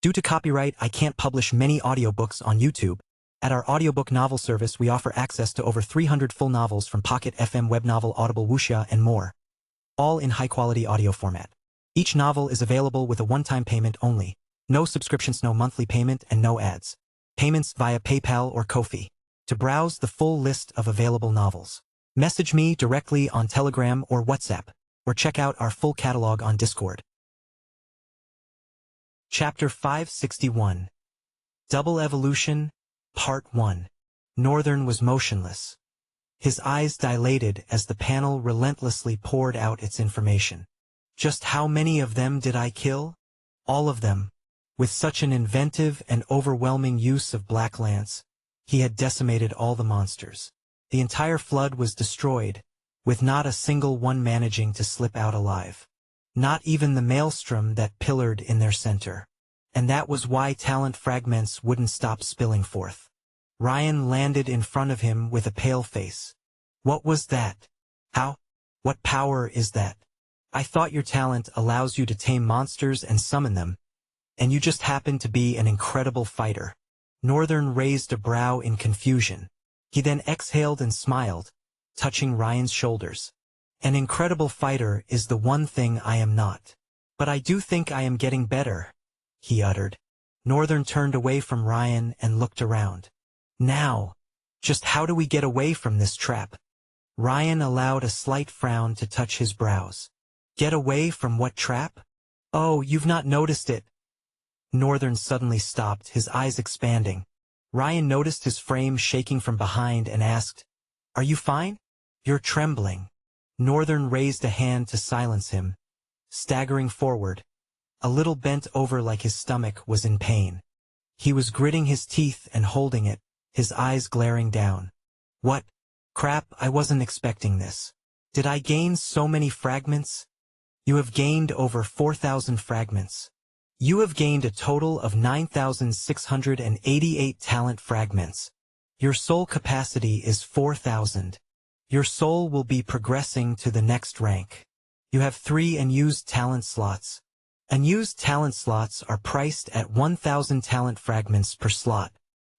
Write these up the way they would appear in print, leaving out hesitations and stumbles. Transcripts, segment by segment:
Due to copyright, I can't publish many audiobooks on YouTube. At our audiobook novel service, we offer access to over 300 full novels from Pocket FM, Webnovel, Audible, Wuxia, and more, all in high-quality audio format. Each novel is available with a one-time payment only. No subscriptions, no monthly payment, and no ads. Payments via PayPal or Ko-fi. To browse the full list of available novels, message me directly on Telegram or WhatsApp, or check out our full catalog on Discord. Chapter 561. Double Evolution, Part 1. Northern was motionless. His eyes dilated as the panel relentlessly poured out its information. Just how many of them did I kill? All of them. With such an inventive and overwhelming use of Black Lance, he had decimated all the monsters. The entire flood was destroyed, with not a single one managing to slip out alive. Not even the maelstrom that pillared in their center. And that was why talent fragments wouldn't stop spilling forth. Ryan landed in front of him with a pale face. What was that? How? What power is that? I thought your talent allows you to tame monsters and summon them, and you just happen to be an incredible fighter. Northern raised a brow in confusion. He then exhaled and smiled, touching Ryan's shoulders. An incredible fighter is the one thing I am not. But I do think I am getting better, he uttered. Northern turned away from Ryan and looked around. Now, just how do we get away from this trap? Ryan allowed a slight frown to touch his brows. Get away from what trap? Oh, you've not noticed it. Northern suddenly stopped, his eyes expanding. Ryan noticed his frame shaking from behind and asked, "Are you fine? You're trembling." Northern raised a hand to silence him, staggering forward, a little bent over like his stomach was in pain. He was gritting his teeth and holding it, his eyes glaring down. What? Crap, I wasn't expecting this. Did I gain so many fragments? You have gained over 4,000 fragments. You have gained a total of 9,688 talent fragments. Your soul capacity is 4,000. Your soul will be progressing to the next rank. You have 3 unused talent slots. Unused talent slots are priced at 1,000 talent fragments per slot.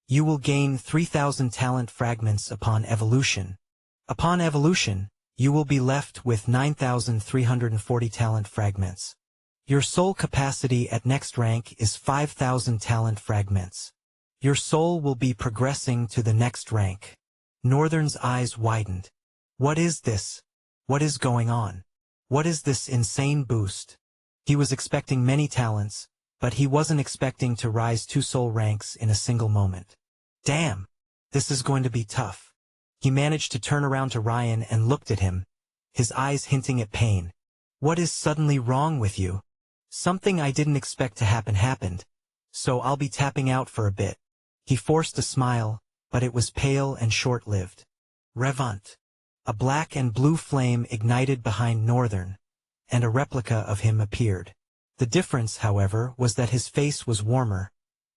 You will gain 3,000 talent fragments upon evolution. Upon evolution, you will be left with 9,340 talent fragments. Your soul capacity at next rank is 5,000 talent fragments. Your soul will be progressing to the next rank. Northern's eyes widened. What is this? What is going on? What is this insane boost? He was expecting many talents, but he wasn't expecting to rise 2 soul ranks in a single moment. Damn, this is going to be tough. He managed to turn around to Ryan and looked at him, his eyes hinting at pain. What is suddenly wrong with you? Something I didn't expect to happen happened, so I'll be tapping out for a bit. He forced a smile, but it was pale and short-lived. Revant. A black and blue flame ignited behind Northern, and a replica of him appeared. The difference, however, was that his face was warmer,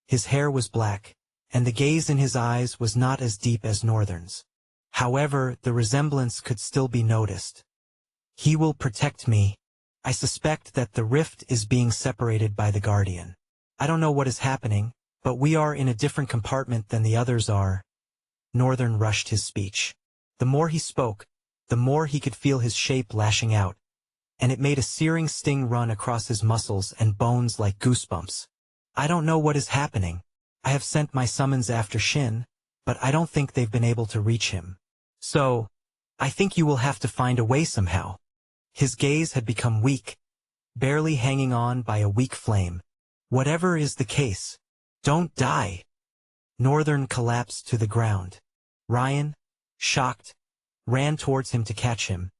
his hair was black, and the gaze in his eyes was not as deep as Northern's. However, the resemblance could still be noticed. He will protect me. I suspect that the rift is being separated by the Guardian. I don't know what is happening, but we are in a different compartment than the others are. Northern rushed his speech. The more he spoke, the more he could feel his shape lashing out, and it made a searing sting run across his muscles and bones like goosebumps. I don't know what is happening. I have sent my summons after Shin, but I don't think they've been able to reach him. So, I think you will have to find a way somehow. His gaze had become weak, barely hanging on by a weak flame. Whatever is the case, don't die. Northern collapsed to the ground. Ryan, shocked, ran towards him to catch him,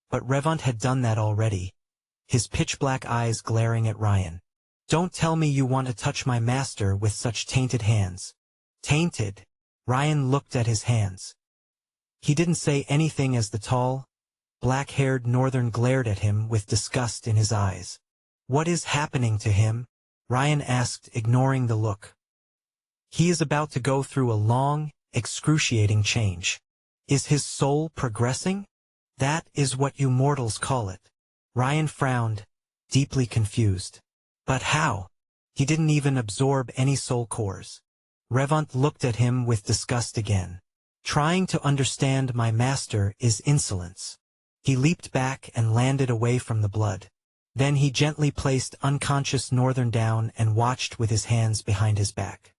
but Revant had done that already, his pitch-black eyes glaring at Ryan. Don't tell me you want to touch my master with such tainted hands. Tainted? Ryan looked at his hands. He didn't say anything as the tall, black-haired Northern glared at him with disgust in his eyes. What is happening to him? Ryan asked, ignoring the look. He is about to go through a long, excruciating change. Is his soul progressing? That is what you mortals call it. Ryan frowned, deeply confused. But how? He didn't even absorb any soul cores. Revant looked at him with disgust again. Trying to understand my master is insolence. He leaped back and landed away from the blood. Then he gently placed unconscious Northern down and watched with his hands behind his back.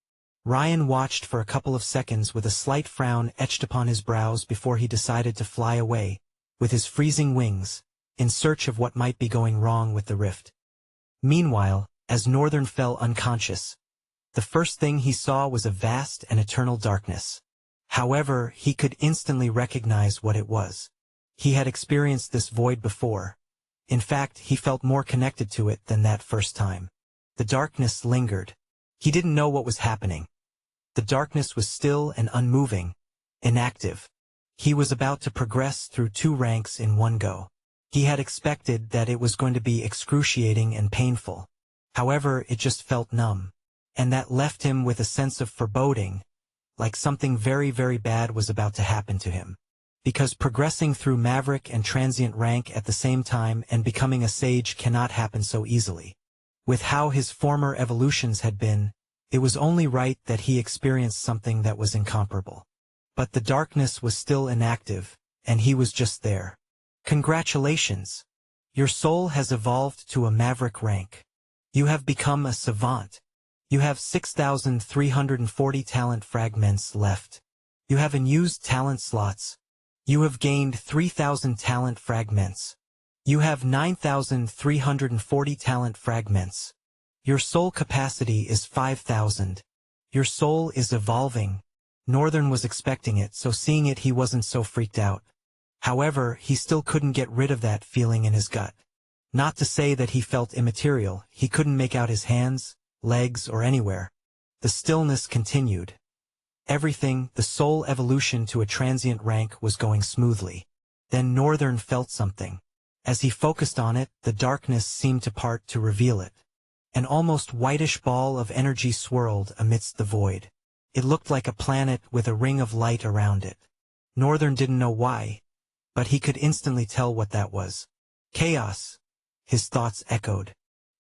Ryan watched for a couple of seconds with a slight frown etched upon his brows before he decided to fly away, with his freezing wings, in search of what might be going wrong with the rift. Meanwhile, as Northern fell unconscious, the first thing he saw was a vast and eternal darkness. However, he could instantly recognize what it was. He had experienced this void before. In fact, he felt more connected to it than that first time. The darkness lingered. He didn't know what was happening. The darkness was still and unmoving, inactive. He was about to progress through 2 ranks in one go. He had expected that it was going to be excruciating and painful. However, it just felt numb. And that left him with a sense of foreboding, like something very, very bad was about to happen to him. Because progressing through Maverick and Transient rank at the same time and becoming a sage cannot happen so easily. With how his former evolutions had been, it was only right that he experienced something that was incomparable. But the darkness was still inactive, and he was just there. Congratulations! Your soul has evolved to a Maverick rank. You have become a savant. You have 6,340 talent fragments left. You have unused talent slots. You have gained 3,000 talent fragments. You have 9,340 talent fragments. Your soul capacity is 5,000. Your soul is evolving. Northern was expecting it, so seeing it he wasn't so freaked out. However, he still couldn't get rid of that feeling in his gut. Not to say that he felt immaterial, he couldn't make out his hands, legs, or anywhere. The stillness continued. Everything, the soul evolution to a transient rank, was going smoothly. Then Northern felt something. As he focused on it, the darkness seemed to part to reveal it. An almost whitish ball of energy swirled amidst the void. It looked like a planet with a ring of light around it. Northern didn't know why, but he could instantly tell what that was. Chaos, his thoughts echoed.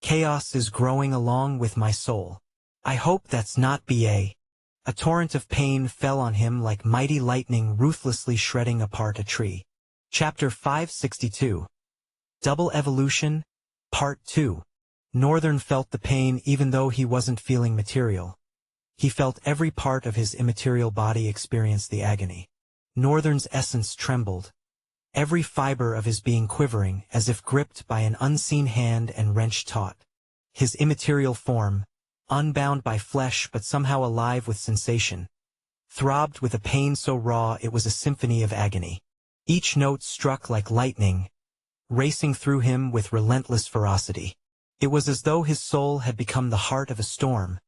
Chaos is growing along with my soul. I hope that's not BA. A torrent of pain fell on him like mighty lightning ruthlessly shredding apart a tree. Chapter 562. Double Evolution, Part 2. Northern felt the pain even though he wasn't feeling material. He felt every part of his immaterial body experience the agony. Northern's essence trembled, every fiber of his being quivering as if gripped by an unseen hand and wrenched taut. His immaterial form, unbound by flesh but somehow alive with sensation, throbbed with a pain so raw it was a symphony of agony. Each note struck like lightning, racing through him with relentless ferocity. It was as though his soul had become the heart of a storm,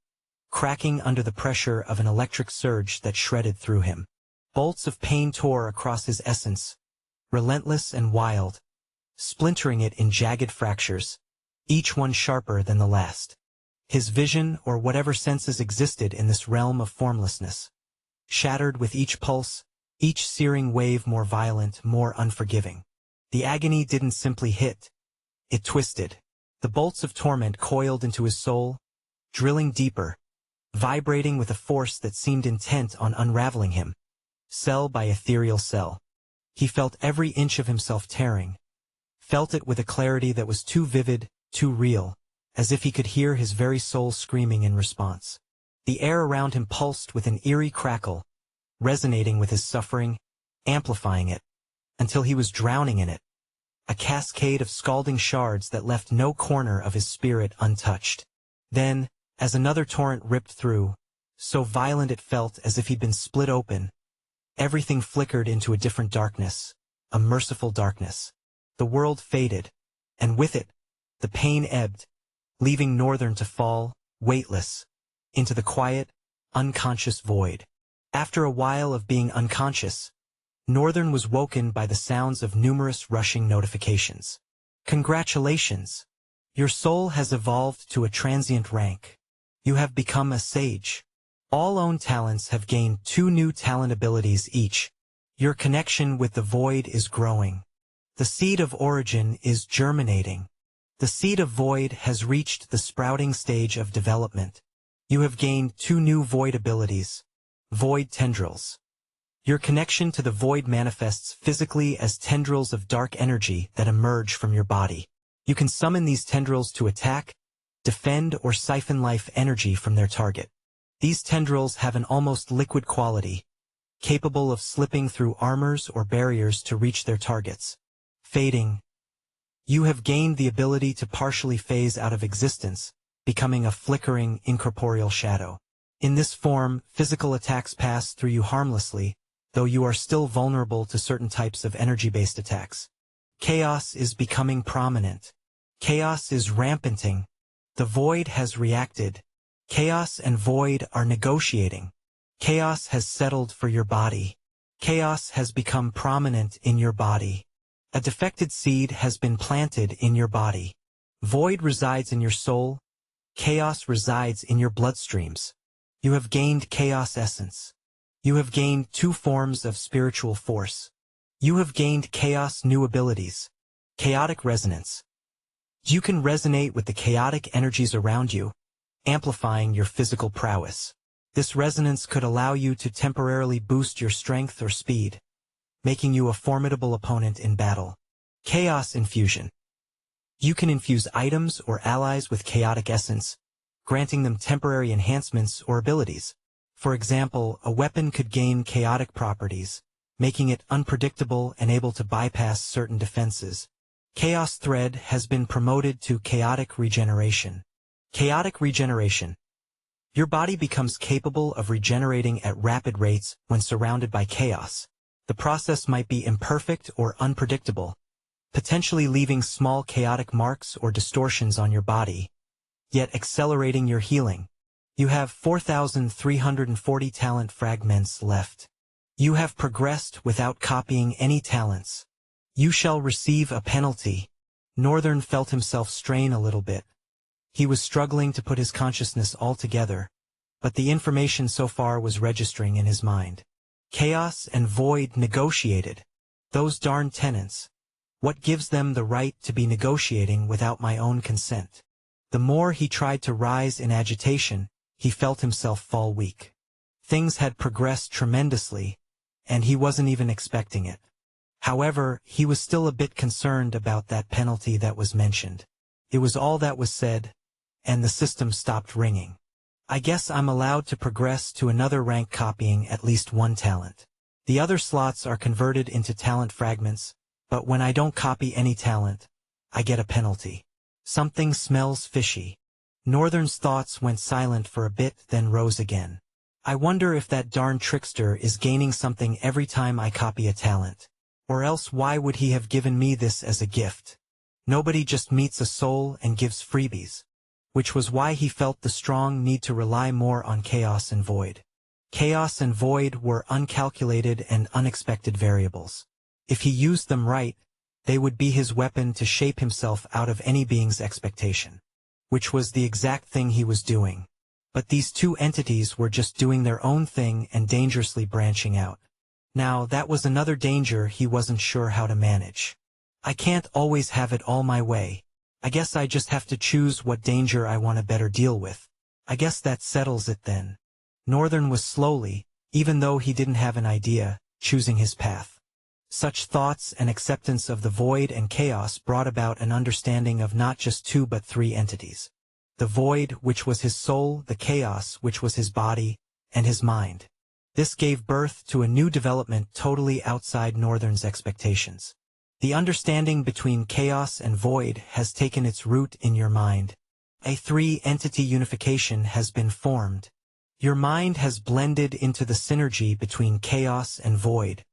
cracking under the pressure of an electric surge that shredded through him. Bolts of pain tore across his essence, relentless and wild, splintering it in jagged fractures, each one sharper than the last. His vision, or whatever senses existed in this realm of formlessness, shattered with each pulse, each searing wave more violent, more unforgiving. The agony didn't simply hit, it twisted. The bolts of torment coiled into his soul, drilling deeper, vibrating with a force that seemed intent on unraveling him, cell by ethereal cell. He felt every inch of himself tearing, felt it with a clarity that was too vivid, too real, as if he could hear his very soul screaming in response. The air around him pulsed with an eerie crackle, resonating with his suffering, amplifying it, until he was drowning in it. A cascade of scalding shards that left no corner of his spirit untouched. Then, as another torrent ripped through, so violent it felt as if he'd been split open, everything flickered into a different darkness, a merciful darkness. The world faded, and with it, the pain ebbed, leaving Northern to fall, weightless, into the quiet, unconscious void. After a while of being unconscious, Northern was woken by the sounds of numerous rushing notifications. Congratulations! Your soul has evolved to a transient rank. You have become a sage. All own talents have gained 2 new talent abilities each. Your connection with the void is growing. The seed of origin is germinating. The seed of void has reached the sprouting stage of development. You have gained 2 new void abilities. Void tendrils. Your connection to the void manifests physically as tendrils of dark energy that emerge from your body. You can summon these tendrils to attack, defend, or siphon life energy from their target. These tendrils have an almost liquid quality, capable of slipping through armors or barriers to reach their targets. Fading. You have gained the ability to partially phase out of existence, becoming a flickering, incorporeal shadow. In this form, physical attacks pass through you harmlessly, though you are still vulnerable to certain types of energy-based attacks. Chaos is becoming prominent. Chaos is rampanting. The void has reacted. Chaos and void are negotiating. Chaos has settled for your body. Chaos has become prominent in your body. A defected seed has been planted in your body. Void resides in your soul. Chaos resides in your bloodstreams. You have gained chaos essence. You have gained 2 forms of spiritual force. You have gained chaos new abilities. Chaotic resonance. You can resonate with the chaotic energies around you, amplifying your physical prowess. This resonance could allow you to temporarily boost your strength or speed, making you a formidable opponent in battle. Chaos infusion. You can infuse items or allies with chaotic essence, granting them temporary enhancements or abilities. For example, a weapon could gain chaotic properties, making it unpredictable and able to bypass certain defenses. Chaos Thread has been promoted to chaotic regeneration. Chaotic regeneration. Your body becomes capable of regenerating at rapid rates when surrounded by chaos. The process might be imperfect or unpredictable, potentially leaving small chaotic marks or distortions on your body, yet accelerating your healing. You have 4,340 talent fragments left. You have progressed without copying any talents. You shall receive a penalty. Northern felt himself strain a little bit. He was struggling to put his consciousness all together, but the information so far was registering in his mind. Chaos and void negotiated. Those darn tenants. What gives them the right to be negotiating without my own consent? The more he tried to rise in agitation, he felt himself fall weak. Things had progressed tremendously, and he wasn't even expecting it. However, he was still a bit concerned about that penalty that was mentioned. It was all that was said, and the system stopped ringing. I guess I'm allowed to progress to another rank copying at least 1 talent. The other slots are converted into talent fragments, but when I don't copy any talent, I get a penalty. Something smells fishy. Northern's thoughts went silent for a bit, then rose again. I wonder if that darn trickster is gaining something every time I copy a talent. Or else why would he have given me this as a gift? Nobody just meets a soul and gives freebies. Which was why he felt the strong need to rely more on chaos and void. Chaos and void were uncalculated and unexpected variables. If he used them right, they would be his weapon to shape himself out of any being's expectation. Which was the exact thing he was doing. But these 2 entities were just doing their own thing and dangerously branching out. Now that was another danger he wasn't sure how to manage. I can't always have it all my way. I guess I just have to choose what danger I want to better deal with. I guess that settles it then. Northern was slowly, even though he didn't have an idea, choosing his path. Such thoughts and acceptance of the void and chaos brought about an understanding of not just 2 but 3 entities. The void, which was his soul, the chaos, which was his body, and his mind. This gave birth to a new development totally outside Northern's expectations. The understanding between chaos and void has taken its root in your mind. A 3-entity unification has been formed. Your mind has blended into the synergy between chaos and void.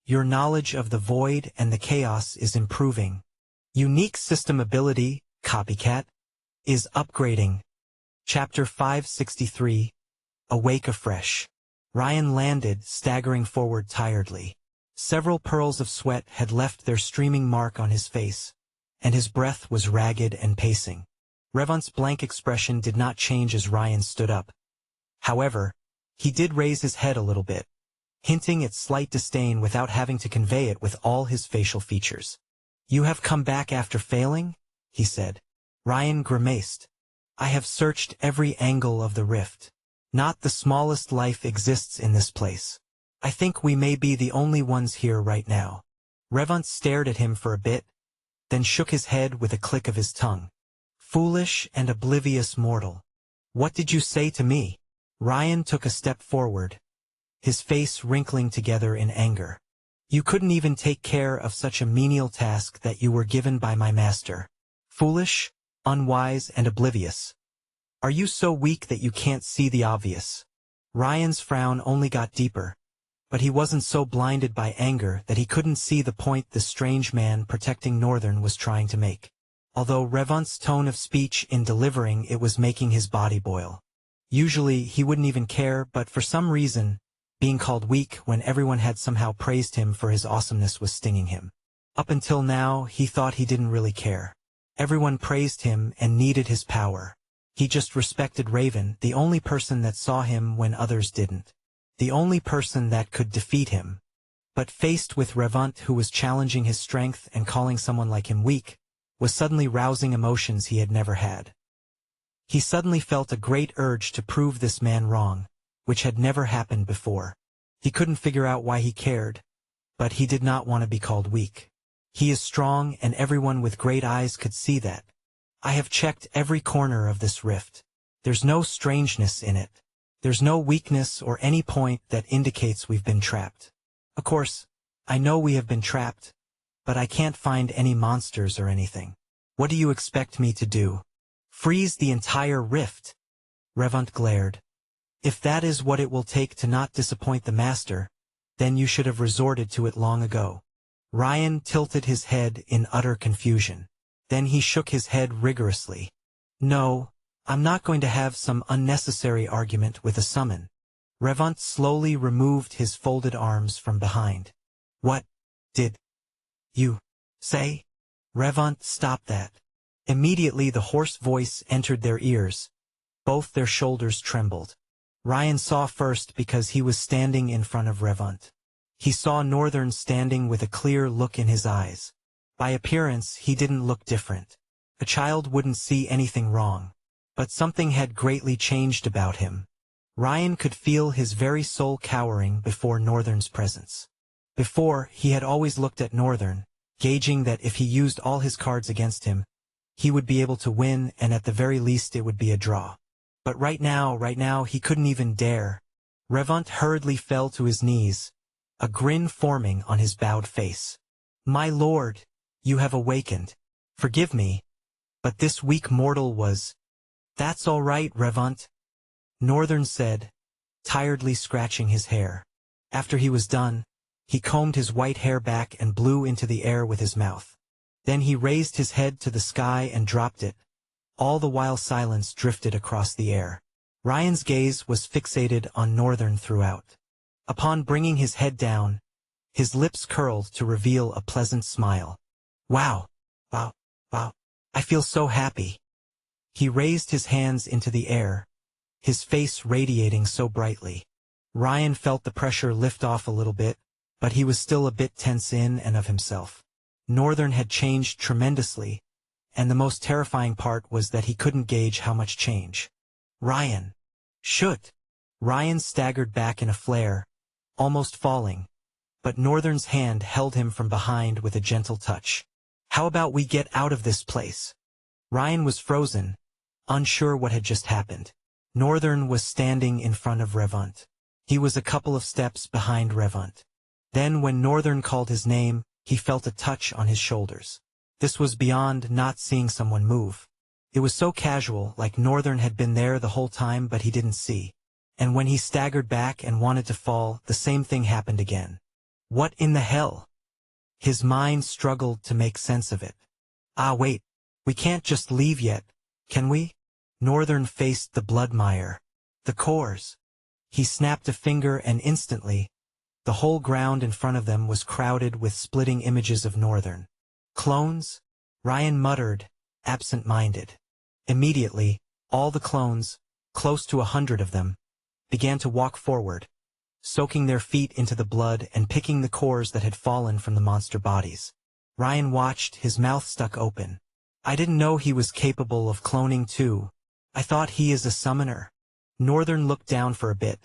Your knowledge of the void and the chaos is improving. Unique system ability, Copycat, is upgrading. Chapter 563, Awake Afresh. Ryan landed, staggering forward tiredly. Several pearls of sweat had left their streaming mark on his face, and his breath was ragged and pacing. Revant's blank expression did not change as Ryan stood up. However, he did raise his head a little bit, hinting at slight disdain without having to convey it with all his facial features. "You have come back after failing?" he said. Ryan grimaced. I have searched every angle of the rift. Not the smallest life exists in this place. I think we may be the only ones here right now. Revant stared at him for a bit, then shook his head with a click of his tongue. Foolish and oblivious mortal. What did you say to me? Ryan took a step forward, his face wrinkling together in anger. You couldn't even take care of such a menial task that you were given by my master. Foolish, unwise, and oblivious. Are you so weak that you can't see the obvious? Ryan's frown only got deeper, but he wasn't so blinded by anger that he couldn't see the point the strange man protecting Northern was trying to make. Although Revant's tone of speech in delivering it was making his body boil. Usually he wouldn't even care, but for some reason, being called weak when everyone had somehow praised him for his awesomeness was stinging him. Up until now, he thought he didn't really care. Everyone praised him and needed his power. He just respected Raven, the only person that saw him when others didn't. The only person that could defeat him. But faced with Revant, who was challenging his strength and calling someone like him weak, was suddenly rousing emotions he had never had. He suddenly felt a great urge to prove this man wrong, which had never happened before. He couldn't figure out why he cared, but he did not want to be called weak. He is strong, and everyone with great eyes could see that. I have checked every corner of this rift. There's no strangeness in it. There's no weakness or any point that indicates we've been trapped. Of course, I know we have been trapped, but I can't find any monsters or anything. What do you expect me to do? Freeze the entire rift? Revant glared. If that is what it will take to not disappoint the master, then you should have resorted to it long ago. Ryan tilted his head in utter confusion. Then he shook his head rigorously. No, I'm not going to have some unnecessary argument with a summon. Revant slowly removed his folded arms from behind. What did you say? Revant, stop that. Immediately the hoarse voice entered their ears. Both their shoulders trembled. Ryan saw first because he was standing in front of Revant. He saw Northern standing with a clear look in his eyes. By appearance, he didn't look different. A child wouldn't see anything wrong. But something had greatly changed about him. Ryan could feel his very soul cowering before Northern's presence. Before, he had always looked at Northern, gauging that if he used all his cards against him, he would be able to win, and at the very least it would be a draw. But right now, he couldn't even dare. Revant hurriedly fell to his knees, a grin forming on his bowed face. My lord, you have awakened. Forgive me, but this weak mortal was... That's all right, Revant, Northern said, tiredly scratching his hair. After he was done, he combed his white hair back and blew into the air with his mouth. Then he raised his head to the sky and dropped it. All the while silence drifted across the air. Ryan's gaze was fixated on Northern throughout. Upon bringing his head down, his lips curled to reveal a pleasant smile. Wow, I feel so happy. He raised his hands into the air, his face radiating so brightly. Ryan felt the pressure lift off a little bit, but he was still a bit tense in and of himself. Northern had changed tremendously, and the most terrifying part was that he couldn't gauge how much change. Ryan! Shoot! Ryan staggered back in a flare, almost falling, but Northern's hand held him from behind with a gentle touch. How about we get out of this place? Ryan was frozen, unsure what had just happened. Northern was standing in front of Revant. He was a couple of steps behind Revant. Then when Northern called his name, he felt a touch on his shoulders. This was beyond not seeing someone move. It was so casual, like Northern had been there the whole time but he didn't see. And when he staggered back and wanted to fall, the same thing happened again. What in the hell? His mind struggled to make sense of it. Wait, we can't just leave yet, can we? Northern faced the blood mire. The cores. He snapped a finger and instantly, the whole ground in front of them was crowded with splitting images of Northern. Clones? Ryan muttered, absent-minded. Immediately, all the clones, close to 100 of them, began to walk forward, soaking their feet into the blood and picking the cores that had fallen from the monster bodies. Ryan watched, his mouth stuck open. I didn't know he was capable of cloning too. I thought he is a summoner. Northern looked down for a bit,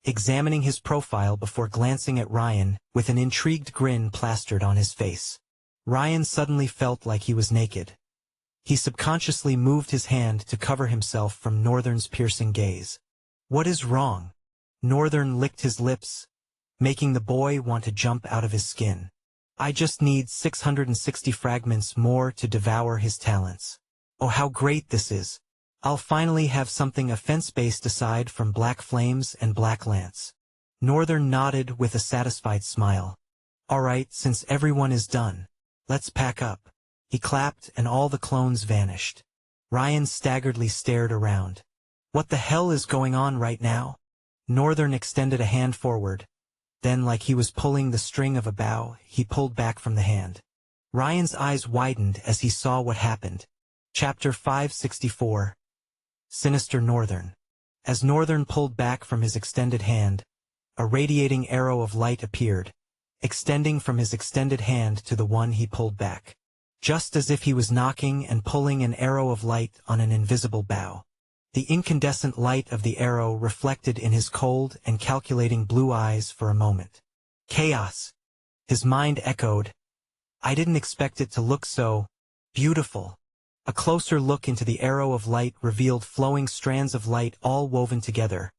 examining his profile before glancing at Ryan with an intrigued grin plastered on his face. Ryan suddenly felt like he was naked. He subconsciously moved his hand to cover himself from Northern's piercing gaze. What is wrong? Northern licked his lips, making the boy want to jump out of his skin. I just need 660 fragments more to devour his talents. Oh, how great this is. I'll finally have something offense-based aside from Black Flames and Black Lance. Northern nodded with a satisfied smile. All right, since everyone is done, let's pack up. He clapped and all the clones vanished. Ryan staggeredly stared around. What the hell is going on right now? Northern extended a hand forward. Then, like he was pulling the string of a bow, he pulled back from the hand. Ryan's eyes widened as he saw what happened. Chapter 564. Sinister Northern. As Northern pulled back from his extended hand, a radiating arrow of light appeared, extending from his extended hand to the one he pulled back. Just as if he was knocking and pulling an arrow of light on an invisible bow. The incandescent light of the arrow reflected in his cold and calculating blue eyes for a moment. Chaos! His mind echoed. I didn't expect it to look so beautiful. A closer look into the arrow of light revealed flowing strands of light all woven together,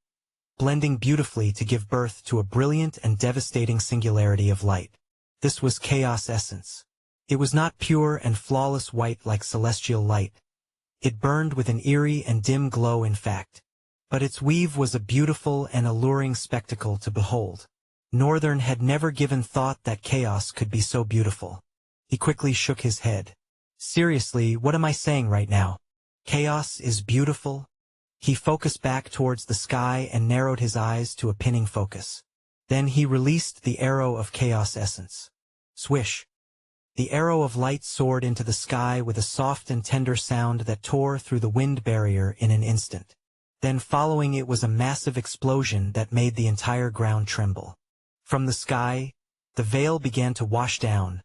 blending beautifully to give birth to a brilliant and devastating singularity of light. This was Chaos Essence. It was not pure and flawless white like celestial light. It burned with an eerie and dim glow in fact. But its weave was a beautiful and alluring spectacle to behold. Northern had never given thought that chaos could be so beautiful. He quickly shook his head. Seriously, what am I saying right now? Chaos is beautiful? He focused back towards the sky and narrowed his eyes to a pinning focus. Then he released the arrow of Chaos Essence. Swish! The arrow of light soared into the sky with a soft and tender sound that tore through the wind barrier in an instant. Then following it was a massive explosion that made the entire ground tremble. From the sky, the veil began to wash down,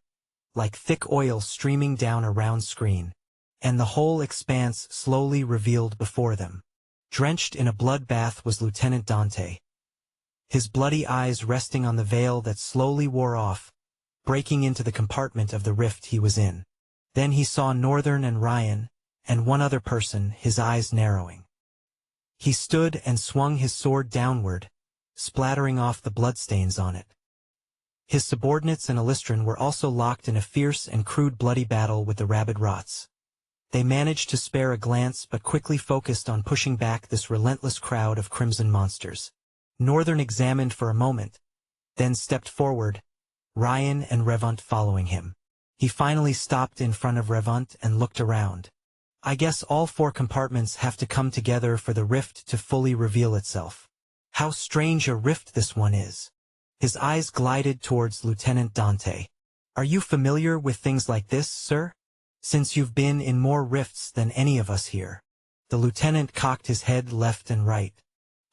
like thick oil streaming down a round screen, and the whole expanse slowly revealed before them. Drenched in a bloodbath was Lieutenant Dante. His bloody eyes resting on the veil that slowly wore off, breaking into the compartment of the rift he was in. Then he saw Northern and Ryan, and one other person, his eyes narrowing. He stood and swung his sword downward, splattering off the bloodstains on it. His subordinates and Alistran were also locked in a fierce and crude bloody battle with the rabid rots. They managed to spare a glance but quickly focused on pushing back this relentless crowd of crimson monsters. Northern examined for a moment, then stepped forward, Ryan and Revant following him. He finally stopped in front of Revant and looked around. I guess all 4 compartments have to come together for the rift to fully reveal itself. How strange a rift this one is. His eyes glided towards Lieutenant Dante. Are you familiar with things like this, sir? Since you've been in more rifts than any of us here. The lieutenant cocked his head left and right.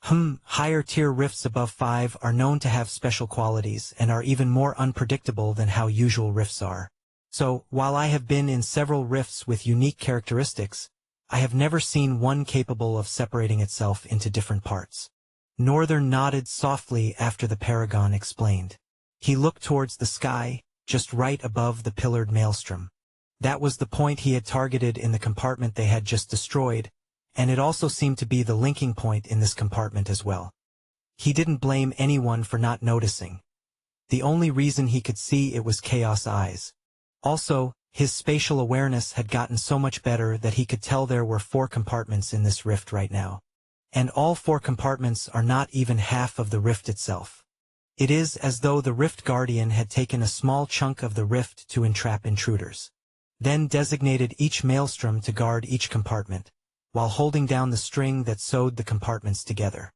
Higher-tier rifts above 5 are known to have special qualities and are even more unpredictable than how usual rifts are. So, while I have been in several rifts with unique characteristics, I have never seen one capable of separating itself into different parts. Northern nodded softly after the Paragon explained. He looked towards the sky, just right above the pillared maelstrom. That was the point he had targeted in the compartment they had just destroyed, and it also seemed to be the linking point in this compartment as well. He didn't blame anyone for not noticing. The only reason he could see it was Chaos Eyes. Also, his spatial awareness had gotten so much better that he could tell there were 4 compartments in this rift right now. And all 4 compartments are not even half of the rift itself. It is as though the Rift Guardian had taken a small chunk of the rift to entrap intruders. Then designated each maelstrom to guard each compartment, while holding down the string that sewed the compartments together.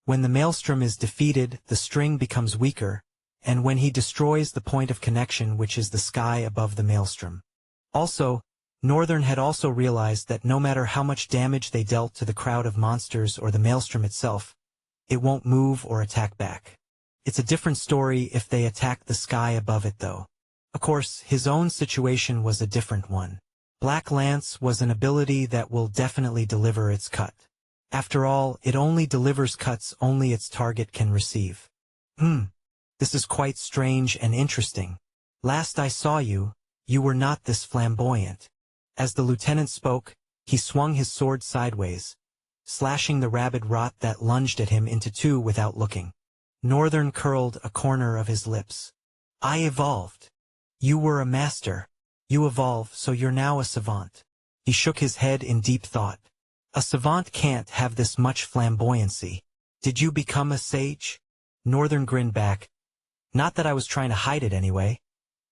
When the maelstrom is defeated, the string becomes weaker, and when he destroys the point of connection which is the sky above the maelstrom. Also, Northern had also realized that no matter how much damage they dealt to the crowd of monsters or the maelstrom itself, it won't move or attack back. It's a different story if they attack the sky above it though. Of course, his own situation was a different one. Black Lance was an ability that will definitely deliver its cut. After all, it only delivers cuts only its target can receive. This is quite strange and interesting. Last I saw you, you were not this flamboyant. As the lieutenant spoke, he swung his sword sideways, slashing the rabid rot that lunged at him into two without looking. Northern curled a corner of his lips. I evolved. You were a master. You evolve, so you're now a savant. He shook his head in deep thought. A savant can't have this much flamboyancy. Did you become a sage? Northern grinned back. Not that I was trying to hide it anyway.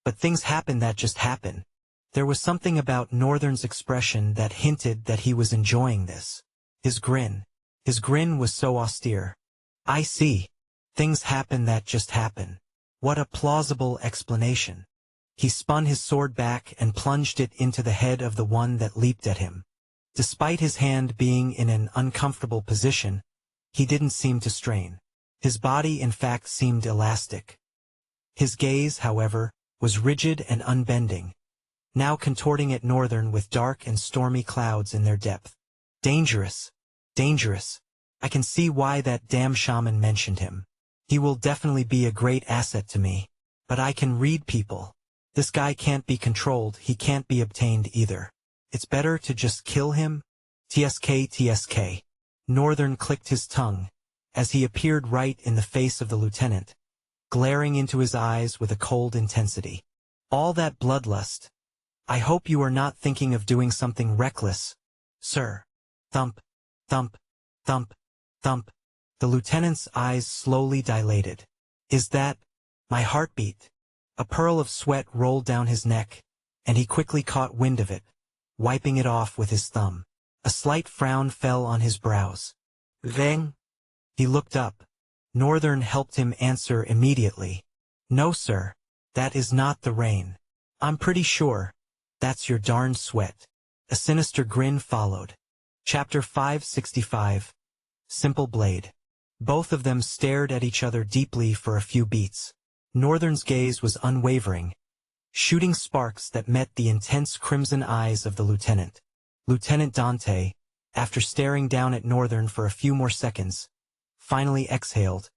But things happen that just happen. There was something about Northern's expression that hinted that he was enjoying this. His grin was so austere. I see. Things happen that just happen. What a plausible explanation. He spun his sword back and plunged it into the head of the one that leaped at him. Despite his hand being in an uncomfortable position, he didn't seem to strain. His body in fact seemed elastic. His gaze, however, was rigid and unbending, now contorting at Northern with dark and stormy clouds in their depth. Dangerous. Dangerous. I can see why that damn shaman mentioned him. He will definitely be a great asset to me. But I can read people. This guy can't be controlled, he can't be obtained either. It's better to just kill him? TSK. Northern clicked his tongue, as he appeared right in the face of the lieutenant, glaring into his eyes with a cold intensity. All that bloodlust. I hope you are not thinking of doing something reckless, sir. Thump, thump, thump, thump. The lieutenant's eyes slowly dilated. Is that my heartbeat? A pearl of sweat rolled down his neck, and he quickly caught wind of it, wiping it off with his thumb. A slight frown fell on his brows. Then, he looked up. Northern helped him answer immediately. No, sir, that is not the rain. I'm pretty sure. That's your darn sweat. A sinister grin followed. Chapter 565. Simple Blade. Both of them stared at each other deeply for a few beats. Northern's gaze was unwavering, shooting sparks that met the intense crimson eyes of the lieutenant. Lieutenant Dante, after staring down at Northern for a few more seconds, finally exhaled,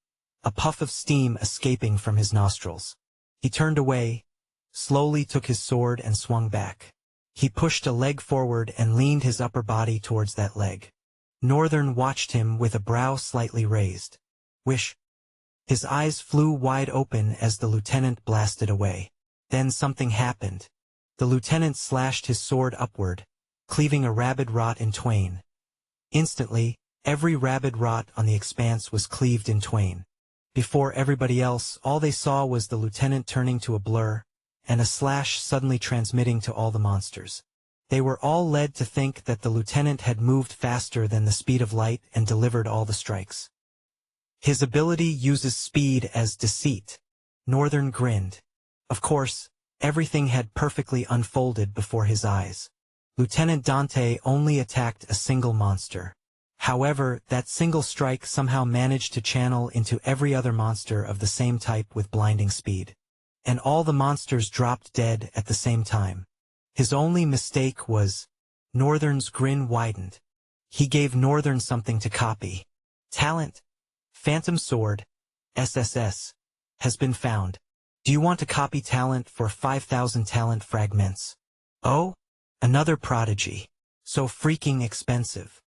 a puff of steam escaping from his nostrils. He turned away, slowly took his sword and swung back. He pushed a leg forward and leaned his upper body towards that leg. Northern watched him with a brow slightly raised. Wish. His eyes flew wide open as the lieutenant blasted away. Then something happened. The lieutenant slashed his sword upward, cleaving a rabid rot in twain. Instantly, every rabid rot on the expanse was cleaved in twain. Before everybody else, all they saw was the lieutenant turning to a blur, and a slash suddenly transmitting to all the monsters. They were all led to think that the lieutenant had moved faster than the speed of light and delivered all the strikes. His ability uses speed as deceit. Northern grinned. Of course, everything had perfectly unfolded before his eyes. Lieutenant Dante only attacked a single monster. However, that single strike somehow managed to channel into every other monster of the same type with blinding speed. And all the monsters dropped dead at the same time. His only mistake was, Northern's grin widened. He gave Northern something to copy. Talent. Phantom Sword, SSS, has been found. Do you want to copy talent for 5,000 talent fragments? Oh? Another prodigy. So freaking expensive.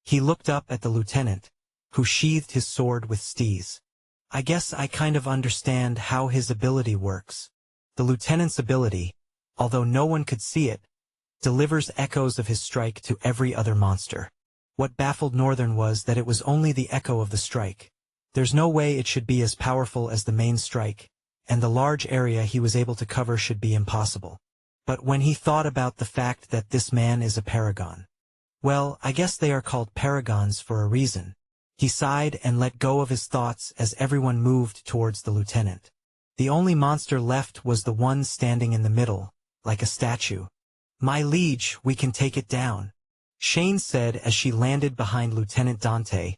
He looked up at the lieutenant, who sheathed his sword with steeze. I guess I kind of understand how his ability works. The lieutenant's ability, although no one could see it, delivers echoes of his strike to every other monster. What baffled Northern was that it was only the echo of the strike. There's no way it should be as powerful as the main strike, and the large area he was able to cover should be impossible. But when he thought about the fact that this man is a paragon, well, I guess they are called paragons for a reason. He sighed and let go of his thoughts as everyone moved towards the lieutenant. The only monster left was the one standing in the middle, like a statue. My liege, we can take it down, Shane said as she landed behind Lieutenant Dante,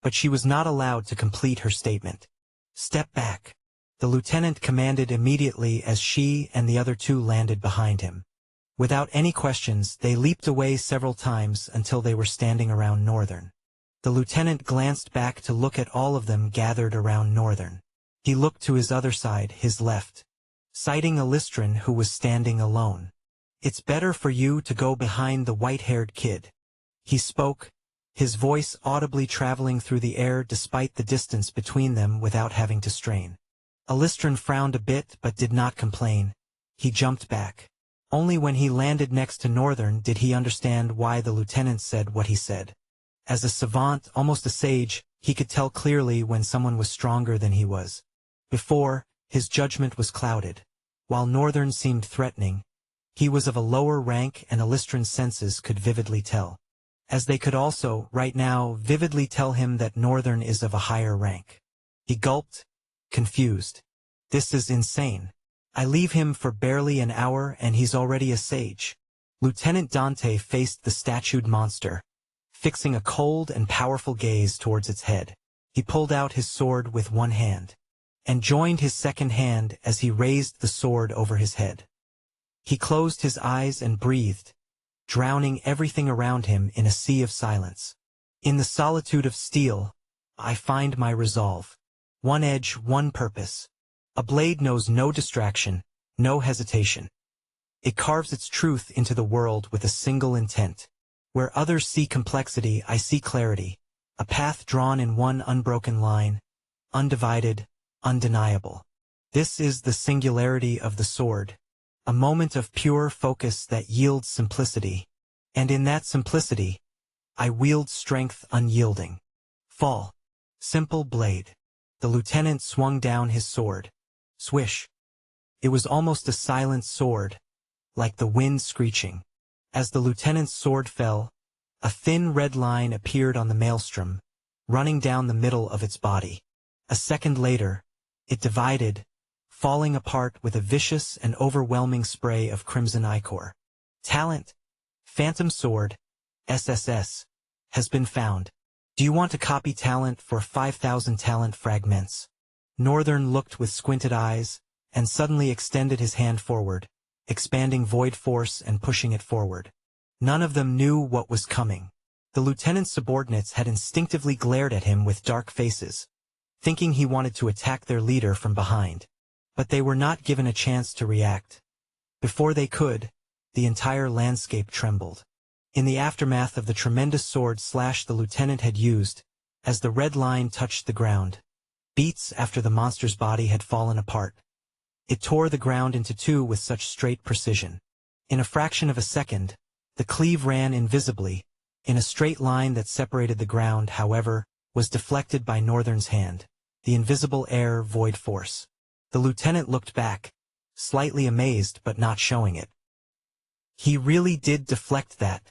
but she was not allowed to complete her statement. Step back. The lieutenant commanded immediately as she and the other two landed behind him. Without any questions, they leaped away several times until they were standing around Northern. The lieutenant glanced back to look at all of them gathered around Northern. He looked to his other side, his left, sighting Alistran, who was standing alone. "It's better for you to go behind the white-haired kid." He spoke, his voice audibly traveling through the air despite the distance between them without having to strain. Alistran frowned a bit but did not complain. He jumped back. Only when he landed next to Northern did he understand why the lieutenant said what he said. As a savant, almost a sage, he could tell clearly when someone was stronger than he was. Before, his judgment was clouded. While Northern seemed threatening, he was of a lower rank and Alistran's senses could vividly tell. As they could also, right now, vividly tell him that Northern is of a higher rank. He gulped, confused. "This is insane. I leave him for barely an hour and he's already a sage." Lieutenant Dante faced the statued monster, fixing a cold and powerful gaze towards its head. He pulled out his sword with one hand, and joined his second hand as he raised the sword over his head. He closed his eyes and breathed, drowning everything around him in a sea of silence. "In the solitude of steel, I find my resolve. One edge, one purpose. A blade knows no distraction, no hesitation. It carves its truth into the world with a single intent. Where others see complexity, I see clarity. A path drawn in one unbroken line, undivided, undeniable. This is the singularity of the sword. A moment of pure focus that yields simplicity. And in that simplicity, I wield strength unyielding. Fall. Simple blade." The lieutenant swung down his sword. Swish. It was almost a silent sword, like the wind screeching. As the lieutenant's sword fell, a thin red line appeared on the maelstrom, running down the middle of its body. A second later, it divided, falling apart with a vicious and overwhelming spray of crimson ichor. "Talent, Phantom Sword, SSS, has been found. Do you want to copy talent for 5,000 talent fragments?" Northern looked with squinted eyes, and suddenly extended his hand forward, expanding void force and pushing it forward. None of them knew what was coming. The lieutenant's subordinates had instinctively glared at him with dark faces, thinking he wanted to attack their leader from behind. But they were not given a chance to react. Before they could, the entire landscape trembled. In the aftermath of the tremendous sword slash the lieutenant had used, as the red line touched the ground, beats after the monster's body had fallen apart. It tore the ground into two with such straight precision. In a fraction of a second, the cleave ran invisibly, in a straight line that separated the ground, however, was deflected by Northern's hand, the invisible air void force. The lieutenant looked back, slightly amazed but not showing it. He really did deflect that.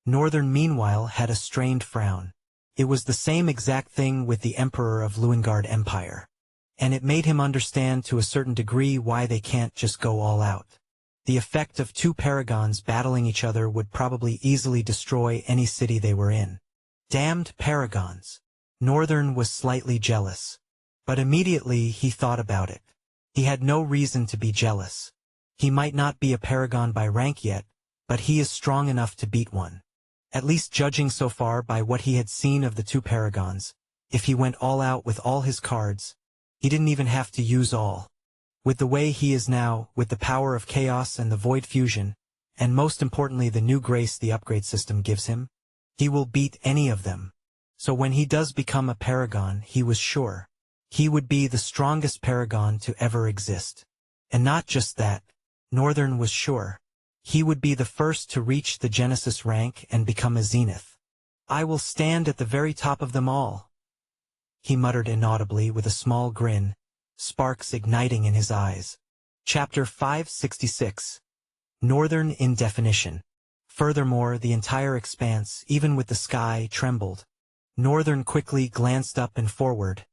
Northern meanwhile had a strained frown. It was the same exact thing with the Emperor of Luengard Empire. And it made him understand to a certain degree why they can't just go all out. The effect of two paragons battling each other would probably easily destroy any city they were in. Damned paragons. Northern was slightly jealous. But immediately he thought about it. He had no reason to be jealous. He might not be a paragon by rank yet, but he is strong enough to beat one. At least judging so far by what he had seen of the two paragons, if he went all out with all his cards, he didn't even have to use all. With the way he is now, with the power of chaos and the void fusion, and most importantly the new grace the upgrade system gives him, he will beat any of them. So when he does become a paragon, he was sure he would be the strongest paragon to ever exist. And not just that, Northern was sure he would be the first to reach the Genesis rank and become a Zenith. "I will stand at the very top of them all," he muttered inaudibly with a small grin, sparks igniting in his eyes. Chapter 566. Northern in Definition. Furthermore, the entire expanse, even with the sky, trembled. Northern quickly glanced up and forward,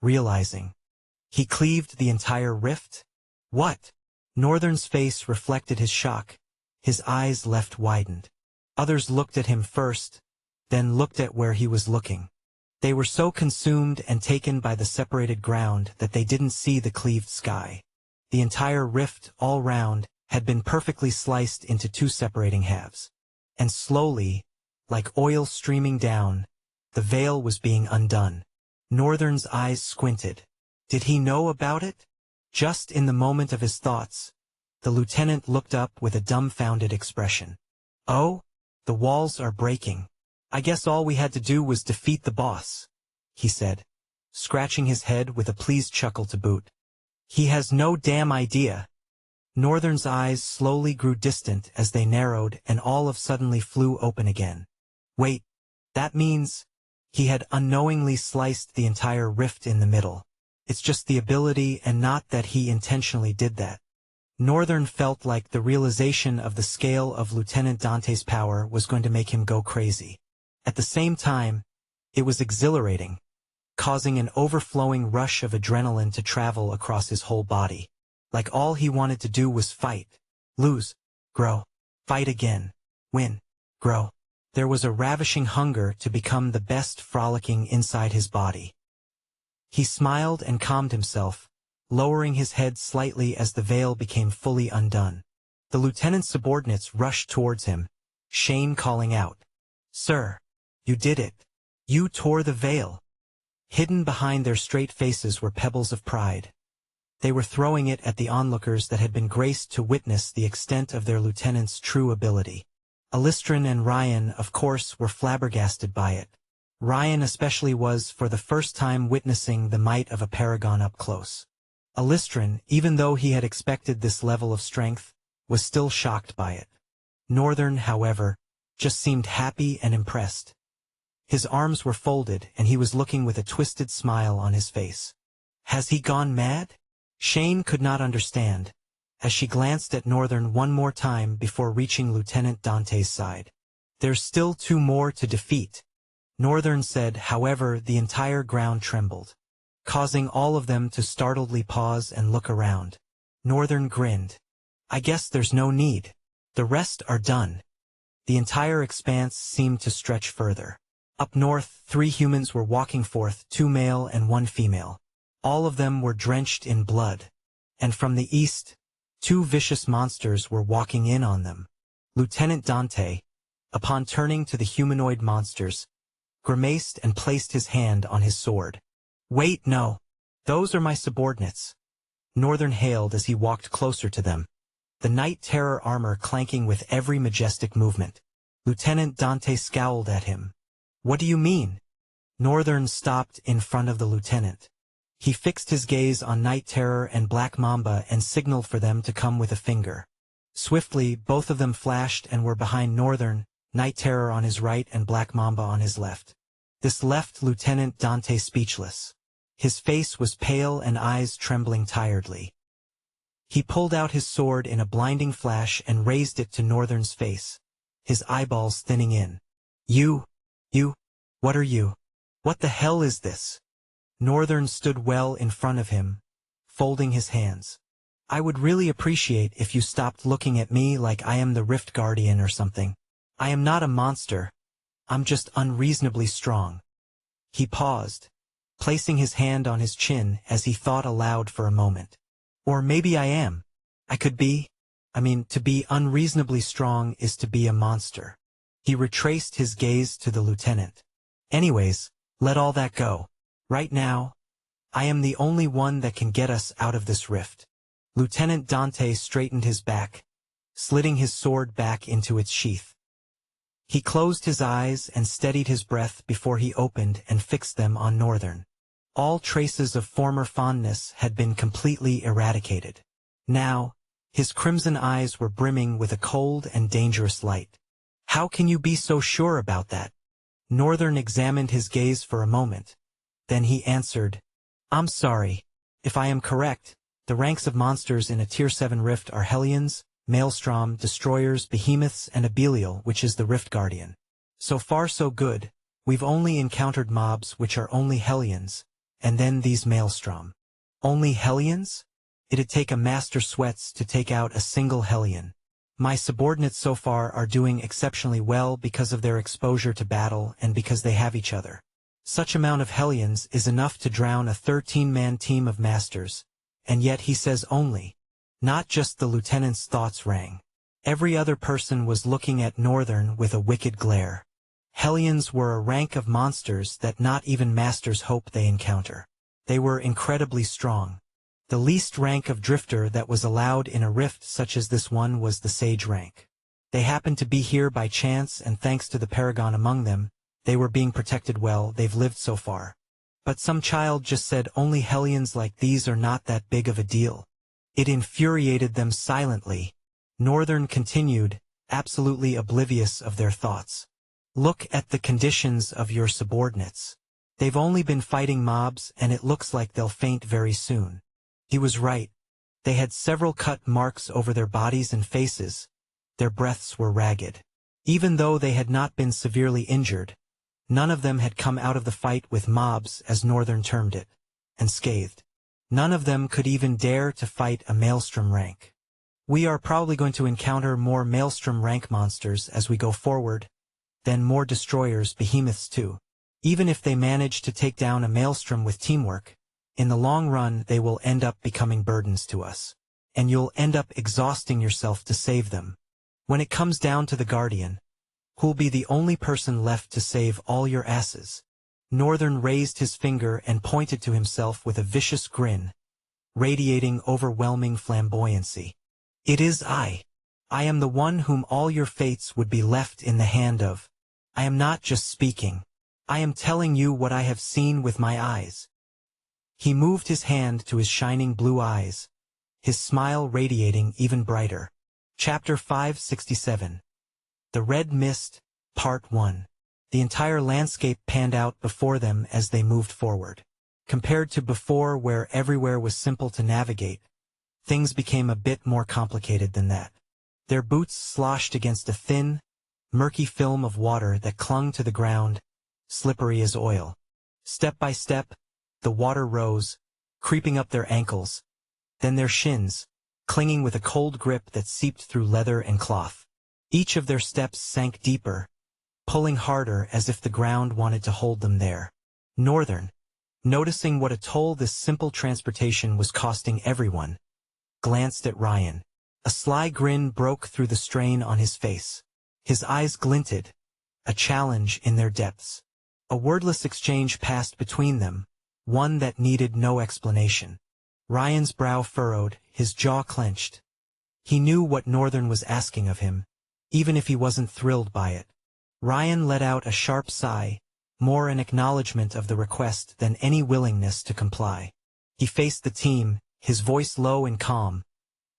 realizing he cleaved the entire rift. What? Northern's face reflected his shock. His eyes left widened. Others looked at him first, then looked at where he was looking. They were so consumed and taken by the separated ground that they didn't see the cleaved sky. The entire rift, all round, had been perfectly sliced into two separating halves. And slowly, like oil streaming down, the veil was being undone. Northern's eyes squinted. Did he know about it? Just in the moment of his thoughts, the lieutenant looked up with a dumbfounded expression. Oh, the walls are breaking. I guess all we had to do was defeat the boss, he said, scratching his head with a pleased chuckle to boot. He has no damn idea. Northern's eyes slowly grew distant as they narrowed and all of suddenly flew open again. Wait, that means he had unknowingly sliced the entire rift in the middle. It's just the ability and not that he intentionally did that. Northern felt like the realization of the scale of Lieutenant Dante's power was going to make him go crazy. At the same time, it was exhilarating, causing an overflowing rush of adrenaline to travel across his whole body. Like all he wanted to do was fight, lose, grow, fight again, win, grow. There was a ravishing hunger to become the best frolicking inside his body. He smiled and calmed himself, lowering his head slightly as the veil became fully undone. The lieutenant's subordinates rushed towards him, Shane calling out, "Sir, you did it. You tore the veil." Hidden behind their straight faces were pebbles of pride. They were throwing it at the onlookers that had been graced to witness the extent of their lieutenant's true ability. Alistrin and Ryan, of course, were flabbergasted by it. Ryan especially was for the first time witnessing the might of a paragon up close. Alistrin, even though he had expected this level of strength, was still shocked by it. Northern, however, just seemed happy and impressed. His arms were folded and he was looking with a twisted smile on his face. Has he gone mad? Shane could not understand, as she glanced at Northern one more time before reaching Lieutenant Dante's side. There's still two more to defeat, Northern said. However, the entire ground trembled, causing all of them to startledly pause and look around. Northern grinned. I guess there's no need. The rest are done. The entire expanse seemed to stretch further. Up north, 3 humans were walking forth, 2 male and 1 female. All of them were drenched in blood. And from the east, 2 vicious monsters were walking in on them. Lieutenant Dante, upon turning to the humanoid monsters, grimaced and placed his hand on his sword. Wait, no. Those are my subordinates, Northern hailed as he walked closer to them, the Night Terror armor clanking with every majestic movement. Lieutenant Dante scowled at him. What do you mean? Northern stopped in front of the lieutenant. He fixed his gaze on Night Terror and Black Mamba and signaled for them to come with a finger. Swiftly, both of them flashed and were behind Northern, Night Terror on his right and Black Mamba on his left. This left Lieutenant Dante speechless. His face was pale and eyes trembling tiredly. He pulled out his sword in a blinding flash and raised it to Northern's face, his eyeballs thinning in. You, what are you? What the hell is this? Northern stood well in front of him, folding his hands. I would really appreciate if you stopped looking at me like I am the Rift Guardian or something. I am not a monster. I'm just unreasonably strong. He paused, placing his hand on his chin as he thought aloud for a moment. Or maybe I am. I could be. To be unreasonably strong is to be a monster. He retraced his gaze to the lieutenant. Anyways, let all that go. Right now, I am the only one that can get us out of this rift. Lieutenant Dante straightened his back, sliding his sword back into its sheath. He closed his eyes and steadied his breath before he opened and fixed them on Northern. All traces of former fondness had been completely eradicated. Now, his crimson eyes were brimming with a cold and dangerous light. How can you be so sure about that? Northern examined his gaze for a moment. Then he answered, I'm sorry. If I am correct, the ranks of monsters in a Tier 7 rift are Hellions, Maelstrom, Destroyers, Behemoths, and a Belial, which is the Rift Guardian. So far so good. We've only encountered mobs which are only Hellions, and then these Maelstrom. Only Hellions? It'd take a Master Sweats to take out a single Hellion. My subordinates so far are doing exceptionally well because of their exposure to battle and because they have each other. Such amount of Hellions is enough to drown a 13-man team of Masters, and yet he says only. Not just the lieutenant's thoughts rang. Every other person was looking at Northern with a wicked glare. Hellions were a rank of monsters that not even masters hope they encounter. They were incredibly strong. The least rank of drifter that was allowed in a rift such as this one was the sage rank. They happened to be here by chance, and thanks to the paragon among them, they were being protected well. They've lived so far. But some child just said only hellions like these are not that big of a deal. It infuriated them silently. Northern continued, absolutely oblivious of their thoughts. Look at the conditions of your subordinates. They've only been fighting mobs, and it looks like they'll faint very soon. He was right. They had several cut marks over their bodies and faces. Their breaths were ragged. Even though they had not been severely injured, none of them had come out of the fight with mobs, as Northern termed it, unscathed. None of them could even dare to fight a Maelstrom rank. We are probably going to encounter more Maelstrom rank monsters as we go forward, then more destroyers, behemoths too. Even if they manage to take down a Maelstrom with teamwork, in the long run they will end up becoming burdens to us. And you'll end up exhausting yourself to save them. When it comes down to the Guardian, who'll be the only person left to save all your asses? Northern raised his finger and pointed to himself with a vicious grin, radiating overwhelming flamboyancy. It is I. I am the one whom all your fates would be left in the hand of. I am not just speaking. I am telling you what I have seen with my eyes. He moved his hand to his shining blue eyes, his smile radiating even brighter. Chapter 567. The Red Mist, Part 1. The entire landscape panned out before them as they moved forward. Compared to before, where everywhere was simple to navigate, things became a bit more complicated than that. Their boots sloshed against a thin, murky film of water that clung to the ground, slippery as oil. Step by step, the water rose, creeping up their ankles, then their shins, clinging with a cold grip that seeped through leather and cloth. Each of their steps sank deeper, pulling harder as if the ground wanted to hold them there. Northern, noticing what a toll this simple transportation was costing everyone, glanced at Ryan. A sly grin broke through the strain on his face. His eyes glinted, a challenge in their depths. A wordless exchange passed between them, one that needed no explanation. Ryan's brow furrowed, his jaw clenched. He knew what Northern was asking of him, even if he wasn't thrilled by it. Ryan let out a sharp sigh, more an acknowledgement of the request than any willingness to comply. He faced the team, his voice low and calm,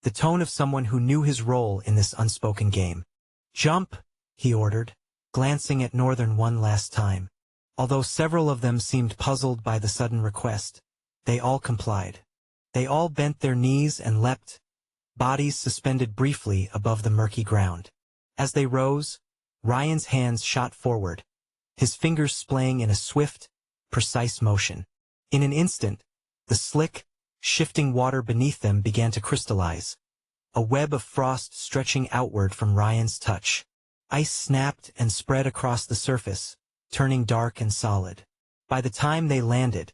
the tone of someone who knew his role in this unspoken game. "Jump," he ordered, glancing at Northern one last time. Although several of them seemed puzzled by the sudden request, they all complied. They all bent their knees and leapt, bodies suspended briefly above the murky ground. As they rose, Ryan's hands shot forward, his fingers splaying in a swift, precise motion. In an instant, the slick, shifting water beneath them began to crystallize, a web of frost stretching outward from Ryan's touch. Ice snapped and spread across the surface, turning dark and solid. By the time they landed,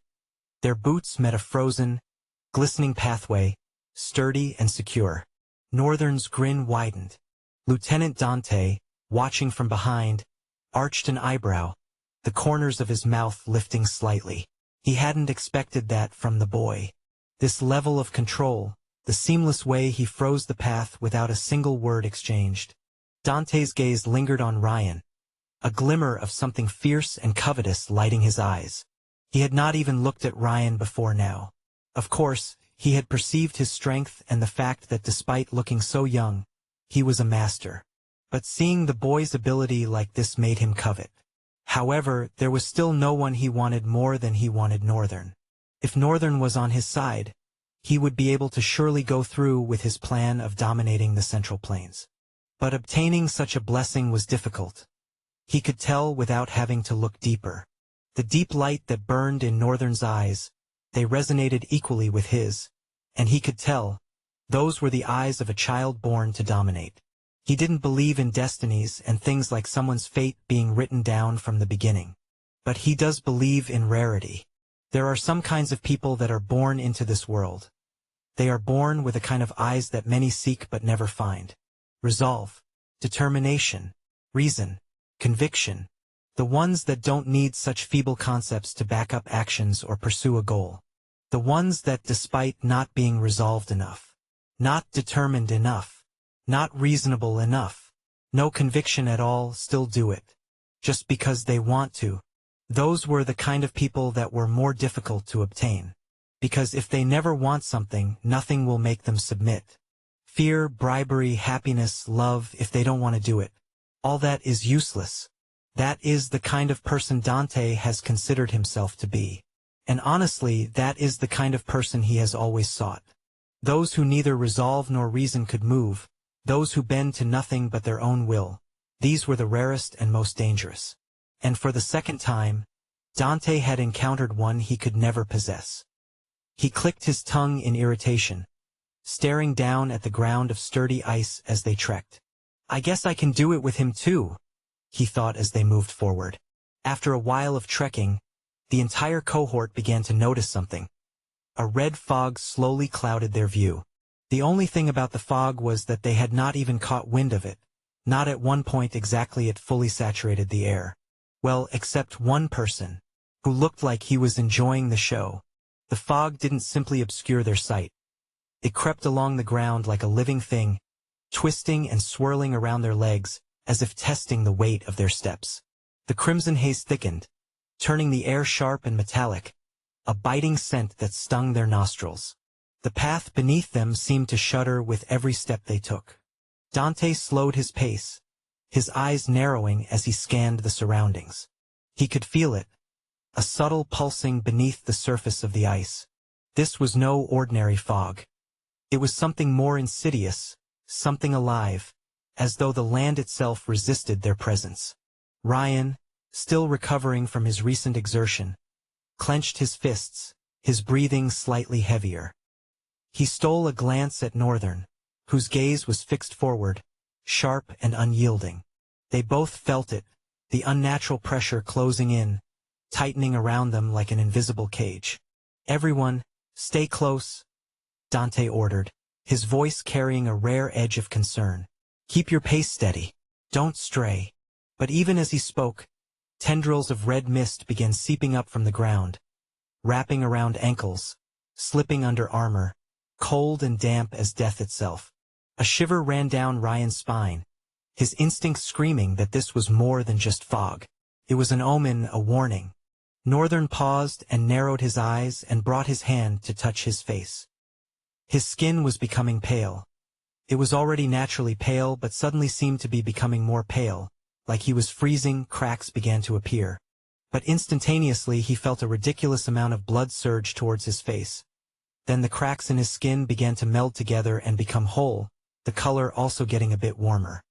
their boots met a frozen, glistening pathway, sturdy and secure. Northern's grin widened. Lieutenant Dante, watching from behind, arched an eyebrow, the corners of his mouth lifting slightly. He hadn't expected that from the boy. This level of control, the seamless way he froze the path without a single word exchanged. Dante's gaze lingered on Ryan, a glimmer of something fierce and covetous lighting his eyes. He had not even looked at Ryan before now. Of course, he had perceived his strength and the fact that despite looking so young, he was a master. But seeing the boy's ability like this made him covet. However, there was still no one he wanted more than he wanted Northern. If Northern was on his side, he would be able to surely go through with his plan of dominating the Central Plains. But obtaining such a blessing was difficult. He could tell without having to look deeper. The deep light that burned in Northern's eyes, they resonated equally with his, and he could tell, those were the eyes of a child born to dominate. He didn't believe in destinies and things like someone's fate being written down from the beginning. But he does believe in rarity. There are some kinds of people that are born into this world. They are born with a kind of eyes that many seek but never find. Resolve, determination, reason, conviction. The ones that don't need such feeble concepts to back up actions or pursue a goal. The ones that, despite not being resolved enough, not determined enough, not reasonable enough, no conviction at all, still do it. Just because they want to. Those were the kind of people that were more difficult to obtain. Because if they never want something, nothing will make them submit. Fear, bribery, happiness, love, if they don't want to do it. All that is useless. That is the kind of person Dante has considered himself to be. And honestly, that is the kind of person he has always sought. Those who neither resolve nor reason could move, those who bend to nothing but their own will, these were the rarest and most dangerous. And for the second time, Dante had encountered one he could never possess. He clicked his tongue in irritation, staring down at the ground of sturdy ice as they trekked. I guess I can do it with him too, he thought as they moved forward. After a while of trekking, the entire cohort began to notice something. A red fog slowly clouded their view. The only thing about the fog was that they had not even caught wind of it. Not at one point exactly it fully saturated the air. Well, except one person, who looked like he was enjoying the show. The fog didn't simply obscure their sight. It crept along the ground like a living thing, twisting and swirling around their legs, as if testing the weight of their steps. The crimson haze thickened, turning the air sharp and metallic, a biting scent that stung their nostrils. The path beneath them seemed to shudder with every step they took. Dante slowed his pace, his eyes narrowing as he scanned the surroundings. He could feel it, a subtle pulsing beneath the surface of the ice. This was no ordinary fog. It was something more insidious, something alive, as though the land itself resisted their presence. Ryan, still recovering from his recent exertion, clenched his fists, his breathing slightly heavier. He stole a glance at Northern, whose gaze was fixed forward, sharp and unyielding. They both felt it, the unnatural pressure closing in, tightening around them like an invisible cage. Everyone, stay close, Dante ordered, his voice carrying a rare edge of concern. Keep your pace steady. Don't stray. But even as he spoke, tendrils of red mist began seeping up from the ground, wrapping around ankles, slipping under armor, cold and damp as death itself. A shiver ran down Ryan's spine, his instincts screaming that this was more than just fog. It was an omen, a warning. Northern paused and narrowed his eyes and brought his hand to touch his face. His skin was becoming pale. It was already naturally pale but suddenly seemed to be becoming more pale. Like he was freezing, cracks began to appear. But instantaneously he felt a ridiculous amount of blood surge towards his face. Then the cracks in his skin began to meld together and become whole, the color also getting a bit warmer.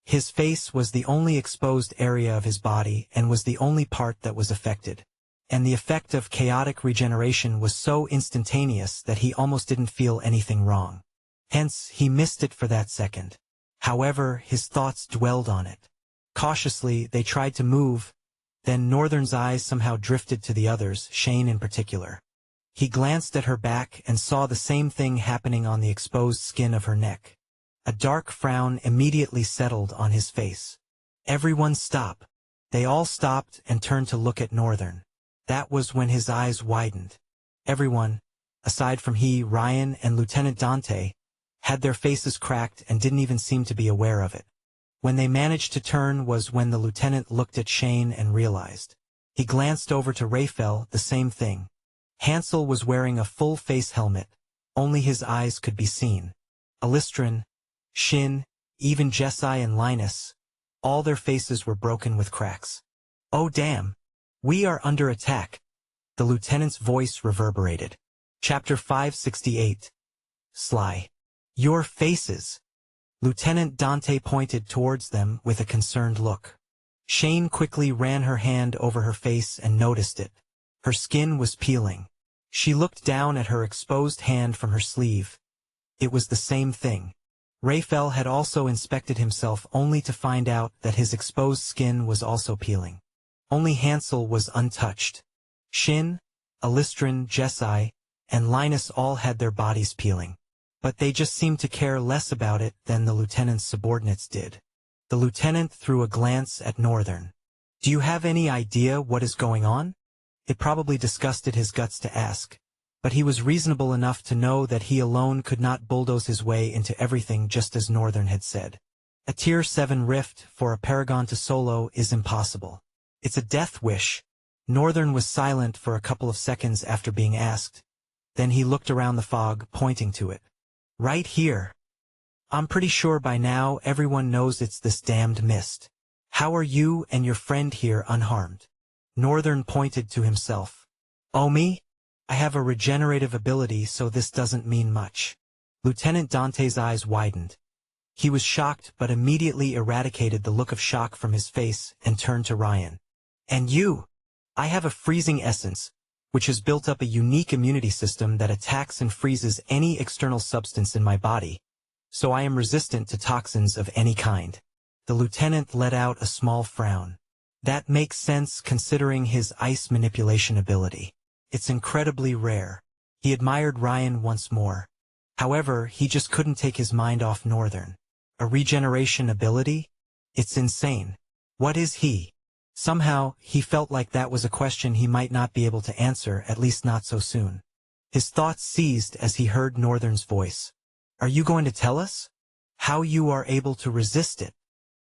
His face was the only exposed area of his body and was the only part that was affected. And the effect of chaotic regeneration was so instantaneous that he almost didn't feel anything wrong. Hence, he missed it for that second. However, his thoughts dwelled on it. Cautiously, they tried to move, then Northern's eyes somehow drifted to the others, Shane in particular. He glanced at her back and saw the same thing happening on the exposed skin of her neck. A dark frown immediately settled on his face. Everyone stop. They all stopped and turned to look at Northern. That was when his eyes widened. Everyone, aside from he, Ryan, and Lieutenant Dante, had their faces cracked and didn't even seem to be aware of it. When they managed to turn was when the lieutenant looked at Shane and realized. He glanced over to Raphael, the same thing. Hansel was wearing a full face helmet. Only his eyes could be seen. Alistrin, Shin, even Jessi and Linus, all their faces were broken with cracks. Oh damn! We are under attack. The lieutenant's voice reverberated. Chapter 568. Sly. Your faces. Lieutenant Dante pointed towards them with a concerned look. Shane quickly ran her hand over her face and noticed it. Her skin was peeling. She looked down at her exposed hand from her sleeve. It was the same thing. Raphael had also inspected himself only to find out that his exposed skin was also peeling. Only Hansel was untouched. Shin, Alistrin, Jessi, and Linus all had their bodies peeling. But they just seemed to care less about it than the lieutenant's subordinates did. The lieutenant threw a glance at Northern. "Do you have any idea what is going on?" It probably disgusted his guts to ask, but he was reasonable enough to know that he alone could not bulldoze his way into everything just as Northern had said. A Tier 7 rift for a Paragon to solo is impossible. It's a death wish. Northern was silent for a couple of seconds after being asked. Then he looked around the fog, pointing to it. "Right here. I'm pretty sure by now everyone knows it's this damned mist. How are you and your friend here unharmed?" Northern pointed to himself. "Oh, me? I have a regenerative ability, so this doesn't mean much." Lieutenant Dante's eyes widened. He was shocked but immediately eradicated the look of shock from his face and turned to Ryan. "And you?" "I have a freezing essence, which has built up a unique immunity system that attacks and freezes any external substance in my body, so I am resistant to toxins of any kind." The lieutenant let out a small frown. That makes sense considering his ice manipulation ability. It's incredibly rare. He admired Ryan once more. However, he just couldn't take his mind off Northern. A regeneration ability? It's insane. What is he? Somehow, he felt like that was a question he might not be able to answer, at least not so soon. His thoughts seized as he heard Northern's voice. "Are you going to tell us how you are able to resist it?"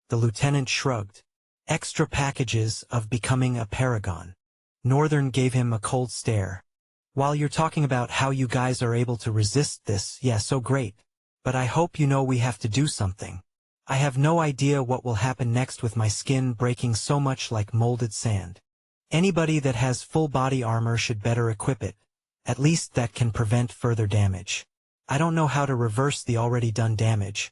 The lieutenant shrugged. "Extra packages of becoming a paragon." Northern gave him a cold stare. "While you're talking about how you guys are able to resist this, yeah, so great. But I hope you know we have to do something. I have no idea what will happen next with my skin breaking so much like molded sand. Anybody that has full body armor should better equip it, at least that can prevent further damage. I don't know how to reverse the already done damage,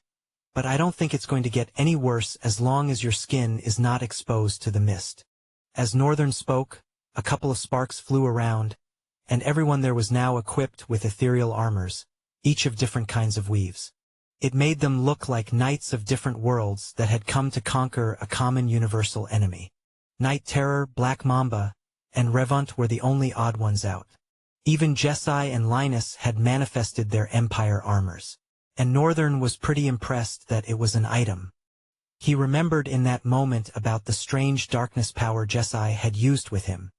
but I don't think it's going to get any worse as long as your skin is not exposed to the mist." As Northern spoke, a couple of sparks flew around, and everyone there was now equipped with ethereal armors, each of different kinds of weaves. It made them look like knights of different worlds that had come to conquer a common universal enemy. Night Terror, Black Mamba, and Revunt were the only odd ones out. Even Jesai and Linus had manifested their Empire armors. And Northern was pretty impressed that it was an item. He remembered in that moment about the strange darkness power Jesai had used with him.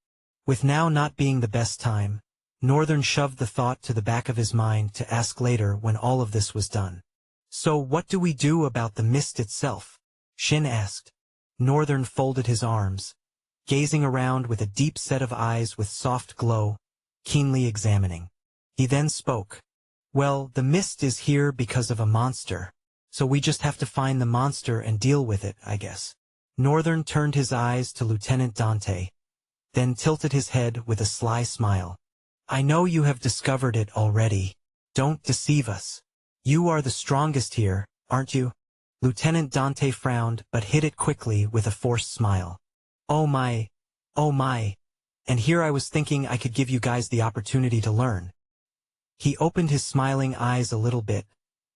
With now not being the best time, Northern shoved the thought to the back of his mind to ask later when all of this was done. "So what do we do about the mist itself?" Shin asked. Northern folded his arms, gazing around with a deep set of eyes with soft glow, keenly examining. He then spoke. "Well, the mist is here because of a monster, so we just have to find the monster and deal with it, I guess." Northern turned his eyes to Lieutenant Dante, then tilted his head with a sly smile. "I know you have discovered it already. Don't deceive us. You are the strongest here, aren't you?" Lieutenant Dante frowned but hid it quickly with a forced smile. Oh my. And here I was thinking I could give you guys the opportunity to learn." He opened his smiling eyes a little bit,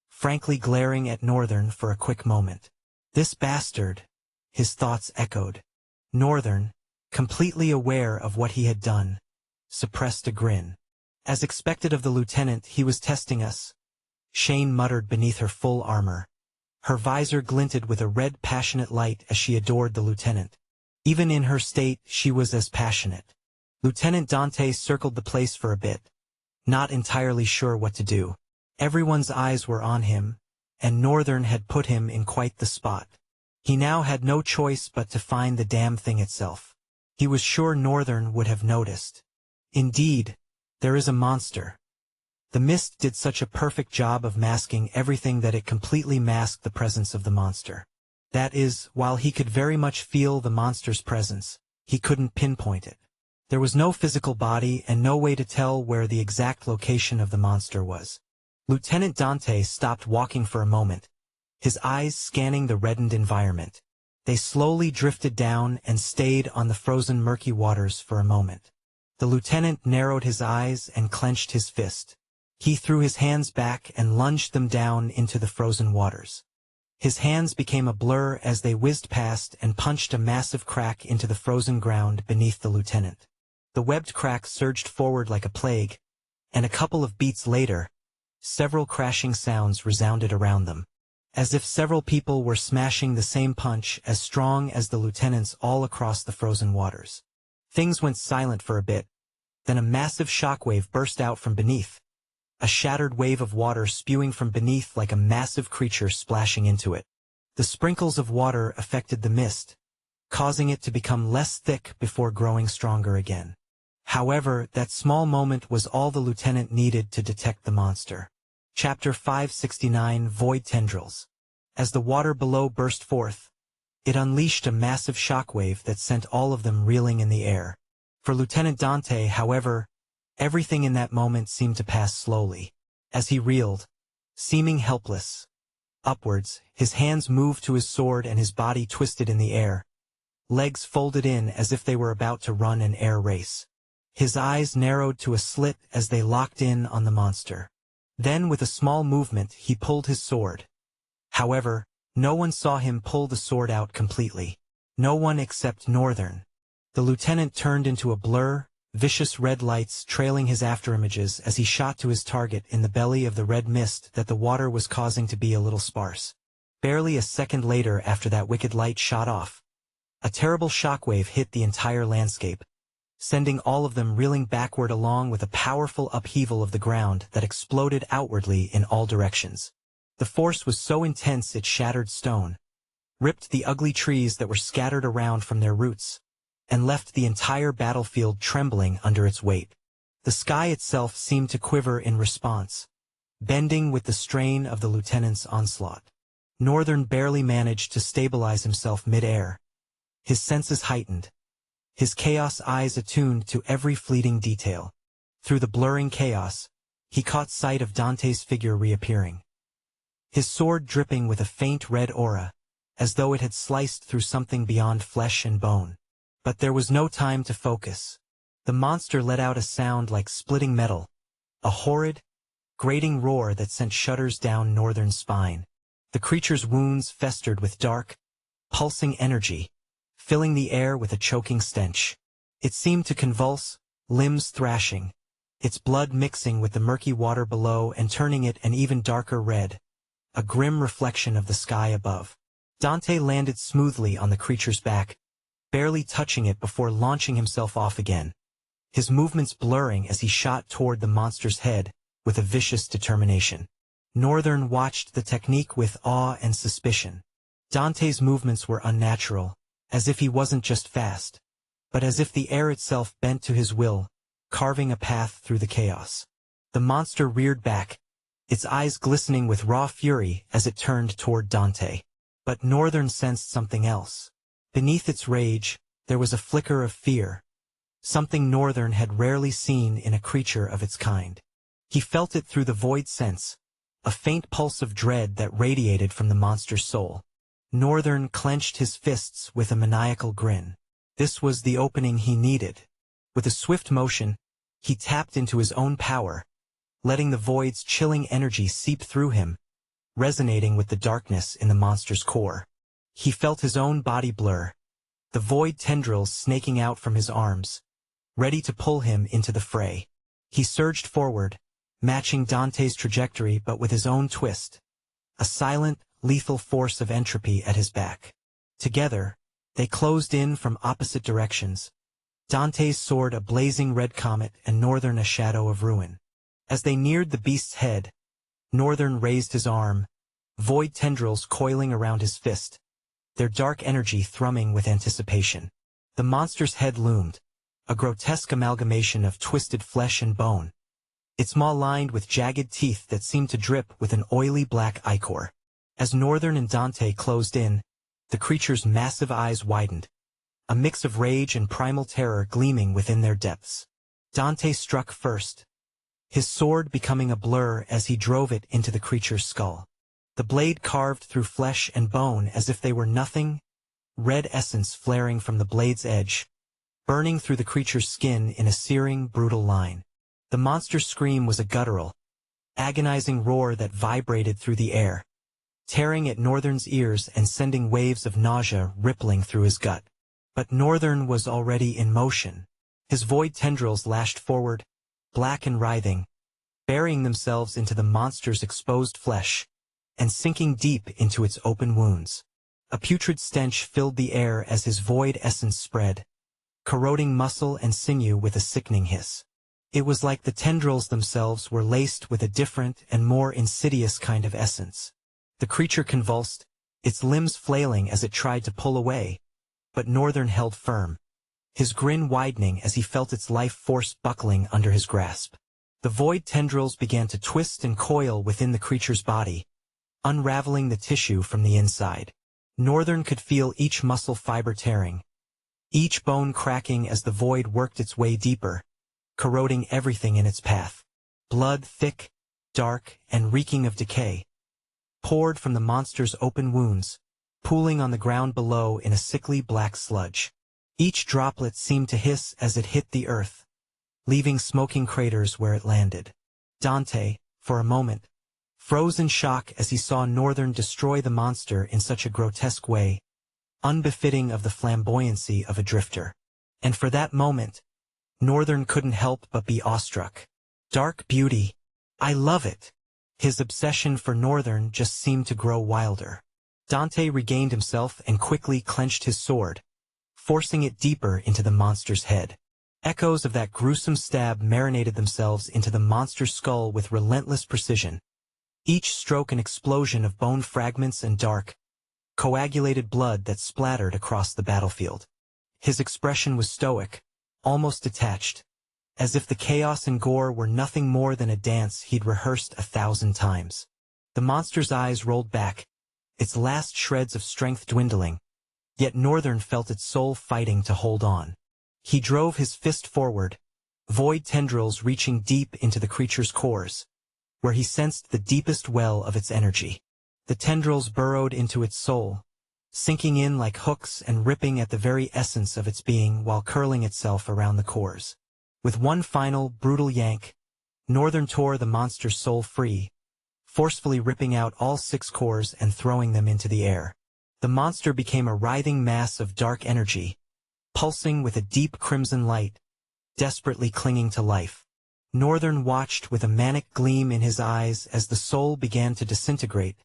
frankly glaring at Northern for a quick moment. "This bastard," his thoughts echoed. Northern, completely aware of what he had done, suppressed a grin. "As expected of the lieutenant, he was testing us," Shane muttered beneath her full armor. Her visor glinted with a red passionate light as she adored the lieutenant. Even in her state, she was as passionate. Lieutenant Dante circled the place for a bit, not entirely sure what to do. Everyone's eyes were on him, and Northern had put him in quite the spot. He now had no choice but to find the damn thing itself. He was sure Northern would have noticed. Indeed, there is a monster. The mist did such a perfect job of masking everything that it completely masked the presence of the monster. That is, while he could very much feel the monster's presence, he couldn't pinpoint it. There was no physical body and no way to tell where the exact location of the monster was. Lieutenant Dante stopped walking for a moment, his eyes scanning the reddened environment. They slowly drifted down and stayed on the frozen murky waters for a moment. The lieutenant narrowed his eyes and clenched his fist. He threw his hands back and lunged them down into the frozen waters. His hands became a blur as they whizzed past and punched a massive crack into the frozen ground beneath the lieutenant. The webbed crack surged forward like a plague, and a couple of beats later, several crashing sounds resounded around them, as if several people were smashing the same punch as strong as the lieutenants all across the frozen waters. Things went silent for a bit, then a massive shockwave burst out from beneath, a shattered wave of water spewing from beneath like a massive creature splashing into it. The sprinkles of water affected the mist, causing it to become less thick before growing stronger again. However, that small moment was all the lieutenant needed to detect the monster. Chapter 569 Void Tendrils. As the water below burst forth, it unleashed a massive shockwave that sent all of them reeling in the air. For Lieutenant Dante, however, everything in that moment seemed to pass slowly. As he reeled, seeming helpless, upwards, his hands moved to his sword and his body twisted in the air, legs folded in as if they were about to run an air race. His eyes narrowed to a slit as they locked in on the monster. Then with a small movement he pulled his sword. However, no one saw him pull the sword out completely. No one except Northern. The lieutenant turned into a blur, vicious red lights trailing his afterimages as he shot to his target in the belly of the red mist that the water was causing to be a little sparse. Barely a second later after that wicked light shot off, a terrible shockwave hit the entire landscape, sending all of them reeling backward along with a powerful upheaval of the ground that exploded outwardly in all directions. The force was so intense it shattered stone, ripped the ugly trees that were scattered around from their roots, and left the entire battlefield trembling under its weight. The sky itself seemed to quiver in response, bending with the strain of the lieutenant's onslaught. Northern barely managed to stabilize himself mid-air, his senses heightened, his chaos eyes attuned to every fleeting detail. Through the blurring chaos, he caught sight of Dante's figure reappearing, his sword dripping with a faint red aura, as though it had sliced through something beyond flesh and bone. But there was no time to focus. The monster let out a sound like splitting metal, a horrid, grating roar that sent shudders down Northern's spine. The creature's wounds festered with dark, pulsing energy, filling the air with a choking stench. It seemed to convulse, limbs thrashing, its blood mixing with the murky water below and turning it an even darker red, a grim reflection of the sky above. Dante landed smoothly on the creature's back, barely touching it before launching himself off again, his movements blurring as he shot toward the monster's head with a vicious determination. Northern watched the technique with awe and suspicion. Dante's movements were unnatural, as if he wasn't just fast, but as if the air itself bent to his will, carving a path through the chaos. The monster reared back, its eyes glistening with raw fury as it turned toward Dante. But Northern sensed something else. Beneath its rage, there was a flicker of fear, something Northern had rarely seen in a creature of its kind. He felt it through the void sense, a faint pulse of dread that radiated from the monster's soul. Northern clenched his fists with a maniacal grin. This was the opening he needed. With a swift motion, he tapped into his own power, letting the void's chilling energy seep through him, resonating with the darkness in the monster's core. He felt his own body blur, the void tendrils snaking out from his arms, ready to pull him into the fray. He surged forward, matching Dante's trajectory but with his own twist, a silent, lethal force of entropy at his back. Together, they closed in from opposite directions, Dante's sword a blazing red comet and Northern a shadow of ruin. As they neared the beast's head, Northern raised his arm, void tendrils coiling around his fist, their dark energy thrumming with anticipation. The monster's head loomed, a grotesque amalgamation of twisted flesh and bone, its maw lined with jagged teeth that seemed to drip with an oily black ichor. As Northern and Dante closed in, the creature's massive eyes widened, a mix of rage and primal terror gleaming within their depths. Dante struck first, his sword becoming a blur as he drove it into the creature's skull. The blade carved through flesh and bone as if they were nothing, red essence flaring from the blade's edge, burning through the creature's skin in a searing, brutal line. The monster's scream was a guttural, agonizing roar that vibrated through the air, tearing at Northern's ears and sending waves of nausea rippling through his gut. But Northern was already in motion. His void tendrils lashed forward, black and writhing, burying themselves into the monster's exposed flesh, and sinking deep into its open wounds. A putrid stench filled the air as his void essence spread, corroding muscle and sinew with a sickening hiss. It was like the tendrils themselves were laced with a different and more insidious kind of essence. The creature convulsed, its limbs flailing as it tried to pull away, but Northern held firm, his grin widening as he felt its life force buckling under his grasp. The void tendrils began to twist and coil within the creature's body, unraveling the tissue from the inside. Northern could feel each muscle fiber tearing, each bone cracking as the void worked its way deeper, corroding everything in its path. Blood, thick, dark, and reeking of decay, poured from the monster's open wounds, pooling on the ground below in a sickly black sludge. Each droplet seemed to hiss as it hit the earth, leaving smoking craters where it landed. Dante, for a moment, froze in shock as he saw Northern destroy the monster in such a grotesque way, unbefitting of the flamboyancy of a drifter. And for that moment, Northern couldn't help but be awestruck. Dark beauty. I love it. His obsession for Northern just seemed to grow wilder. Dante regained himself and quickly clenched his sword, forcing it deeper into the monster's head. Echoes of that gruesome stab marinated themselves into the monster's skull with relentless precision, each stroke an explosion of bone fragments and dark, coagulated blood that splattered across the battlefield. His expression was stoic, almost detached, as if the chaos and gore were nothing more than a dance he'd rehearsed 1,000 times. The monster's eyes rolled back, its last shreds of strength dwindling, yet Northern felt its soul fighting to hold on. He drove his fist forward, void tendrils reaching deep into the creature's cores, where he sensed the deepest well of its energy. The tendrils burrowed into its soul, sinking in like hooks and ripping at the very essence of its being while curling itself around the cores. With one final, brutal yank, Northern tore the monster's soul free, forcefully ripping out all 6 cores and throwing them into the air. The monster became a writhing mass of dark energy, pulsing with a deep crimson light, desperately clinging to life. Northern watched with a manic gleam in his eyes as the soul began to disintegrate,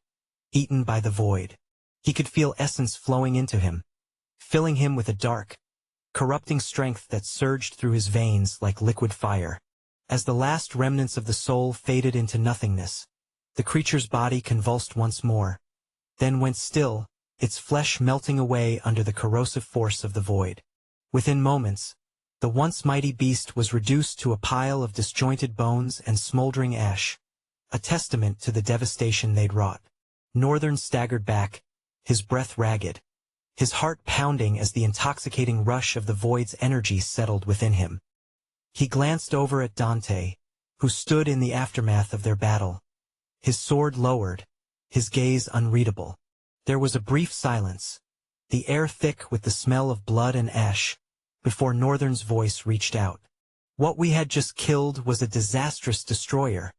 eaten by the void. He could feel essence flowing into him, filling him with a dark, corrupting strength that surged through his veins like liquid fire. As the last remnants of the soul faded into nothingness, the creature's body convulsed once more, then went still, its flesh melting away under the corrosive force of the void. Within moments, the once mighty beast was reduced to a pile of disjointed bones and smoldering ash, a testament to the devastation they'd wrought. Northern staggered back, his breath ragged, his heart pounding as the intoxicating rush of the void's energy settled within him. He glanced over at Dante, who stood in the aftermath of their battle, his sword lowered, his gaze unreadable. There was a brief silence, the air thick with the smell of blood and ash, before Northern's voice reached out. What we had just killed was a disastrous destroyer.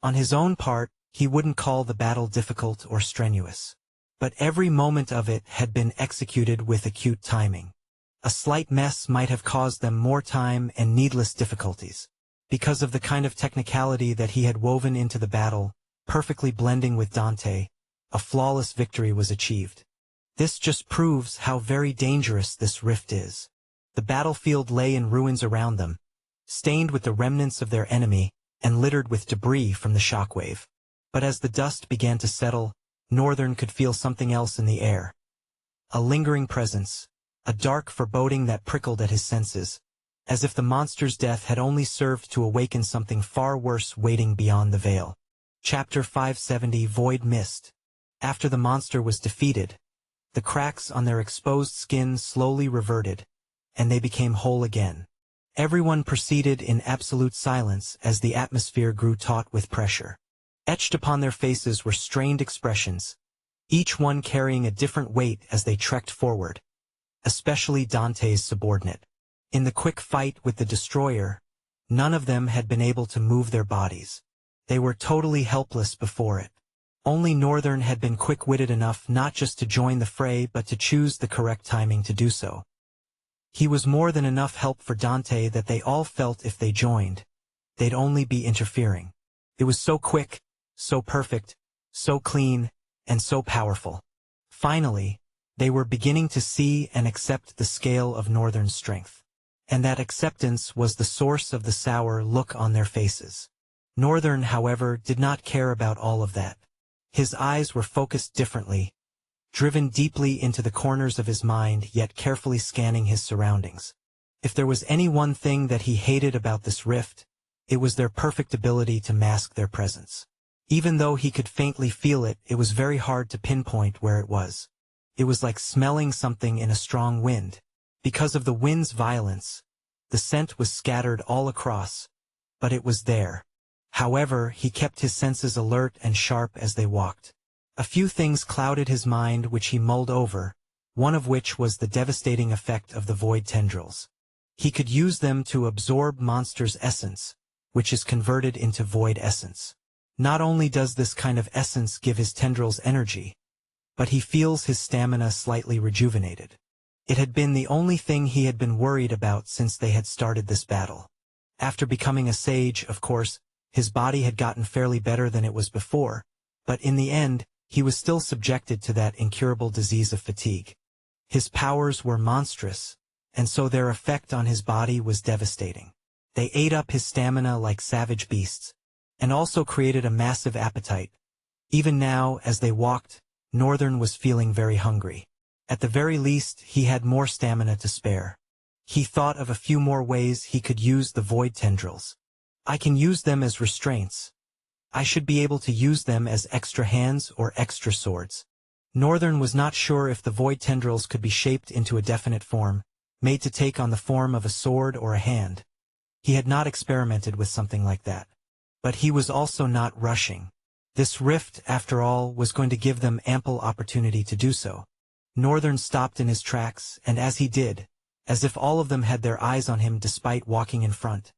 On his own part, he wouldn't call the battle difficult or strenuous. But every moment of it had been executed with acute timing. A slight mess might have caused them more time and needless difficulties. Because of the kind of technicality that he had woven into the battle, perfectly blending with Dante, a flawless victory was achieved. This just proves how very dangerous this rift is. The battlefield lay in ruins around them, stained with the remnants of their enemy and littered with debris from the shockwave. But as the dust began to settle, Northern could feel something else in the air. A lingering presence, a dark foreboding that prickled at his senses, as if the monster's death had only served to awaken something far worse waiting beyond the veil. Chapter 570 Void Mist. After the monster was defeated, the cracks on their exposed skin slowly reverted, and they became whole again. Everyone proceeded in absolute silence as the atmosphere grew taut with pressure. Etched upon their faces were strained expressions, each one carrying a different weight as they trekked forward, especially Dante's subordinate. In the quick fight with the destroyer, none of them had been able to move their bodies. They were totally helpless before it. Only Northern had been quick-witted enough not just to join the fray but to choose the correct timing to do so. He was more than enough help for Dante that they all felt if they joined, they'd only be interfering. It was so quick, so perfect, so clean, and so powerful. Finally, they were beginning to see and accept the scale of Northern's strength. And that acceptance was the source of the sour look on their faces. Northern, however, did not care about all of that. His eyes were focused differently, driven deeply into the corners of his mind, yet carefully scanning his surroundings. If there was any one thing that he hated about this rift, it was their perfect ability to mask their presence. Even though he could faintly feel it, it was very hard to pinpoint where it was. It was like smelling something in a strong wind. Because of the wind's violence, the scent was scattered all across, but it was there. However, he kept his senses alert and sharp as they walked. A few things clouded his mind which he mulled over, one of which was the devastating effect of the void tendrils. He could use them to absorb monsters' essence, which is converted into void essence. Not only does this kind of essence give his tendrils energy, but he feels his stamina slightly rejuvenated. It had been the only thing he had been worried about since they had started this battle. After becoming a sage, of course, his body had gotten fairly better than it was before, but in the end, he was still subjected to that incurable disease of fatigue. His powers were monstrous, and so their effect on his body was devastating. They ate up his stamina like savage beasts, and also created a massive appetite. Even now, as they walked, Northern was feeling very hungry. At the very least, he had more stamina to spare. He thought of a few more ways he could use the void tendrils. I can use them as restraints. I should be able to use them as extra hands or extra swords. Northern was not sure if the void tendrils could be shaped into a definite form, made to take on the form of a sword or a hand. He had not experimented with something like that. But he was also not rushing. This rift, after all, was going to give them ample opportunity to do so. Northern stopped in his tracks, and as he did, as if all of them had their eyes on him despite walking in front,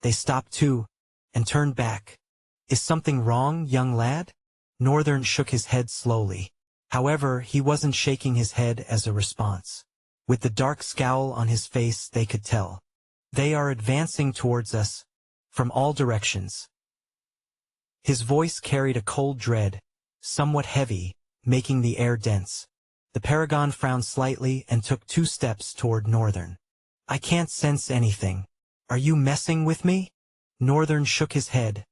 they stopped too, and turned back. "Is something wrong, young lad?" Northern shook his head slowly. However, he wasn't shaking his head as a response. With the dark scowl on his face, they could tell. "They are advancing towards us, from all directions." His voice carried a cold dread, somewhat heavy, making the air dense. The paragon frowned slightly and took 2 steps toward Northern. "I can't sense anything. Are you messing with me?" Northern shook his head,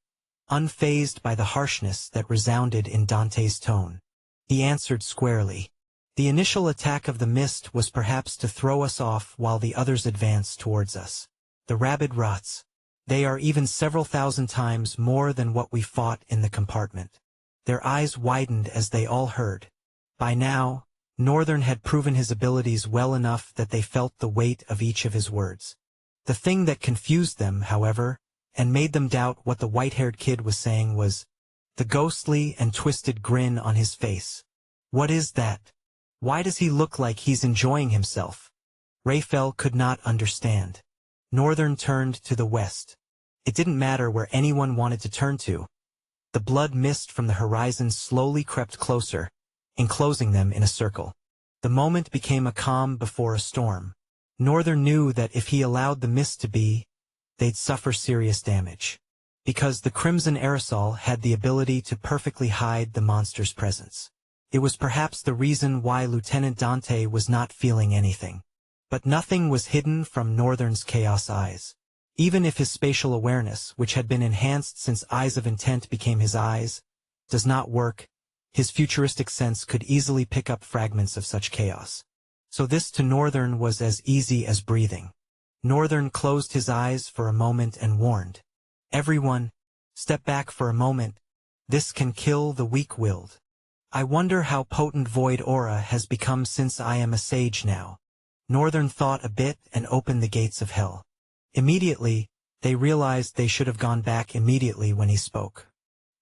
unfazed by the harshness that resounded in Dante's tone. He answered squarely. "The initial attack of the mist was perhaps to throw us off while the others advanced towards us. The rabid rots. They are even several thousand times more than what we fought in the compartment." Their eyes widened as they all heard. By now, Northern had proven his abilities well enough that they felt the weight of each of his words. The thing that confused them, however, and made them doubt what the white-haired kid was saying was the ghostly and twisted grin on his face. "What is that? Why does he look like he's enjoying himself?" Raphael could not understand. Northern turned to the west. It didn't matter where anyone wanted to turn to. The blood mist from the horizon slowly crept closer, enclosing them in a circle. The moment became a calm before a storm. Northern knew that if he allowed the mist to be, they'd suffer serious damage. Because the crimson aerosol had the ability to perfectly hide the monster's presence. It was perhaps the reason why Lieutenant Dante was not feeling anything. But nothing was hidden from Northern's chaos eyes. Even if his spatial awareness, which had been enhanced since Eyes of Intent became his eyes, does not work, his futuristic sense could easily pick up fragments of such chaos. So this to Northern was as easy as breathing. Northern closed his eyes for a moment and warned. "Everyone, step back for a moment. This can kill the weak-willed. I wonder how potent void aura has become since I am a sage now." Northern thought a bit and opened the gates of hell. Immediately, they realized they should have gone back immediately when he spoke.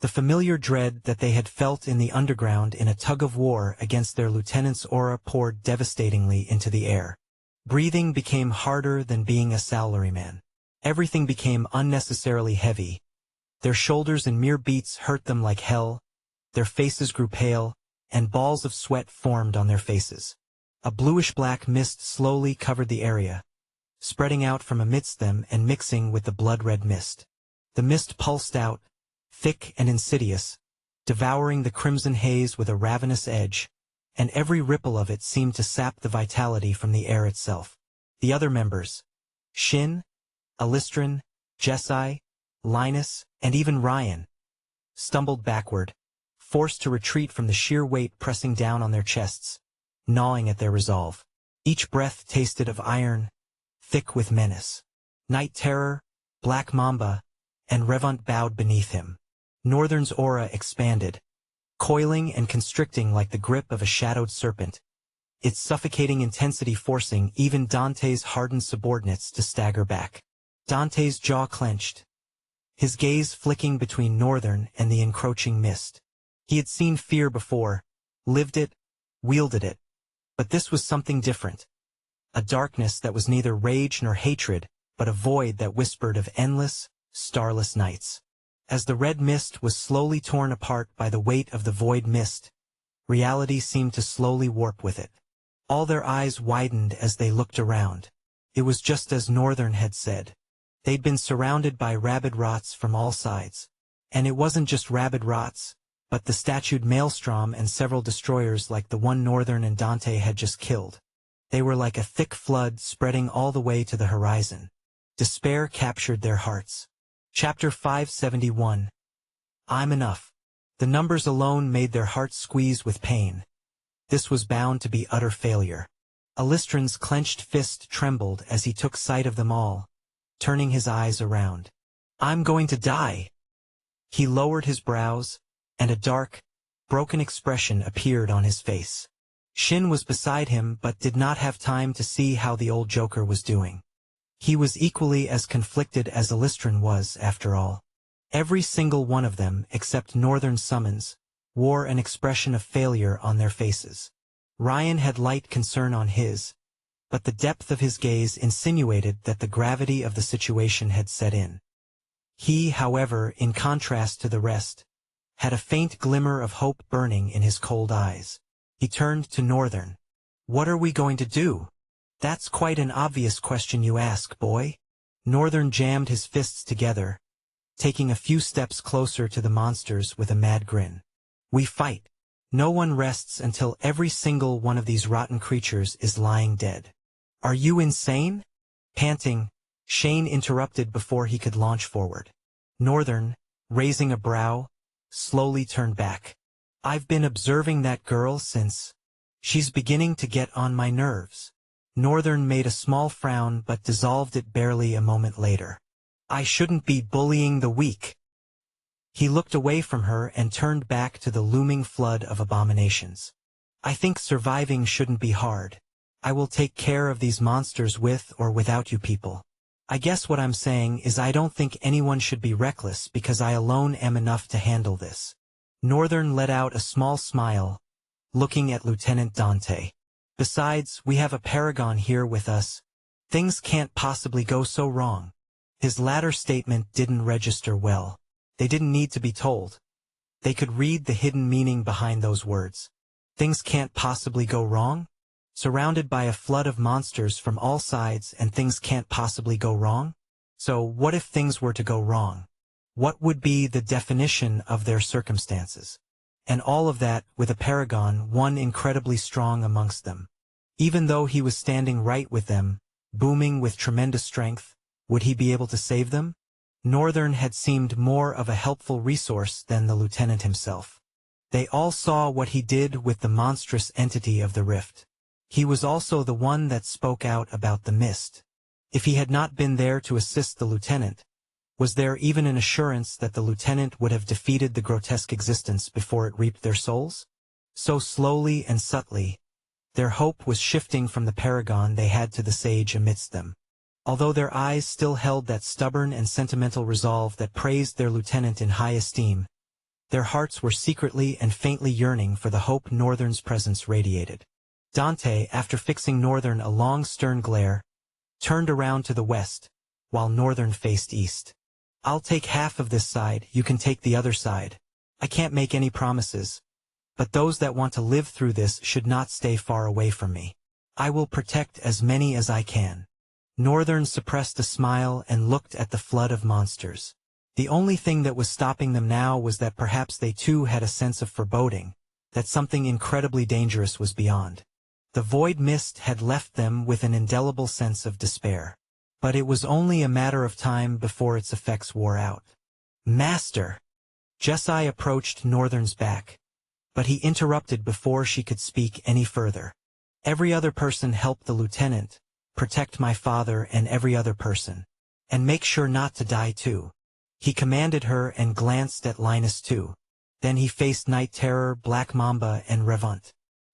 The familiar dread that they had felt in the underground in a tug-of-war against their lieutenant's aura poured devastatingly into the air. Breathing became harder than being a salaryman. Everything became unnecessarily heavy. Their shoulders and mere beats hurt them like hell, their faces grew pale, and balls of sweat formed on their faces. A bluish-black mist slowly covered the area, spreading out from amidst them and mixing with the blood-red mist. The mist pulsed out, thick and insidious, devouring the crimson haze with a ravenous edge, and every ripple of it seemed to sap the vitality from the air itself. The other members, Shin, Alistrin, Jessi, Linus, and even Ryan, stumbled backward, forced to retreat from the sheer weight pressing down on their chests, gnawing at their resolve. Each breath tasted of iron, thick with menace. Night Terror, Black Mamba, and Revant bowed beneath him. Northern's aura expanded, coiling and constricting like the grip of a shadowed serpent, its suffocating intensity forcing even Dante's hardened subordinates to stagger back. Dante's jaw clenched, his gaze flicking between Northern and the encroaching mist. He had seen fear before, lived it, wielded it, but this was something different. A darkness that was neither rage nor hatred, but a void that whispered of endless, starless nights. As the red mist was slowly torn apart by the weight of the void mist, reality seemed to slowly warp with it. All their eyes widened as they looked around. It was just as Northern had said. They'd been surrounded by rabid rots from all sides. And it wasn't just rabid rots, but the statued Maelstrom and several destroyers like the one Northern and Dante had just killed. They were like a thick flood spreading all the way to the horizon. Despair captured their hearts. Chapter 571. I'm enough. The numbers alone made their hearts squeeze with pain. This was bound to be utter failure. Alistrin's clenched fist trembled as he took sight of them all, turning his eyes around. I'm going to die. He lowered his brows, and a dark, broken expression appeared on his face. Shin was beside him but did not have time to see how the old joker was doing. He was equally as conflicted as Alistrin was, after all. Every single one of them, except Northern Summons, wore an expression of failure on their faces. Ryan had light concern on his, but the depth of his gaze insinuated that the gravity of the situation had set in. He, however, in contrast to the rest, had a faint glimmer of hope burning in his cold eyes. He turned to Northern. What are we going to do? That's quite an obvious question you ask, boy. Northern jammed his fists together, taking a few steps closer to the monsters with a mad grin. We fight. No one rests until every single one of these rotten creatures is lying dead. Are you insane? Panting, Shane interrupted before he could launch forward. Northern, raising a brow, slowly turned back. I've been observing that girl since. She's beginning to get on my nerves. Northern made a small frown but dissolved it barely a moment later. I shouldn't be bullying the weak. He looked away from her and turned back to the looming flood of abominations. I think surviving shouldn't be hard. I will take care of these monsters with or without you people. I guess what I'm saying is I don't think anyone should be reckless because I alone am enough to handle this. Northern let out a small smile, looking at Lieutenant Dante. Besides, we have a paragon here with us. Things can't possibly go so wrong. His latter statement didn't register well. They didn't need to be told. They could read the hidden meaning behind those words. Things can't possibly go wrong? Surrounded by a flood of monsters from all sides and things can't possibly go wrong? So what if things were to go wrong? What would be the definition of their circumstances? And all of that with a paragon, one incredibly strong amongst them. Even though he was standing right with them, booming with tremendous strength, would he be able to save them? Northern had seemed more of a helpful resource than the lieutenant himself. They all saw what he did with the monstrous entity of the rift. He was also the one that spoke out about the mist. If he had not been there to assist the lieutenant, was there even an assurance that the lieutenant would have defeated the grotesque existence before it reaped their souls? So slowly and subtly, their hope was shifting from the paragon they had to the sage amidst them. Although their eyes still held that stubborn and sentimental resolve that praised their lieutenant in high esteem, their hearts were secretly and faintly yearning for the hope Northern's presence radiated. Dante, after fixing Northern a long stern glare, turned around to the west, while Northern faced east. I'll take half of this side, you can take the other side. I can't make any promises, but those that want to live through this should not stay far away from me. I will protect as many as I can. Northern suppressed a smile and looked at the flood of monsters. The only thing that was stopping them now was that perhaps they too had a sense of foreboding, that something incredibly dangerous was beyond. The void mist had left them with an indelible sense of despair. But it was only a matter of time before its effects wore out. "Master!" Jessie approached Northern's back, but he interrupted before she could speak any further. "Every other person help the lieutenant, protect my father and every other person. And make sure not to die too." He commanded her and glanced at Linus too. Then he faced Night Terror, Black Mamba and Revant.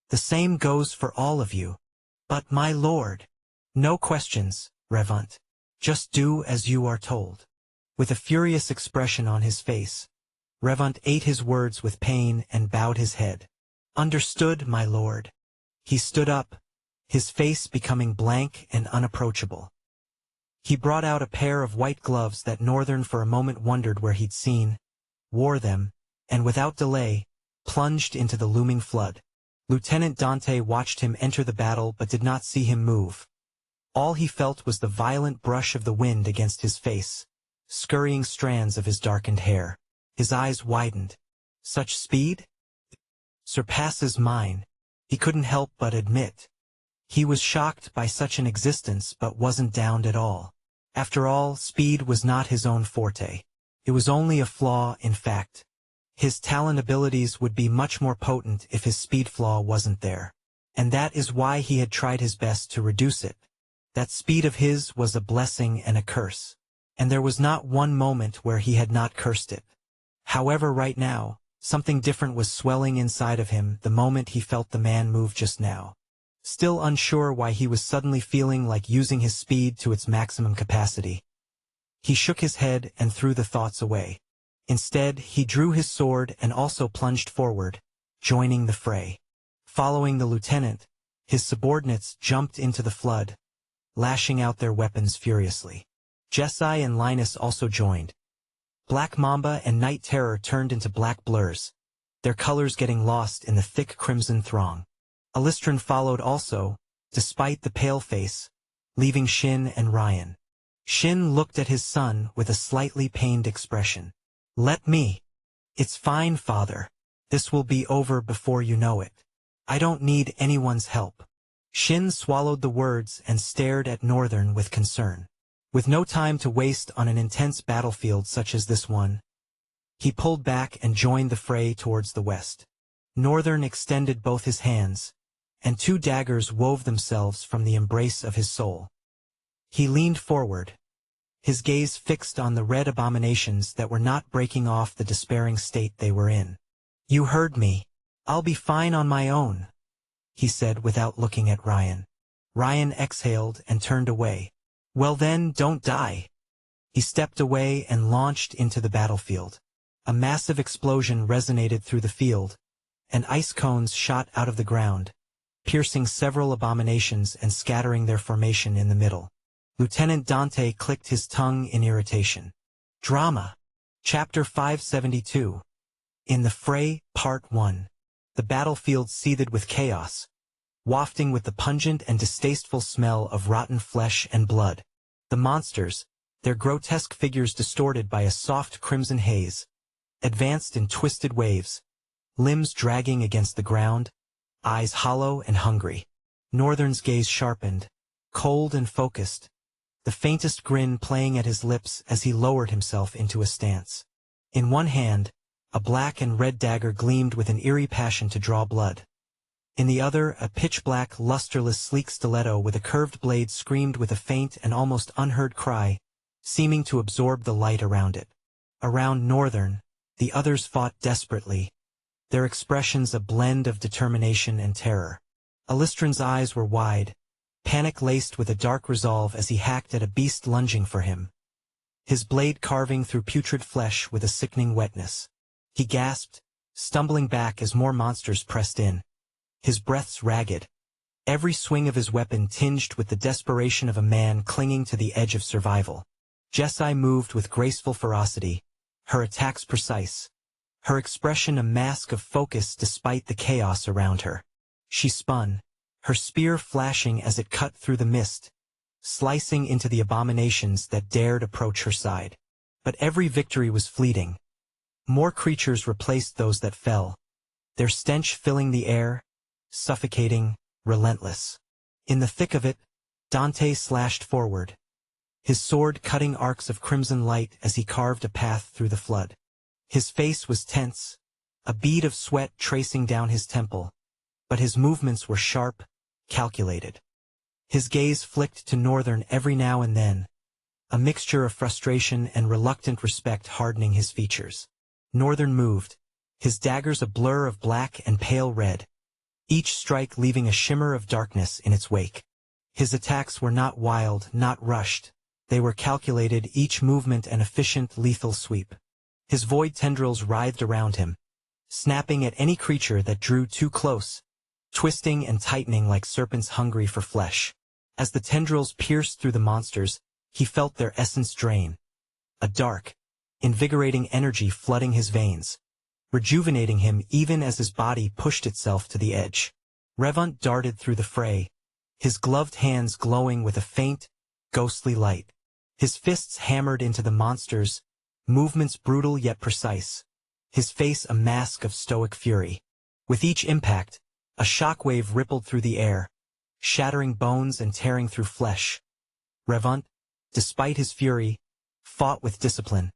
"The same goes for all of you." "But my lord." "No questions, Revant. Just do as you are told." With a furious expression on his face, Revant ate his words with pain and bowed his head. "Understood, my lord." He stood up, his face becoming blank and unapproachable. He brought out a pair of white gloves that Northern for a moment wondered where he'd seen, wore them, and without delay, plunged into the looming flood. Lieutenant Dante watched him enter the battle but did not see him move. All he felt was the violent brush of the wind against his face, scurrying strands of his darkened hair. His eyes widened. Such speed? Surpasses mine, he couldn't help but admit. He was shocked by such an existence but wasn't downed at all. After all, speed was not his own forte. It was only a flaw, in fact. His talent abilities would be much more potent if his speed flaw wasn't there. And that is why he had tried his best to reduce it. That speed of his was a blessing and a curse. And there was not one moment where he had not cursed it. However, right now, something different was swelling inside of him the moment he felt the man move just now. Still unsure why he was suddenly feeling like using his speed to its maximum capacity, he shook his head and threw the thoughts away. Instead, he drew his sword and also plunged forward, joining the fray. Following the lieutenant, his subordinates jumped into the flood, lashing out their weapons furiously. Jessie and Linus also joined. Black Mamba and Night Terror turned into black blurs, their colors getting lost in the thick crimson throng. Alistran followed also, despite the pale face, leaving Shin and Ryan. Shin looked at his son with a slightly pained expression. "Let me." "It's fine, father. This will be over before you know it. I don't need anyone's help." Shin swallowed the words and stared at Northern with concern. With no time to waste on an intense battlefield such as this one, he pulled back and joined the fray towards the west. Northern extended both his hands, and two daggers wove themselves from the embrace of his soul. He leaned forward, his gaze fixed on the red abominations that were not breaking off the despairing state they were in. "You heard me. I'll be fine on my own," he said without looking at Ryan. Ryan exhaled and turned away. "Well then, don't die." He stepped away and launched into the battlefield. A massive explosion resonated through the field, and ice cones shot out of the ground, piercing several abominations and scattering their formation in the middle. Lieutenant Dante clicked his tongue in irritation. Drama. Chapter 572. In the Fray, Part 1. The battlefield seethed with chaos, wafting with the pungent and distasteful smell of rotten flesh and blood. The monsters, their grotesque figures distorted by a soft crimson haze, advanced in twisted waves, limbs dragging against the ground, eyes hollow and hungry. Northern's gaze sharpened, cold and focused, the faintest grin playing at his lips as he lowered himself into a stance. In one hand, a black and red dagger gleamed with an eerie passion to draw blood. In the other, a pitch-black, lusterless, sleek stiletto with a curved blade screamed with a faint and almost unheard cry, seeming to absorb the light around it. Around Northern, the others fought desperately, their expressions a blend of determination and terror. Alistran's eyes were wide, panic-laced with a dark resolve as he hacked at a beast lunging for him, his blade carving through putrid flesh with a sickening wetness. He gasped, stumbling back as more monsters pressed in, his breaths ragged, every swing of his weapon tinged with the desperation of a man clinging to the edge of survival. Jessie moved with graceful ferocity, her attacks precise, her expression a mask of focus despite the chaos around her. She spun, her spear flashing as it cut through the mist, slicing into the abominations that dared approach her side. But every victory was fleeting. More creatures replaced those that fell, their stench filling the air, suffocating, relentless. In the thick of it, Dante slashed forward, his sword cutting arcs of crimson light as he carved a path through the flood. His face was tense, a bead of sweat tracing down his temple, but his movements were sharp, calculated. His gaze flicked to Northern every now and then, a mixture of frustration and reluctant respect hardening his features. Northern moved, his daggers a blur of black and pale red, each strike leaving a shimmer of darkness in its wake. His attacks were not wild, not rushed. They were calculated, each movement an efficient, lethal sweep. His void tendrils writhed around him, snapping at any creature that drew too close, twisting and tightening like serpents hungry for flesh. As the tendrils pierced through the monsters, he felt their essence drain. A dark, invigorating energy flooding his veins, rejuvenating him even as his body pushed itself to the edge. Revant darted through the fray, his gloved hands glowing with a faint, ghostly light. His fists hammered into the monsters, movements brutal yet precise, his face a mask of stoic fury. With each impact, a shockwave rippled through the air, shattering bones and tearing through flesh. Revant, despite his fury, fought with discipline,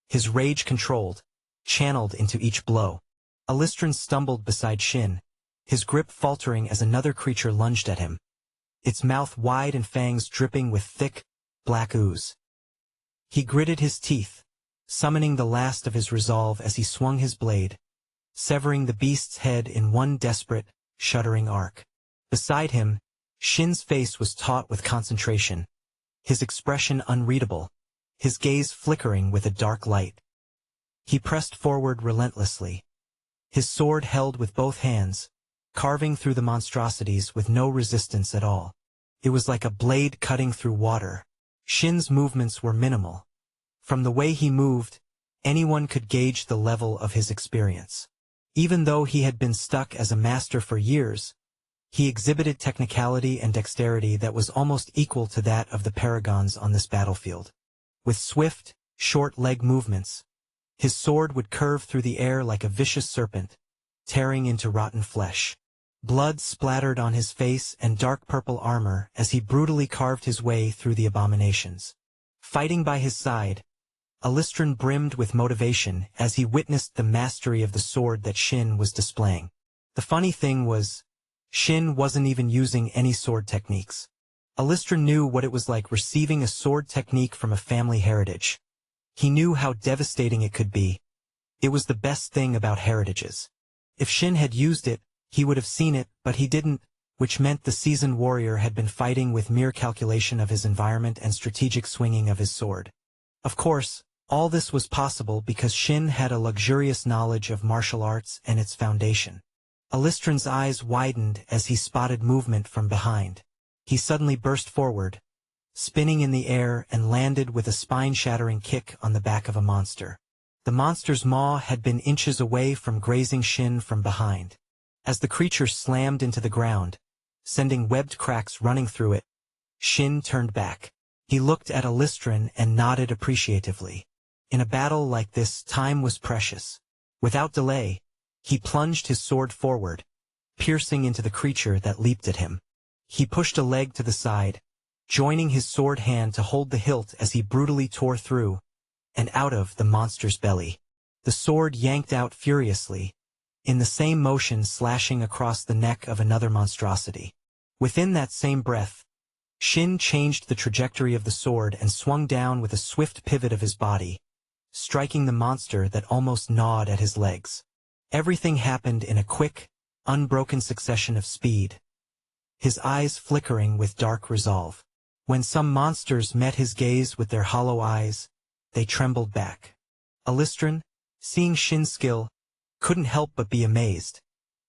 his rage controlled, channeled into each blow. Alistran stumbled beside Shin, his grip faltering as another creature lunged at him, its mouth wide and fangs dripping with thick, black ooze. He gritted his teeth, summoning the last of his resolve as he swung his blade, severing the beast's head in one desperate, shuddering arc. Beside him, Shin's face was taut with concentration, his expression unreadable, his gaze flickering with a dark light. He pressed forward relentlessly, his sword held with both hands, carving through the monstrosities with no resistance at all. It was like a blade cutting through water. Shin's movements were minimal. From the way he moved, anyone could gauge the level of his experience. Even though he had been stuck as a master for years, he exhibited technicality and dexterity that was almost equal to that of the paragons on this battlefield. With swift, short leg movements, his sword would curve through the air like a vicious serpent, tearing into rotten flesh. Blood splattered on his face and dark purple armor as he brutally carved his way through the abominations. Fighting by his side, Alistran brimmed with motivation as he witnessed the mastery of the sword that Shin was displaying. The funny thing was, Shin wasn't even using any sword techniques. Alistran knew what it was like receiving a sword technique from a family heritage. He knew how devastating it could be. It was the best thing about heritages. If Shin had used it, he would have seen it, but he didn't, which meant the seasoned warrior had been fighting with mere calculation of his environment and strategic swinging of his sword. Of course, all this was possible because Shin had a luxurious knowledge of martial arts and its foundation. Alistran's eyes widened as he spotted movement from behind. He suddenly burst forward, spinning in the air and landed with a spine-shattering kick on the back of a monster. The monster's maw had been inches away from grazing Shin from behind. As the creature slammed into the ground, sending webbed cracks running through it, Shin turned back. He looked at Alistran and nodded appreciatively. In a battle like this, time was precious. Without delay, he plunged his sword forward, piercing into the creature that leaped at him. He pushed a leg to the side, joining his sword hand to hold the hilt as he brutally tore through and out of the monster's belly. The sword yanked out furiously, in the same motion slashing across the neck of another monstrosity. Within that same breath, Shin changed the trajectory of the sword and swung down with a swift pivot of his body, striking the monster that almost gnawed at his legs. Everything happened in a quick, unbroken succession of speed, his eyes flickering with dark resolve. When some monsters met his gaze with their hollow eyes, they trembled back. Alistran, seeing Shin's skill, couldn't help but be amazed,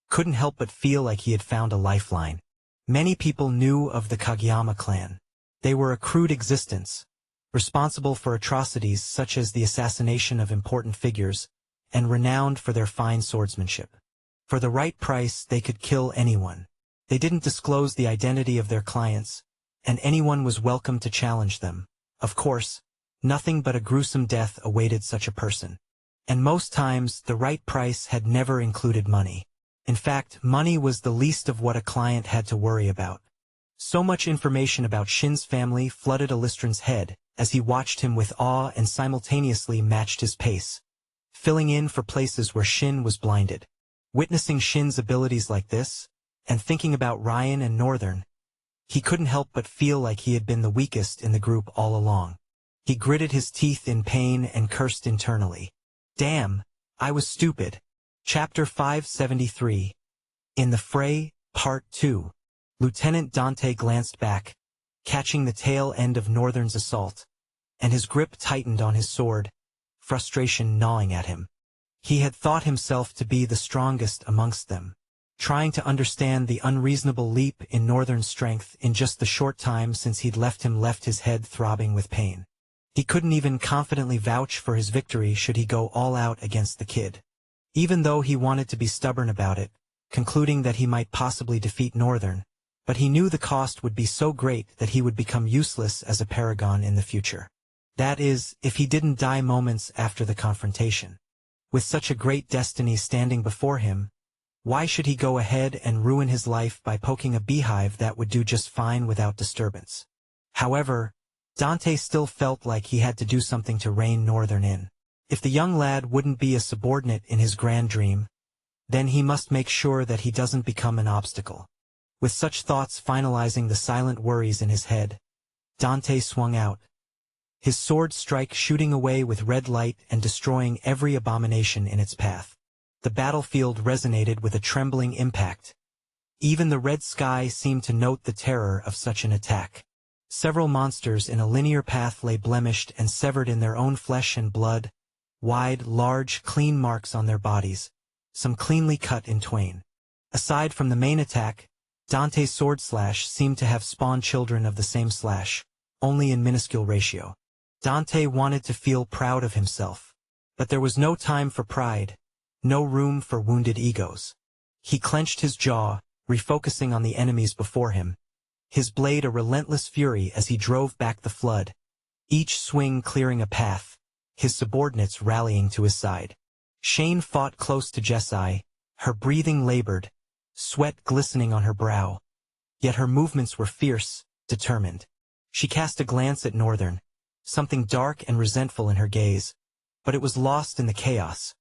couldn't help but feel like he had found a lifeline. Many people knew of the Kageyama clan. They were a crude existence, responsible for atrocities such as the assassination of important figures, and renowned for their fine swordsmanship. For the right price, they could kill anyone. They didn't disclose the identity of their clients, and anyone was welcome to challenge them. Of course, Nothing but a gruesome death awaited such a person. And most times, the right price had never included money. In fact, money was the least of what a client had to worry about. So much information about Shin's family flooded Alistran's head, as he watched him with awe and simultaneously matched his pace, filling in for places where Shin was blinded. Witnessing Shin's abilities like this, and thinking about Ryan and Northern, he couldn't help but feel like he had been the weakest in the group all along. He gritted his teeth in pain and cursed internally. Damn, I was stupid. Chapter 573. In the Fray, Part 2. Lieutenant Dante glanced back, catching the tail end of Northern's assault, and his grip tightened on his sword, frustration gnawing at him. He had thought himself to be the strongest amongst them, trying to understand the unreasonable leap in Northern's strength in just the short time since he'd left his head throbbing with pain. He couldn't even confidently vouch for his victory should he go all out against the kid. Even though he wanted to be stubborn about it, concluding that he might possibly defeat Northern, but he knew the cost would be so great that he would become useless as a paragon in the future. That is, if he didn't die moments after the confrontation. With such a great destiny standing before him, why should he go ahead and ruin his life by poking a beehive that would do just fine without disturbance? However, Dante still felt like he had to do something to rein Northern in. If the young lad wouldn't be a subordinate in his grand dream, then he must make sure that he doesn't become an obstacle. With such thoughts finalizing the silent worries in his head, Dante swung out, his sword strike shooting away with red light and destroying every abomination in its path. The battlefield resonated with a trembling impact. Even the red sky seemed to note the terror of such an attack. Several monsters in a linear path lay blemished and severed in their own flesh and blood, wide, large, clean marks on their bodies, some cleanly cut in twain. Aside from the main attack, Dante's sword slash seemed to have spawned children of the same slash, only in minuscule ratio. Dante wanted to feel proud of himself. But there was no time for pride, no room for wounded egos. He clenched his jaw, refocusing on the enemies before him, his blade a relentless fury as he drove back the flood, each swing clearing a path, his subordinates rallying to his side. Shane fought close to Jessie, her breathing labored, sweat glistening on her brow. Yet her movements were fierce, determined. She cast a glance at Northern, something dark and resentful in her gaze, but it was lost in the chaos,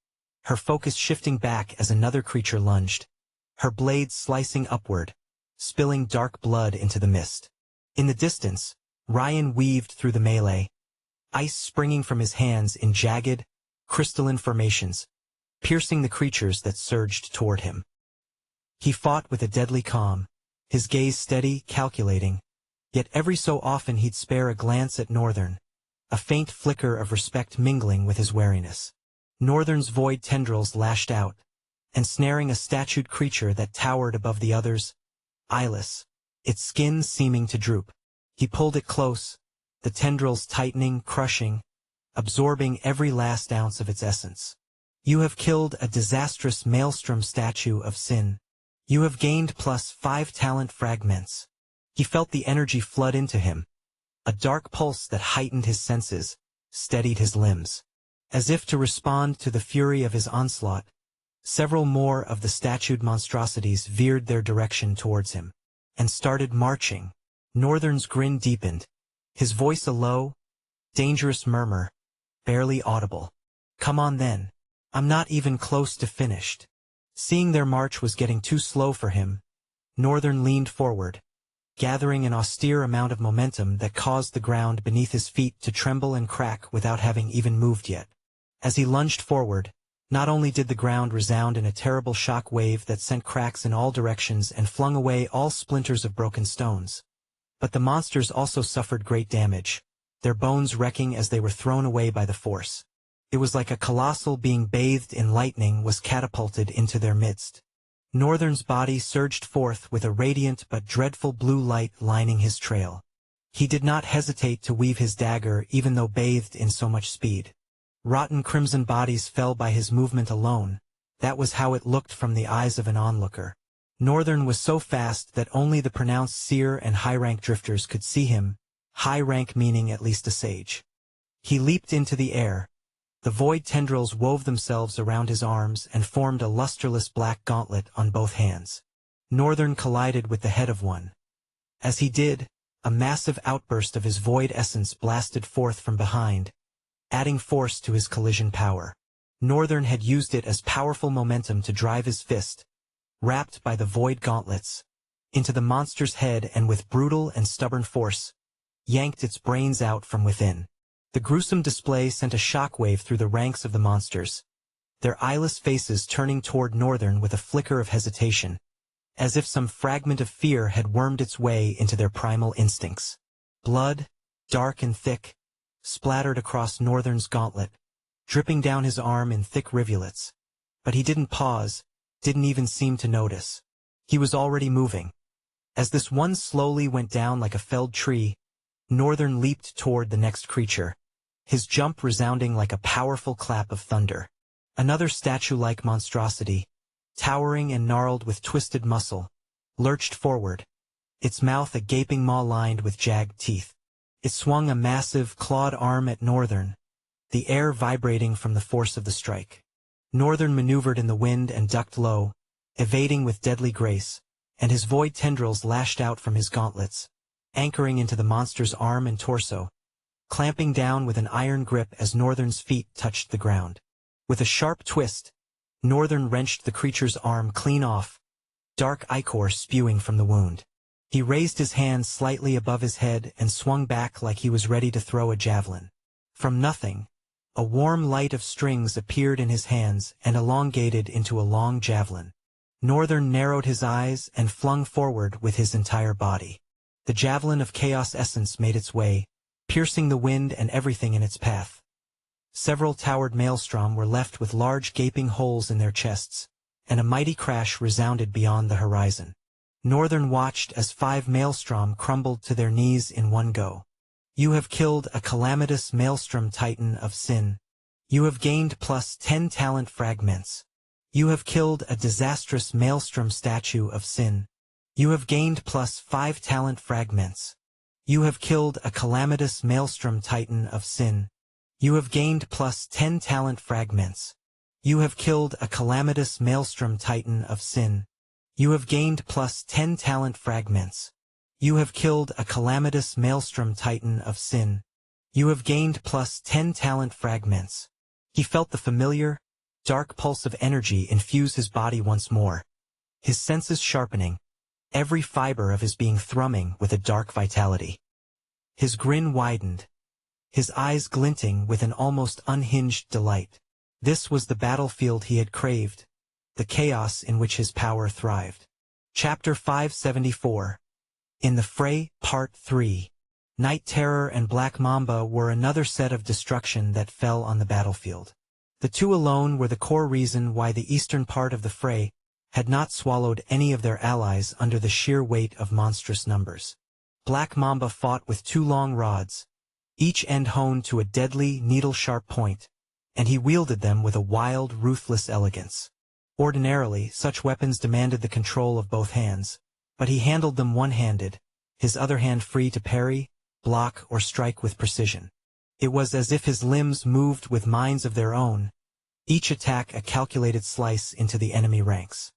her focus shifting back as another creature lunged, her blade slicing upward, spilling dark blood into the mist. In the distance, Ryan weaved through the melee, ice springing from his hands in jagged, crystalline formations, piercing the creatures that surged toward him. He fought with a deadly calm, his gaze steady, calculating, yet every so often he'd spare a glance at Northern, a faint flicker of respect mingling with his wariness. Northern's void tendrils lashed out, ensnaring a statued creature that towered above the others, eyeless, its skin seeming to droop. He pulled it close, the tendrils tightening, crushing, absorbing every last ounce of its essence. You have killed a disastrous maelstrom statue of sin. You have gained +5 talent fragments. He felt the energy flood into him, a dark pulse that heightened his senses, steadied his limbs. As if to respond to the fury of his onslaught, several more of the statued monstrosities veered their direction towards him, and started marching. Northern's grin deepened, his voice a low, dangerous murmur, barely audible. Come on then. I'm not even close to finished. Seeing their march was getting too slow for him, Northern leaned forward, gathering an austere amount of momentum that caused the ground beneath his feet to tremble and crack without having even moved yet. As he lunged forward, not only did the ground resound in a terrible shock wave that sent cracks in all directions and flung away all splinters of broken stones, but the monsters also suffered great damage, their bones wrecking as they were thrown away by the force. It was like a colossal being bathed in lightning was catapulted into their midst. Northern's body surged forth with a radiant but dreadful blue light lining his trail. He did not hesitate to weave his dagger even though bathed in so much speed. Rotten crimson bodies fell by his movement alone. That was how it looked from the eyes of an onlooker. Northern was so fast that only the pronounced seer and high-rank drifters could see him, high rank meaning at least a sage. He leaped into the air. The void tendrils wove themselves around his arms and formed a lusterless black gauntlet on both hands. Northern collided with the head of one. As he did, a massive outburst of his void essence blasted forth from behind, adding force to his collision power. Northern had used it as powerful momentum to drive his fist, wrapped by the void gauntlets, into the monster's head and with brutal and stubborn force, yanked its brains out from within. The gruesome display sent a shockwave through the ranks of the monsters, their eyeless faces turning toward Northern with a flicker of hesitation, as if some fragment of fear had wormed its way into their primal instincts. Blood, dark and thick, splattered across Northern's gauntlet, dripping down his arm in thick rivulets. But he didn't pause, didn't even seem to notice. He was already moving. As this one slowly went down like a felled tree, Northern leaped toward the next creature, his jump resounding like a powerful clap of thunder. Another statue-like monstrosity, towering and gnarled with twisted muscle, lurched forward, its mouth a gaping maw lined with jagged teeth. It swung a massive, clawed arm at Northern, the air vibrating from the force of the strike. Northern maneuvered in the wind and ducked low, evading with deadly grace, and his void tendrils lashed out from his gauntlets, anchoring into the monster's arm and torso, clamping down with an iron grip as Northern's feet touched the ground. With a sharp twist, Northern wrenched the creature's arm clean off, dark ichor spewing from the wound. He raised his hand slightly above his head and swung back like he was ready to throw a javelin. From nothing, a warm light of strings appeared in his hands and elongated into a long javelin. Northern narrowed his eyes and flung forward with his entire body. The javelin of chaos essence made its way, piercing the wind and everything in its path. Several towered maelstrom were left with large gaping holes in their chests, and a mighty crash resounded beyond the horizon. Northern watched as 5 maelstrom crumbled to their knees in one go. You have killed a calamitous maelstrom titan of sin. You have gained plus 10 talent fragments. You have killed a disastrous maelstrom statue of sin. You have gained plus 5 talent fragments. You have killed a calamitous maelstrom titan of sin. You have gained plus 10 talent fragments. You have killed a calamitous maelstrom titan of sin. You have gained plus 10 talent fragments. You have killed a calamitous maelstrom titan of sin. You have gained plus 10 talent fragments. He felt the familiar, dark pulse of energy infuse his body once more, his senses sharpening, every fiber of his being thrumming with a dark vitality. His grin widened, his eyes glinting with an almost unhinged delight. This was the battlefield he had craved, the chaos in which his power thrived. Chapter 574. In the Fray, Part 3. Night Terror and Black Mamba were another set of destruction that fell on the battlefield. The two alone were the core reason why the eastern part of the fray had not swallowed any of their allies under the sheer weight of monstrous numbers. Black Mamba fought with 2 long rods, each end honed to a deadly, needle-sharp point, and he wielded them with a wild, ruthless elegance. Ordinarily, such weapons demanded the control of both hands, but he handled them one-handed, his other hand free to parry, block, or strike with precision. It was as if his limbs moved with minds of their own, each attack a calculated slice into the enemy ranks.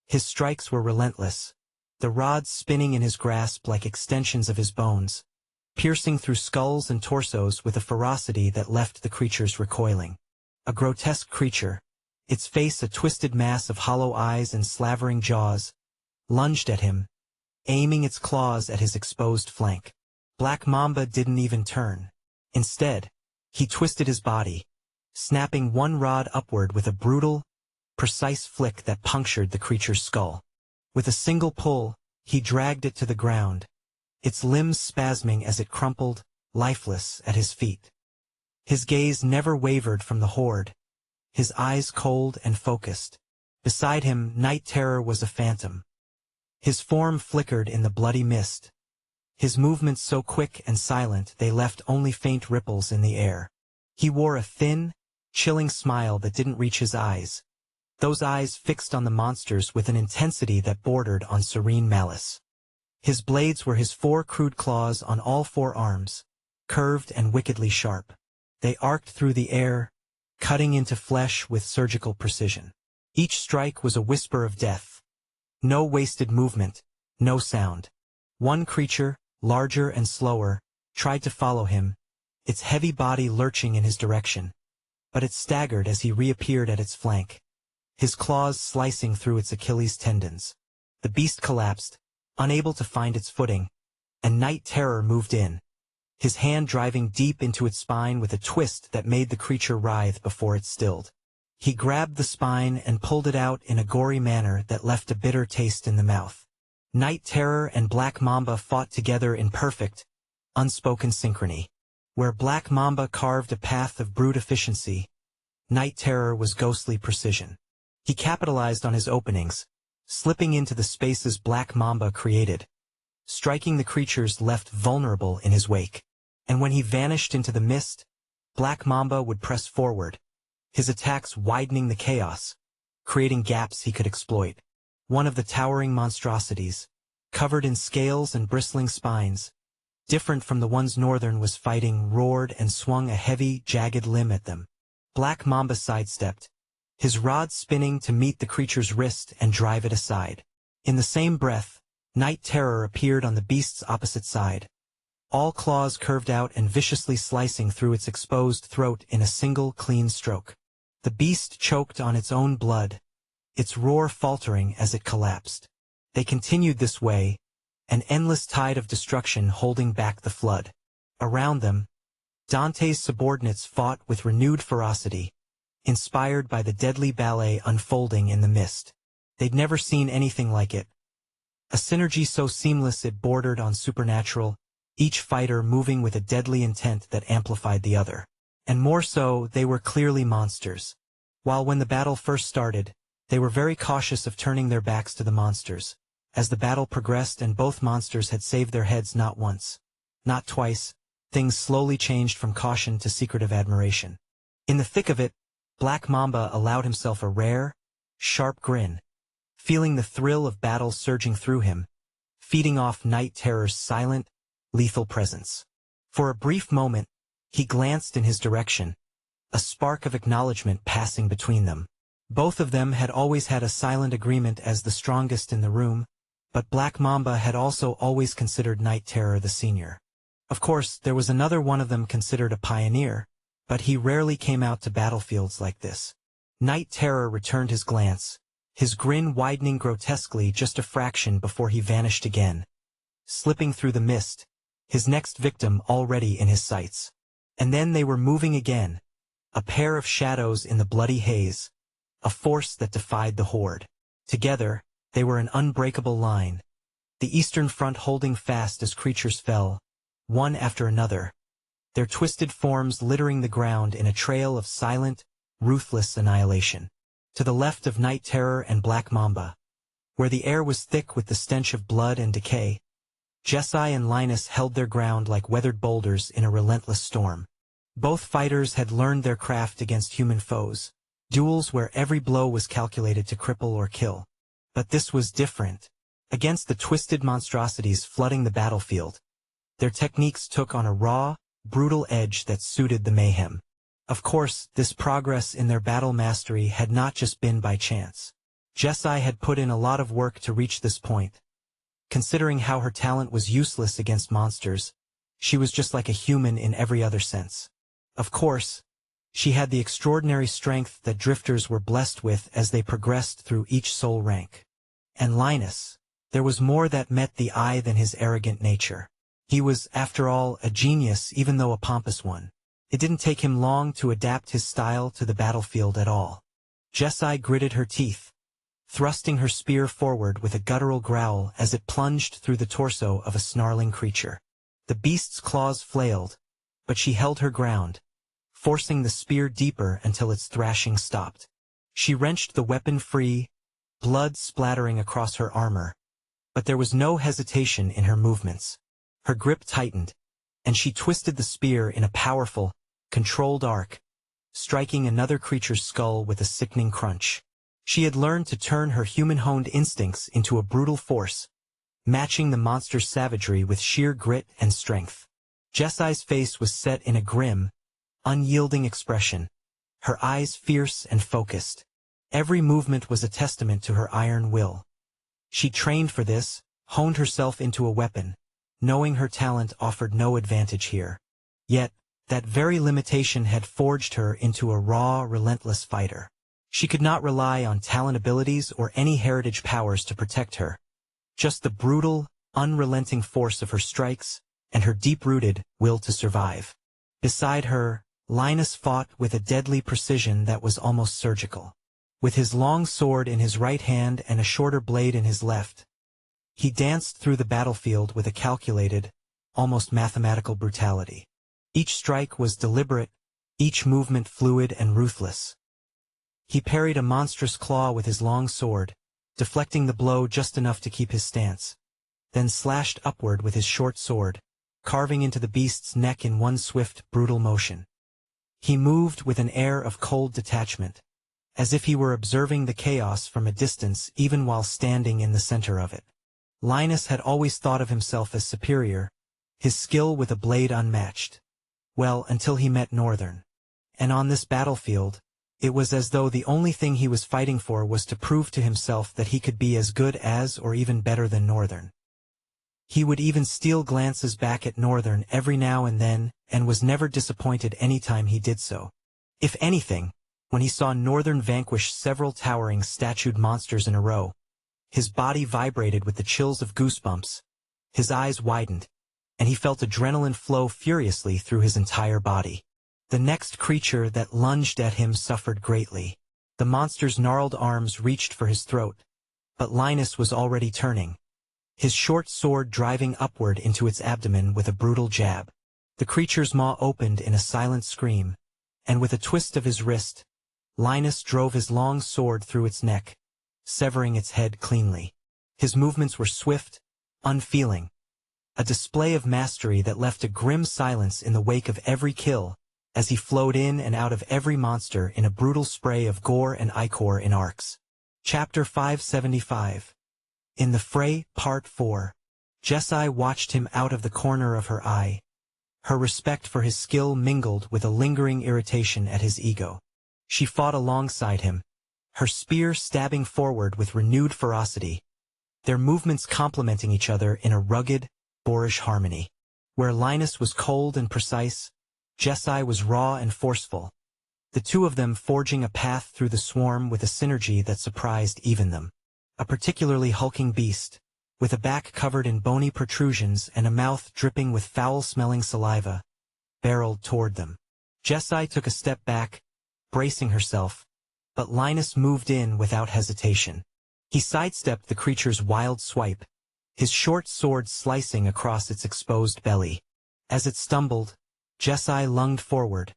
His strikes were relentless, the rods spinning in his grasp like extensions of his bones, piercing through skulls and torsos with a ferocity that left the creatures recoiling. A grotesque creature, its face a twisted mass of hollow eyes and slavering jaws, lunged at him, aiming its claws at his exposed flank. Black Mamba didn't even turn. Instead, he twisted his body, snapping one rod upward with a brutal, precise flick that punctured the creature's skull. With a single pull, he dragged it to the ground, its limbs spasming as it crumpled, lifeless, at his feet. His gaze never wavered from the horde, his eyes cold and focused. Beside him, Night Terror was a phantom. His form flickered in the bloody mist, his movements so quick and silent they left only faint ripples in the air. He wore a thin, chilling smile that didn't reach his eyes, those eyes fixed on the monsters with an intensity that bordered on serene malice. His blades were his 4 crude claws on all 4 arms, curved and wickedly sharp. They arced through the air, cutting into flesh with surgical precision. Each strike was a whisper of death. No wasted movement, no sound. One creature, larger and slower, tried to follow him, its heavy body lurching in his direction. But it staggered as he reappeared at its flank, his claws slicing through its Achilles tendons. The beast collapsed, unable to find its footing, and Night Terror moved in, his hand driving deep into its spine with a twist that made the creature writhe before it stilled. He grabbed the spine and pulled it out in a gory manner that left a bitter taste in the mouth. Night Terror and Black Mamba fought together in perfect, unspoken synchrony. Where Black Mamba carved a path of brute efficiency, Night Terror was ghostly precision. He capitalized on his openings, slipping into the spaces Black Mamba created, striking the creatures left vulnerable in his wake. And when he vanished into the mist, Black Mamba would press forward, his attacks widening the chaos, creating gaps he could exploit. One of the towering monstrosities, covered in scales and bristling spines, different from the ones Northern was fighting, roared and swung a heavy, jagged limb at them. Black Mamba sidestepped, his rod spinning to meet the creature's wrist and drive it aside. In the same breath, Night Terror appeared on the beast's opposite side, all claws curved out and viciously slicing through its exposed throat in a single, clean stroke. The beast choked on its own blood, its roar faltering as it collapsed. They continued this way, an endless tide of destruction holding back the flood. Around them, Dante's subordinates fought with renewed ferocity, inspired by the deadly ballet unfolding in the mist. They'd never seen anything like it. A synergy so seamless it bordered on supernatural, each fighter moving with a deadly intent that amplified the other. And more so, they were clearly monsters. While when the battle first started, they were very cautious of turning their backs to the monsters. As the battle progressed and both monsters had saved their heads not once, not twice, things slowly changed from caution to secretive admiration. In the thick of it, Black Mamba allowed himself a rare, sharp grin, feeling the thrill of battle surging through him, feeding off Night Terror's silent, lethal presence. For a brief moment, he glanced in his direction, a spark of acknowledgement passing between them. Both of them had always had a silent agreement as the strongest in the room, but Black Mamba had also always considered Night Terror the senior. Of course, there was another one of them considered a pioneer, but he rarely came out to battlefields like this. Night Terror returned his glance, his grin widening grotesquely just a fraction before he vanished again, slipping through the mist, his next victim already in his sights. And then they were moving again, a pair of shadows in the bloody haze, a force that defied the horde. Together, they were an unbreakable line, the Eastern Front holding fast as creatures fell, one after another, their twisted forms littering the ground in a trail of silent, ruthless annihilation. To the left of Night Terror and Black Mamba, where the air was thick with the stench of blood and decay, Jessi and Linus held their ground like weathered boulders in a relentless storm. Both fighters had learned their craft against human foes, duels where every blow was calculated to cripple or kill. But this was different. Against the twisted monstrosities flooding the battlefield, their techniques took on a raw, brutal edge that suited the mayhem. Of course, this progress in their battle mastery had not just been by chance. Jessi had put in a lot of work to reach this point. Considering how her talent was useless against monsters, she was just like a human in every other sense. Of course, she had the extraordinary strength that drifters were blessed with as they progressed through each soul rank. And Linus, there was more that met the eye than his arrogant nature. He was, after all, a genius even though a pompous one. It didn't take him long to adapt his style to the battlefield at all. Jessi gritted her teeth, thrusting her spear forward with a guttural growl as it plunged through the torso of a snarling creature. The beast's claws flailed, but she held her ground, forcing the spear deeper until its thrashing stopped. She wrenched the weapon free, blood splattering across her armor, but there was no hesitation in her movements. Her grip tightened, and she twisted the spear in a powerful, controlled arc, striking another creature's skull with a sickening crunch. She had learned to turn her human-honed instincts into a brutal force, matching the monster's savagery with sheer grit and strength. Jessai's face was set in a grim, unyielding expression, her eyes fierce and focused. Every movement was a testament to her iron will. She trained for this, honed herself into a weapon, knowing her talent offered no advantage here. Yet, that very limitation had forged her into a raw, relentless fighter. She could not rely on talent abilities or any heritage powers to protect her. Just the brutal, unrelenting force of her strikes, and her deep-rooted will to survive. Beside her, Linus fought with a deadly precision that was almost surgical. With his long sword in his right hand and a shorter blade in his left, he danced through the battlefield with a calculated, almost mathematical brutality. Each strike was deliberate, each movement fluid and ruthless. He parried a monstrous claw with his long sword, deflecting the blow just enough to keep his stance, then slashed upward with his short sword, carving into the beast's neck in one swift, brutal motion. He moved with an air of cold detachment, as if he were observing the chaos from a distance even while standing in the center of it. Linus had always thought of himself as superior, his skill with a blade unmatched. Well, until he met Northern. And on this battlefield, it was as though the only thing he was fighting for was to prove to himself that he could be as good as or even better than Northern. He would even steal glances back at Northern every now and then, and was never disappointed any time he did so. If anything, when he saw Northern vanquish several towering statued monsters in a row, his body vibrated with the chills of goosebumps, his eyes widened, and he felt adrenaline flow furiously through his entire body. The next creature that lunged at him suffered greatly. The monster's gnarled arms reached for his throat, but Linus was already turning, his short sword driving upward into its abdomen with a brutal jab. The creature's maw opened in a silent scream, and with a twist of his wrist, Linus drove his long sword through its neck, severing its head cleanly. His movements were swift, unfeeling, a display of mastery that left a grim silence in the wake of every kill, as he flowed in and out of every monster in a brutal spray of gore and ichor in arcs. Chapter 575. In the Fray, Part 4. Jessai watched him out of the corner of her eye. Her respect for his skill mingled with a lingering irritation at his ego. She fought alongside him, her spear stabbing forward with renewed ferocity, their movements complementing each other in a rugged, boorish harmony. Where Linus was cold and precise, Jessai was raw and forceful, the two of them forging a path through the swarm with a synergy that surprised even them. A particularly hulking beast, with a back covered in bony protrusions and a mouth dripping with foul-smelling saliva, barreled toward them. Jessai took a step back, bracing herself, but Linus moved in without hesitation. He sidestepped the creature's wild swipe, his short sword slicing across its exposed belly. As it stumbled, Jessai lunged forward,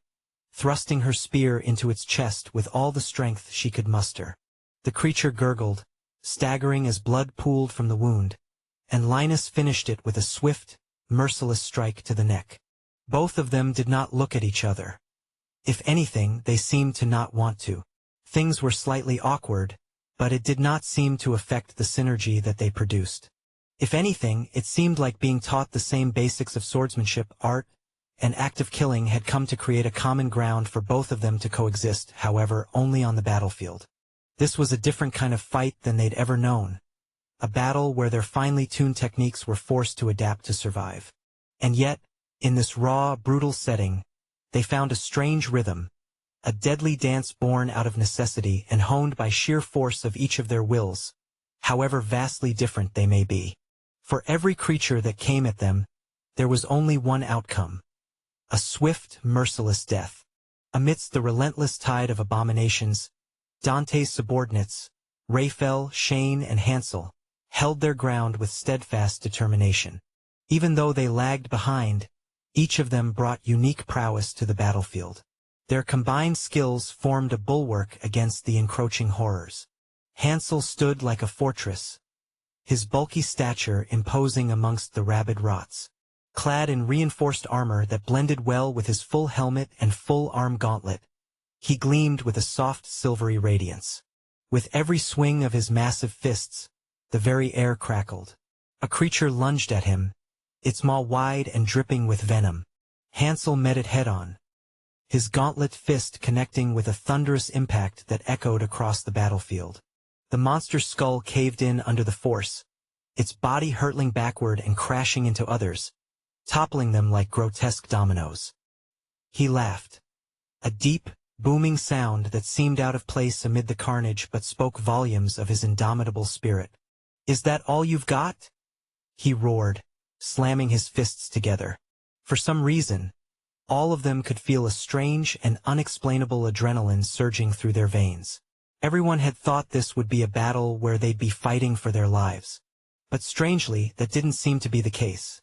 thrusting her spear into its chest with all the strength she could muster. The creature gurgled, staggering as blood pooled from the wound, and Linus finished it with a swift, merciless strike to the neck. Both of them did not look at each other. If anything, they seemed to not want to. Things were slightly awkward, but it did not seem to affect the synergy that they produced. If anything, it seemed like being taught the same basics of swordsmanship, art, and active killing had come to create a common ground for both of them to coexist, however, only on the battlefield. This was a different kind of fight than they'd ever known, a battle where their finely tuned techniques were forced to adapt to survive. And yet, in this raw, brutal setting, they found a strange rhythm, a deadly dance born out of necessity and honed by sheer force of each of their wills, however vastly different they may be. For every creature that came at them, there was only one outcome: a swift, merciless death. Amidst the relentless tide of abominations, Dante's subordinates, Raphael, Shane, and Hansel, held their ground with steadfast determination. Even though they lagged behind, each of them brought unique prowess to the battlefield. Their combined skills formed a bulwark against the encroaching horrors. Hansel stood like a fortress, his bulky stature imposing amongst the rabid rots. Clad in reinforced armor that blended well with his full helmet and full arm gauntlet, he gleamed with a soft silvery radiance. With every swing of his massive fists, the very air crackled. A creature lunged at him, its maw wide and dripping with venom. Hansel met it head-on, his gauntlet fist connecting with a thunderous impact that echoed across the battlefield. The monster's skull caved in under the force, its body hurtling backward and crashing into others, toppling them like grotesque dominoes. He laughed. A deep, booming sound that seemed out of place amid the carnage but spoke volumes of his indomitable spirit. "Is that all you've got?" he roared, slamming his fists together. For some reason, all of them could feel a strange and unexplainable adrenaline surging through their veins. Everyone had thought this would be a battle where they'd be fighting for their lives. But strangely, that didn't seem to be the case.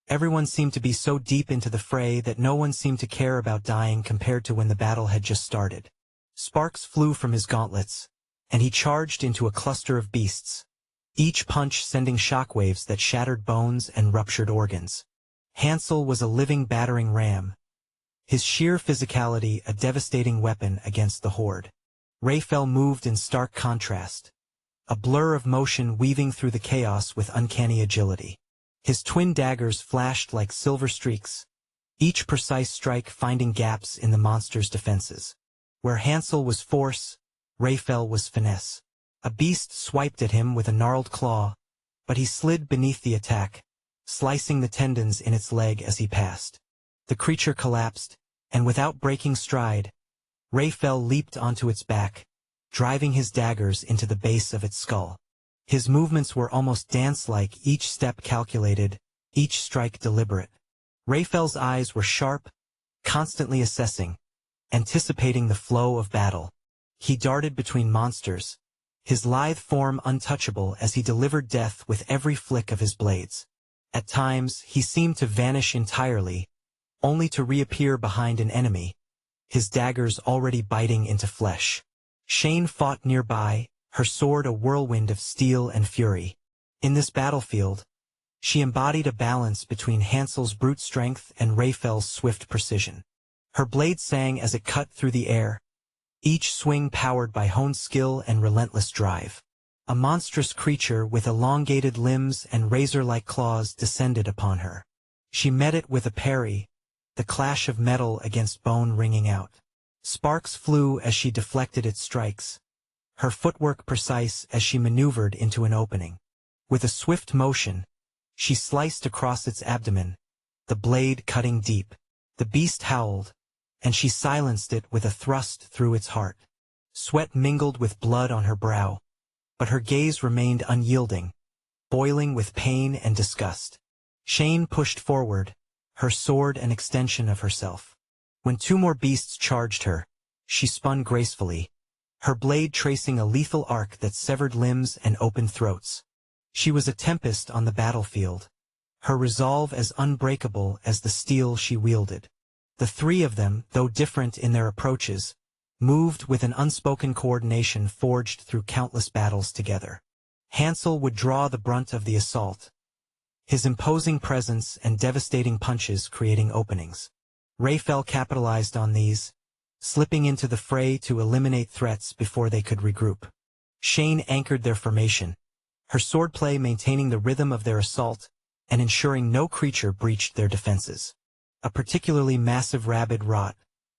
Everyone seemed to be so deep into the fray that no one seemed to care about dying compared to when the battle had just started. Sparks flew from his gauntlets, and he charged into a cluster of beasts, each punch sending shockwaves that shattered bones and ruptured organs. Hansel was a living battering ram, his sheer physicality a devastating weapon against the horde. Raphael moved in stark contrast, a blur of motion weaving through the chaos with uncanny agility. His twin daggers flashed like silver streaks, each precise strike finding gaps in the monster's defenses. Where Hansel was force, Raphael was finesse. A beast swiped at him with a gnarled claw, but he slid beneath the attack, slicing the tendons in its leg as he passed. The creature collapsed, and without breaking stride, Raphael leaped onto its back, driving his daggers into the base of its skull. His movements were almost dance-like, each step calculated, each strike deliberate. Raphael's eyes were sharp, constantly assessing, anticipating the flow of battle. He darted between monsters, his lithe form untouchable as he delivered death with every flick of his blades. At times, he seemed to vanish entirely, only to reappear behind an enemy, his daggers already biting into flesh. Shane fought nearby, her sword a whirlwind of steel and fury. In this battlefield, she embodied a balance between Hansel's brute strength and Raphael's swift precision. Her blade sang as it cut through the air, each swing powered by honed skill and relentless drive. A monstrous creature with elongated limbs and razor-like claws descended upon her. She met it with a parry, the clash of metal against bone ringing out. Sparks flew as she deflected its strikes, her footwork precise as she maneuvered into an opening. With a swift motion, she sliced across its abdomen, the blade cutting deep. The beast howled, and she silenced it with a thrust through its heart. Sweat mingled with blood on her brow, but her gaze remained unyielding, boiling with pain and disgust. Shane pushed forward, her sword an extension of herself. When two more beasts charged her, she spun gracefully, her blade tracing a lethal arc that severed limbs and opened throats. She was a tempest on the battlefield, her resolve as unbreakable as the steel she wielded. The three of them, though different in their approaches, moved with an unspoken coordination forged through countless battles together. Hansel would draw the brunt of the assault, his imposing presence and devastating punches creating openings. Raphael capitalized on these, slipping into the fray to eliminate threats before they could regroup. Shane anchored their formation, her swordplay maintaining the rhythm of their assault and ensuring no creature breached their defenses. A particularly massive rabid rot,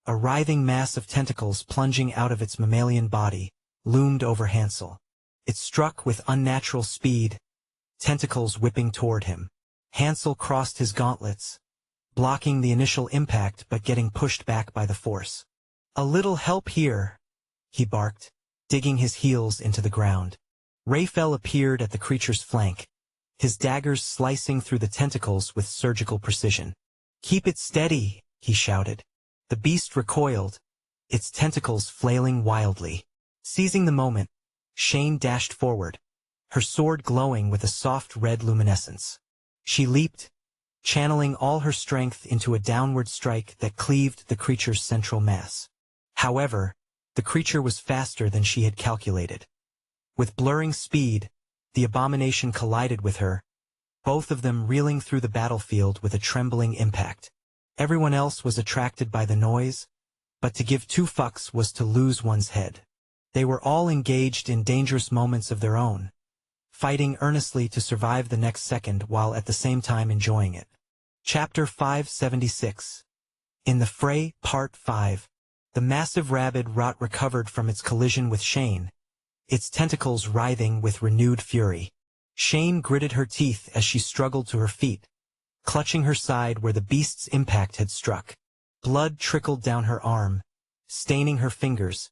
a writhing mass of tentacles plunging out of its mammalian body, loomed over Hansel. It struck with unnatural speed, tentacles whipping toward him. Hansel crossed his gauntlets, blocking the initial impact but getting pushed back by the force. "A little help here," he barked, digging his heels into the ground. Raphael appeared at the creature's flank, his daggers slicing through the tentacles with surgical precision. "Keep it steady," he shouted. The beast recoiled, its tentacles flailing wildly. Seizing the moment, Shane dashed forward, her sword glowing with a soft red luminescence. She leaped, channeling all her strength into a downward strike that cleaved the creature's central mass. However, the creature was faster than she had calculated. With blurring speed, the abomination collided with her, both of them reeling through the battlefield with a trembling impact. Everyone else was attracted by the noise, but to give two fucks was to lose one's head. They were all engaged in dangerous moments of their own, fighting earnestly to survive the next second while at the same time enjoying it. Chapter 576. In the Fray, Part 5. The massive rabid rot recovered from its collision with Shane, its tentacles writhing with renewed fury. Shane gritted her teeth as she struggled to her feet, clutching her side where the beast's impact had struck. Blood trickled down her arm, staining her fingers,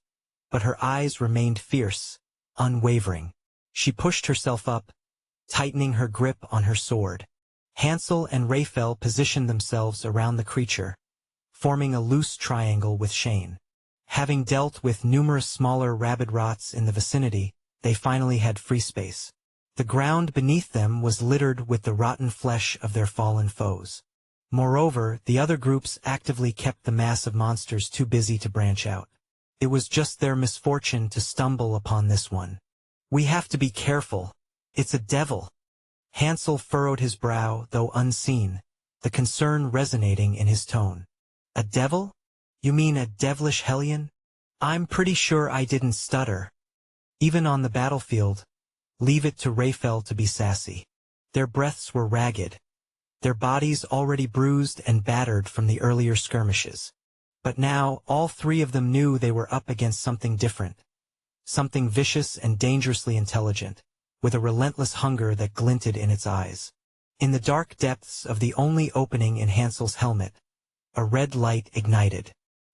but her eyes remained fierce, unwavering. She pushed herself up, tightening her grip on her sword. Hansel and Raphael positioned themselves around the creature, forming a loose triangle with Shane. Having dealt with numerous smaller rabid rots in the vicinity, they finally had free space. The ground beneath them was littered with the rotten flesh of their fallen foes. Moreover, the other groups actively kept the mass of monsters too busy to branch out. It was just their misfortune to stumble upon this one. "We have to be careful. It's a devil." Hansel furrowed his brow, though unseen, the concern resonating in his tone. "A devil? You mean a devilish hellion?" "I'm pretty sure I didn't stutter." Even on the battlefield, leave it to Raphael to be sassy. Their breaths were ragged, their bodies already bruised and battered from the earlier skirmishes. But now, all three of them knew they were up against something different. Something vicious and dangerously intelligent, with a relentless hunger that glinted in its eyes. In the dark depths of the only opening in Hansel's helmet, a red light ignited.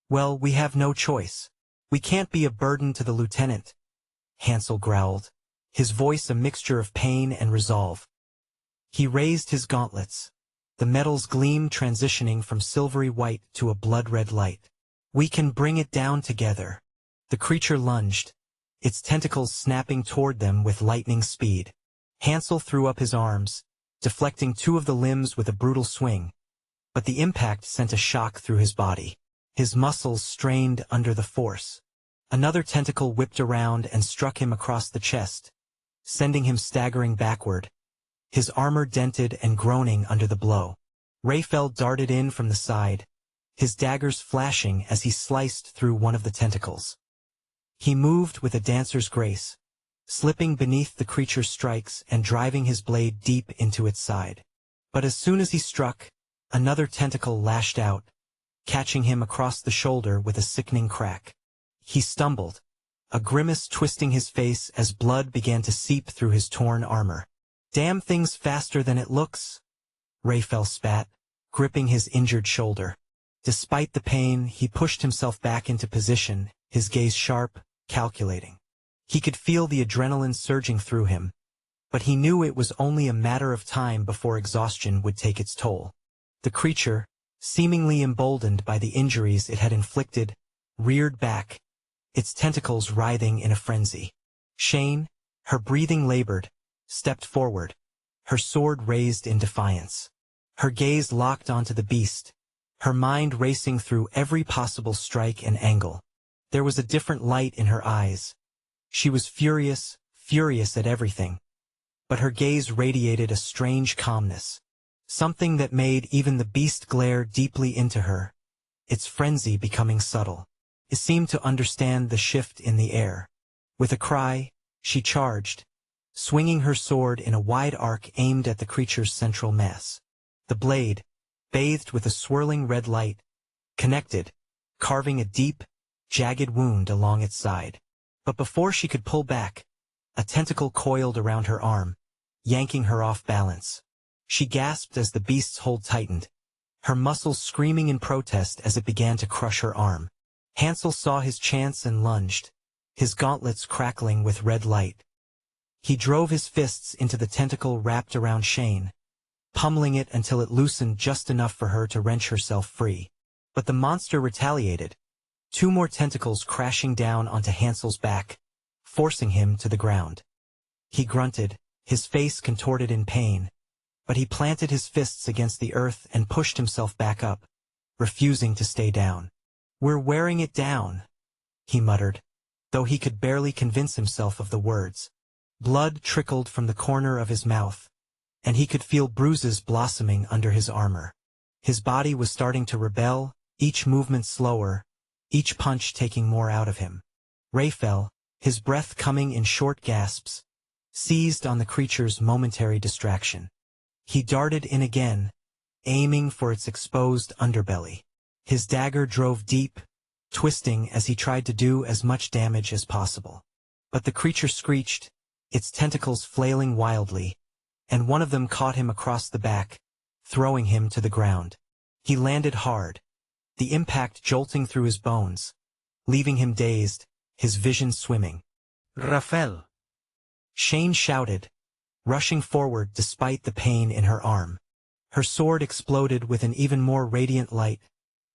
"Well, we have no choice. We can't be a burden to the lieutenant," Hansel growled, his voice a mixture of pain and resolve. He raised his gauntlets, the metal's gleam transitioning from silvery white to a blood-red light. "We can bring it down together." The creature lunged, its tentacles snapping toward them with lightning speed. Hansel threw up his arms, deflecting two of the limbs with a brutal swing, but the impact sent a shock through his body. His muscles strained under the force. Another tentacle whipped around and struck him across the chest, sending him staggering backward, his armor dented and groaning under the blow. Raphael darted in from the side, his daggers flashing as he sliced through one of the tentacles. He moved with a dancer's grace, slipping beneath the creature's strikes and driving his blade deep into its side. But as soon as he struck, another tentacle lashed out, catching him across the shoulder with a sickening crack. He stumbled, a grimace twisting his face as blood began to seep through his torn armor. "Damn thing's faster than it looks," Raphael spat, gripping his injured shoulder. Despite the pain, he pushed himself back into position, his gaze sharp, calculating. He could feel the adrenaline surging through him, but he knew it was only a matter of time before exhaustion would take its toll. The creature, seemingly emboldened by the injuries it had inflicted, reared back, its tentacles writhing in a frenzy. Shane, her breathing labored, stepped forward, her sword raised in defiance. Her gaze locked onto the beast, her mind racing through every possible strike and angle. There was a different light in her eyes. She was furious at everything. But her gaze radiated a strange calmness, something that made even the beast glare deeply into her, its frenzy becoming subtle. It seemed to understand the shift in the air. With a cry, she charged, swinging her sword in a wide arc aimed at the creature's central mass. The blade, bathed with a swirling red light, connected, carving a deep, jagged wound along its side. But before she could pull back, a tentacle coiled around her arm, yanking her off balance. She gasped as the beast's hold tightened, her muscles screaming in protest as it began to crush her arm. Hansel saw his chance and lunged, his gauntlets crackling with red light. He drove his fists into the tentacle wrapped around Shane, pummeling it until it loosened just enough for her to wrench herself free. But the monster retaliated, two more tentacles crashing down onto Hansel's back, forcing him to the ground. He grunted, his face contorted in pain, but he planted his fists against the earth and pushed himself back up, refusing to stay down. "We're wearing it down," he muttered, though he could barely convince himself of the words. Blood trickled from the corner of his mouth, and he could feel bruises blossoming under his armor. His body was starting to rebel, each movement slower, each punch taking more out of him. Raphael, his breath coming in short gasps, seized on the creature's momentary distraction. He darted in again, aiming for its exposed underbelly. His dagger drove deep, twisting as he tried to do as much damage as possible. But the creature screeched, its tentacles flailing wildly, and one of them caught him across the back, throwing him to the ground. He landed hard, the impact jolting through his bones, leaving him dazed, his vision swimming. Rafael! Shane shouted, rushing forward despite the pain in her arm. Her sword exploded with an even more radiant light,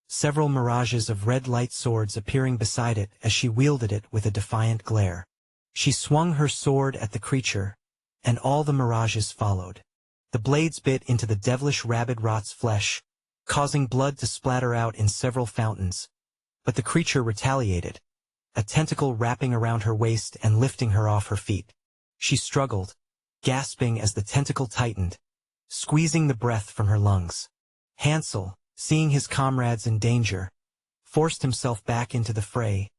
several mirages of red light swords appearing beside it as she wielded it with a defiant glare. She swung her sword at the creature, and all the mirages followed. The blades bit into the devilish rabid rot's flesh, causing blood to splatter out in several fountains. But the creature retaliated, a tentacle wrapping around her waist and lifting her off her feet. She struggled, gasping as the tentacle tightened, squeezing the breath from her lungs. Hansel, seeing his comrades in danger, forced himself back into the fray,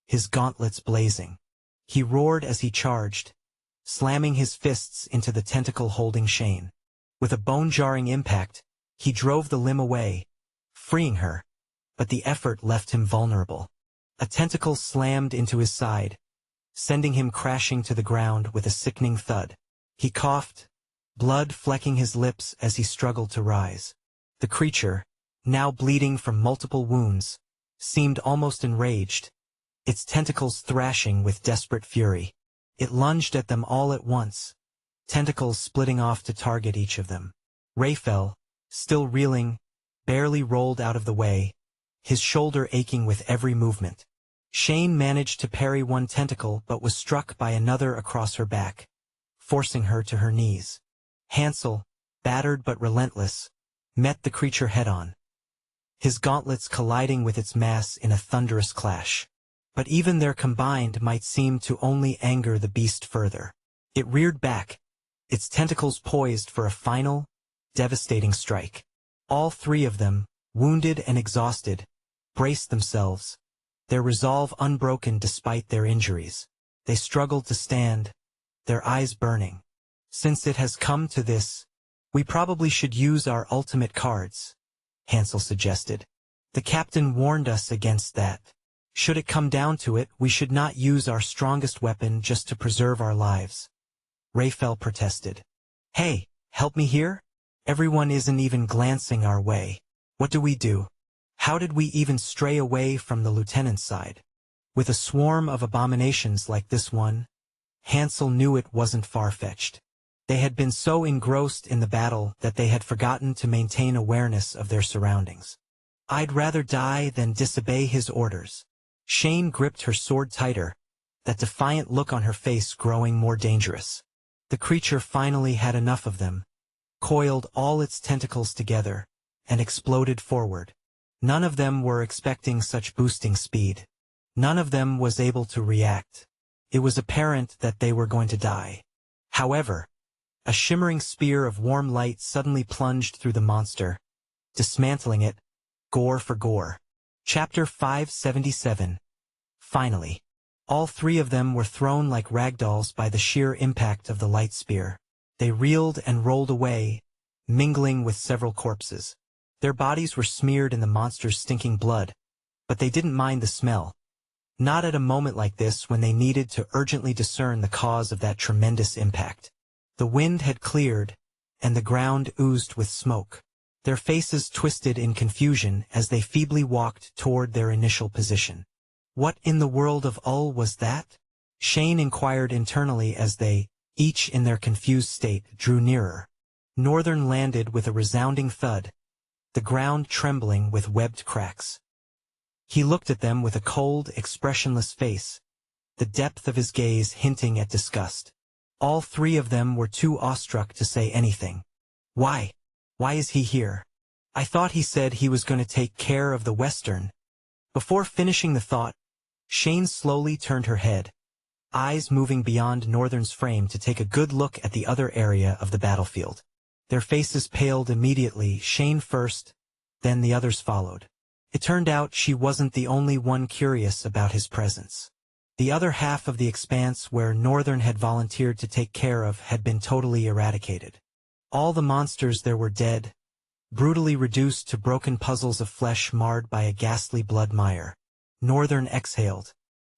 his gauntlets blazing. He roared as he charged, slamming his fists into the tentacle holding Shane. With a bone-jarring impact, he drove the limb away, freeing her, but the effort left him vulnerable. A tentacle slammed into his side, sending him crashing to the ground with a sickening thud. He coughed, blood flecking his lips as he struggled to rise. The creature, now bleeding from multiple wounds, seemed almost enraged, its tentacles thrashing with desperate fury. It lunged at them all at once, tentacles splitting off to target each of them. Rafael, still reeling, barely rolled out of the way, his shoulder aching with every movement. Shane managed to parry one tentacle but was struck by another across her back, forcing her to her knees. Hansel, battered but relentless, met the creature head-on, his gauntlets colliding with its mass in a thunderous clash. But even their combined might seem to only anger the beast further. It reared back, its tentacles poised for a final, devastating strike. All three of them, wounded and exhausted, braced themselves, their resolve unbroken despite their injuries. They struggled to stand, their eyes burning. Since it has come to this, we probably should use our ultimate cards, Hansel suggested. The captain warned us against that. Should it come down to it, we should not use our strongest weapon just to preserve our lives. Rafael protested. Hey, help me here? Everyone isn't even glancing our way. What do we do? How did we even stray away from the lieutenant's side? With a swarm of abominations like this one, Hansel knew it wasn't far-fetched. They had been so engrossed in the battle that they had forgotten to maintain awareness of their surroundings. I'd rather die than disobey his orders. Shane gripped her sword tighter, that defiant look on her face growing more dangerous. The creature finally had enough of them, coiled all its tentacles together, and exploded forward. None of them were expecting such boosting speed. None of them was able to react. It was apparent that they were going to die. However, a shimmering spear of warm light suddenly plunged through the monster, dismantling it, gore for gore. Chapter 577. Finally, all three of them were thrown like ragdolls by the sheer impact of the light spear. They reeled and rolled away, mingling with several corpses. Their bodies were smeared in the monster's stinking blood, but they didn't mind the smell. Not at a moment like this when they needed to urgently discern the cause of that tremendous impact. The wind had cleared, and the ground oozed with smoke. Their faces twisted in confusion as they feebly walked toward their initial position. What in the world of Ul was that? Shane inquired internally as they, each in their confused state, drew nearer. Northern landed with a resounding thud, the ground trembling with webbed cracks. He looked at them with a cold, expressionless face, the depth of his gaze hinting at disgust. All three of them were too awestruck to say anything. Why? Why is he here? I thought he said he was going to take care of the Western. Before finishing the thought, Shane slowly turned her head, eyes moving beyond Northern's frame to take a good look at the other area of the battlefield. Their faces paled immediately, Shane first, then the others followed. It turned out she wasn't the only one curious about his presence. The other half of the expanse where Northern had volunteered to take care of had been totally eradicated. All the monsters there were dead, brutally reduced to broken puzzles of flesh marred by a ghastly blood mire. Northern exhaled.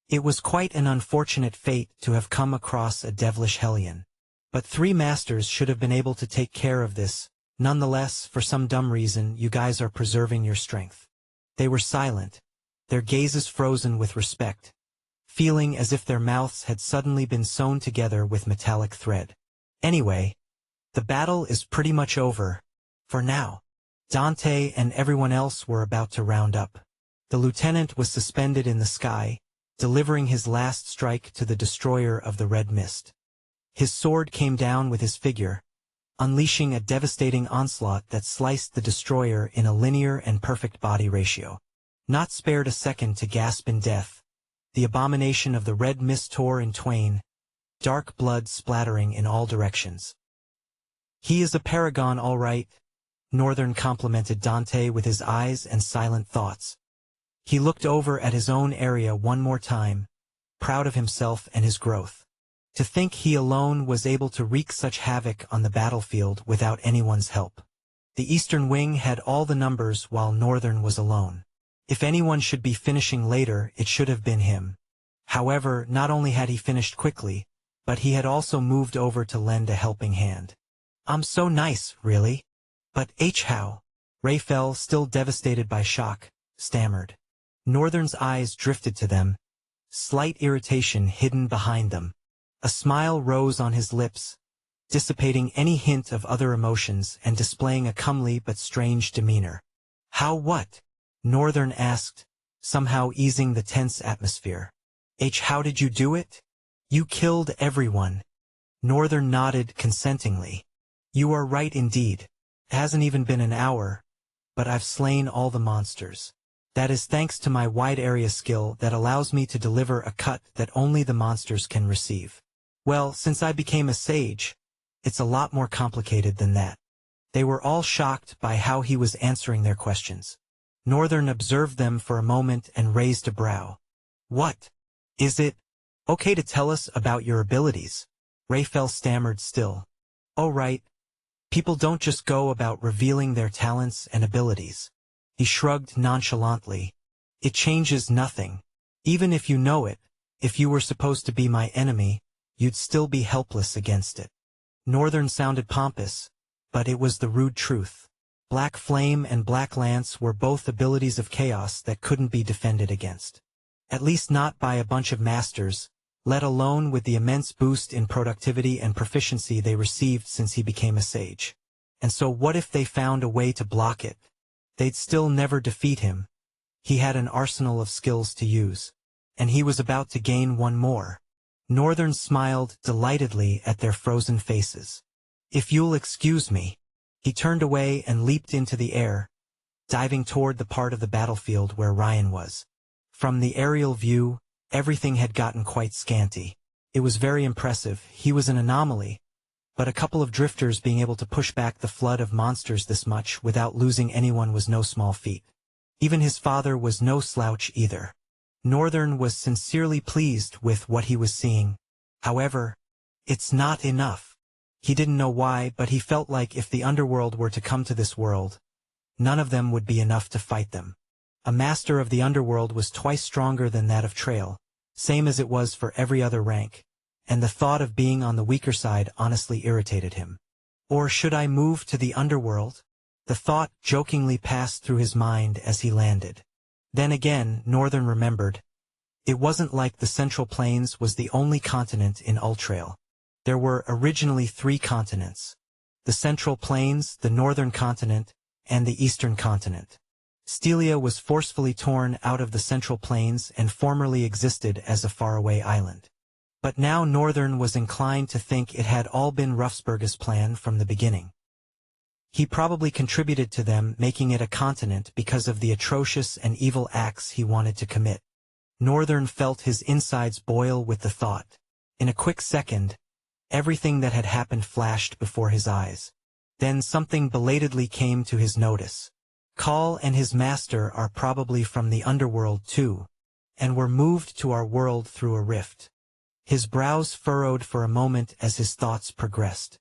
It was quite an unfortunate fate to have come across a devilish hellion. But 3 masters should have been able to take care of this. Nonetheless, for some dumb reason, you guys are preserving your strength. They were silent, their gazes frozen with respect, feeling as if their mouths had suddenly been sewn together with metallic thread. Anyway, the battle is pretty much over. For now. Dante and everyone else were about to round up. The lieutenant was suspended in the sky, delivering his last strike to the destroyer of the red mist. His sword came down with his figure, unleashing a devastating onslaught that sliced the destroyer in a linear and perfect body ratio. Not spared a second to gasp in death, the abomination of the red mist tore in twain, dark blood splattering in all directions. "He is a paragon, all right," Northern complimented Dante with his eyes and silent thoughts. He looked over at his own area one more time, proud of himself and his growth. To think he alone was able to wreak such havoc on the battlefield without anyone's help. The Eastern Wing had all the numbers while Northern was alone. If anyone should be finishing later, it should have been him. However, not only had he finished quickly, but he had also moved over to lend a helping hand. "I'm so nice, really. But how?" Raphael, still devastated by shock, stammered. Northern's eyes drifted to them, slight irritation hidden behind them. A smile rose on his lips, dissipating any hint of other emotions and displaying a comely but strange demeanor. "How what?" Northern asked, somehow easing the tense atmosphere. How did you do it?" "You killed everyone." Northern nodded consentingly. "You are right indeed. It hasn't even been an hour, but I've slain all the monsters. That is thanks to my wide area skill that allows me to deliver a cut that only the monsters can receive. Well, since I became a sage, it's a lot more complicated than that." They were all shocked by how he was answering their questions. Northern observed them for a moment and raised a brow. "What? Is it okay to tell us about your abilities?" Raphael stammered still. "Oh right. People don't just go about revealing their talents and abilities." He shrugged nonchalantly. "It changes nothing. Even if you know it, if you were supposed to be my enemy, you'd still be helpless against it." Northern sounded pompous, but it was the rude truth. Black Flame and Black Lance were both abilities of chaos that couldn't be defended against. At least not by a bunch of masters, let alone with the immense boost in productivity and proficiency they received since he became a sage. And so what if they found a way to block it? They'd still never defeat him. He had an arsenal of skills to use. And he was about to gain one more. Northern smiled delightedly at their frozen faces. "If you'll excuse me." He turned away and leaped into the air, diving toward the part of the battlefield where Ryan was. From the aerial view, everything had gotten quite scanty. It was very impressive. He was an anomaly, but a couple of drifters being able to push back the flood of monsters this much without losing anyone was no small feat. Even his father was no slouch either. Northern was sincerely pleased with what he was seeing. However, it's not enough. He didn't know why, but he felt like if the underworld were to come to this world, none of them would be enough to fight them. A master of the underworld was twice stronger than that of Trail, same as it was for every other rank, and the thought of being on the weaker side honestly irritated him. Or should I move to the underworld? The thought jokingly passed through his mind as he landed. Then again, Northern remembered. It wasn't like the Central Plains was the only continent in Ultrail. There were originally 3 continents: the Central Plains, the Northern Continent, and the Eastern Continent. Stelia was forcefully torn out of the Central Plains and formerly existed as a faraway island. But now Northern was inclined to think it had all been Ruffsberg's plan from the beginning. He probably contributed to them making it a continent because of the atrocious and evil acts he wanted to commit. Northern felt his insides boil with the thought. In a quick second, everything that had happened flashed before his eyes. Then something belatedly came to his notice. Call and his master are probably from the underworld too, and were moved to our world through a rift. His brows furrowed for a moment as his thoughts progressed.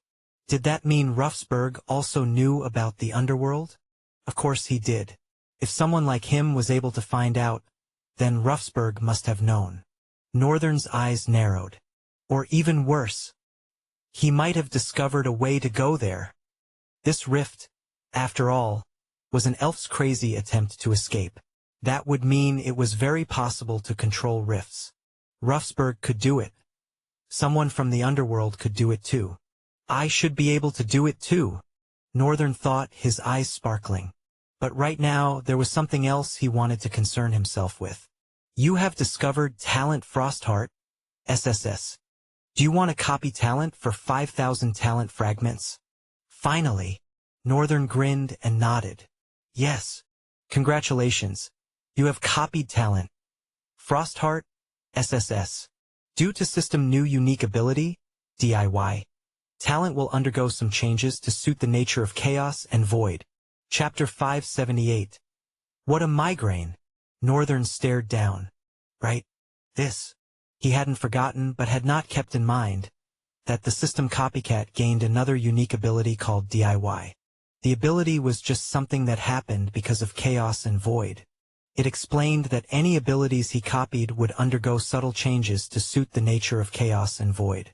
Did that mean Ruffsberg also knew about the underworld? Of course he did. If someone like him was able to find out, then Ruffsberg must have known. Northern's eyes narrowed. Or even worse, he might have discovered a way to go there. This rift, after all, was an elf's crazy attempt to escape. That would mean it was very possible to control rifts. Ruffsberg could do it. Someone from the underworld could do it too. I should be able to do it too, Northern thought, his eyes sparkling. But right now there was something else he wanted to concern himself with. You have discovered Talent Frostheart, SSS. Do you want to copy Talent for 5,000 talent fragments? Finally, Northern grinned and nodded. Yes. Congratulations. You have copied Talent Frostheart, SSS. Due to system new unique ability, DIY. Talent will undergo some changes to suit the nature of chaos and void. Chapter 578. What a migraine. Northern stared down. Right? This. He hadn't forgotten but had not kept in mind that the system copycat gained another unique ability called DIY. The ability was just something that happened because of chaos and void. It explained that any abilities he copied would undergo subtle changes to suit the nature of chaos and void.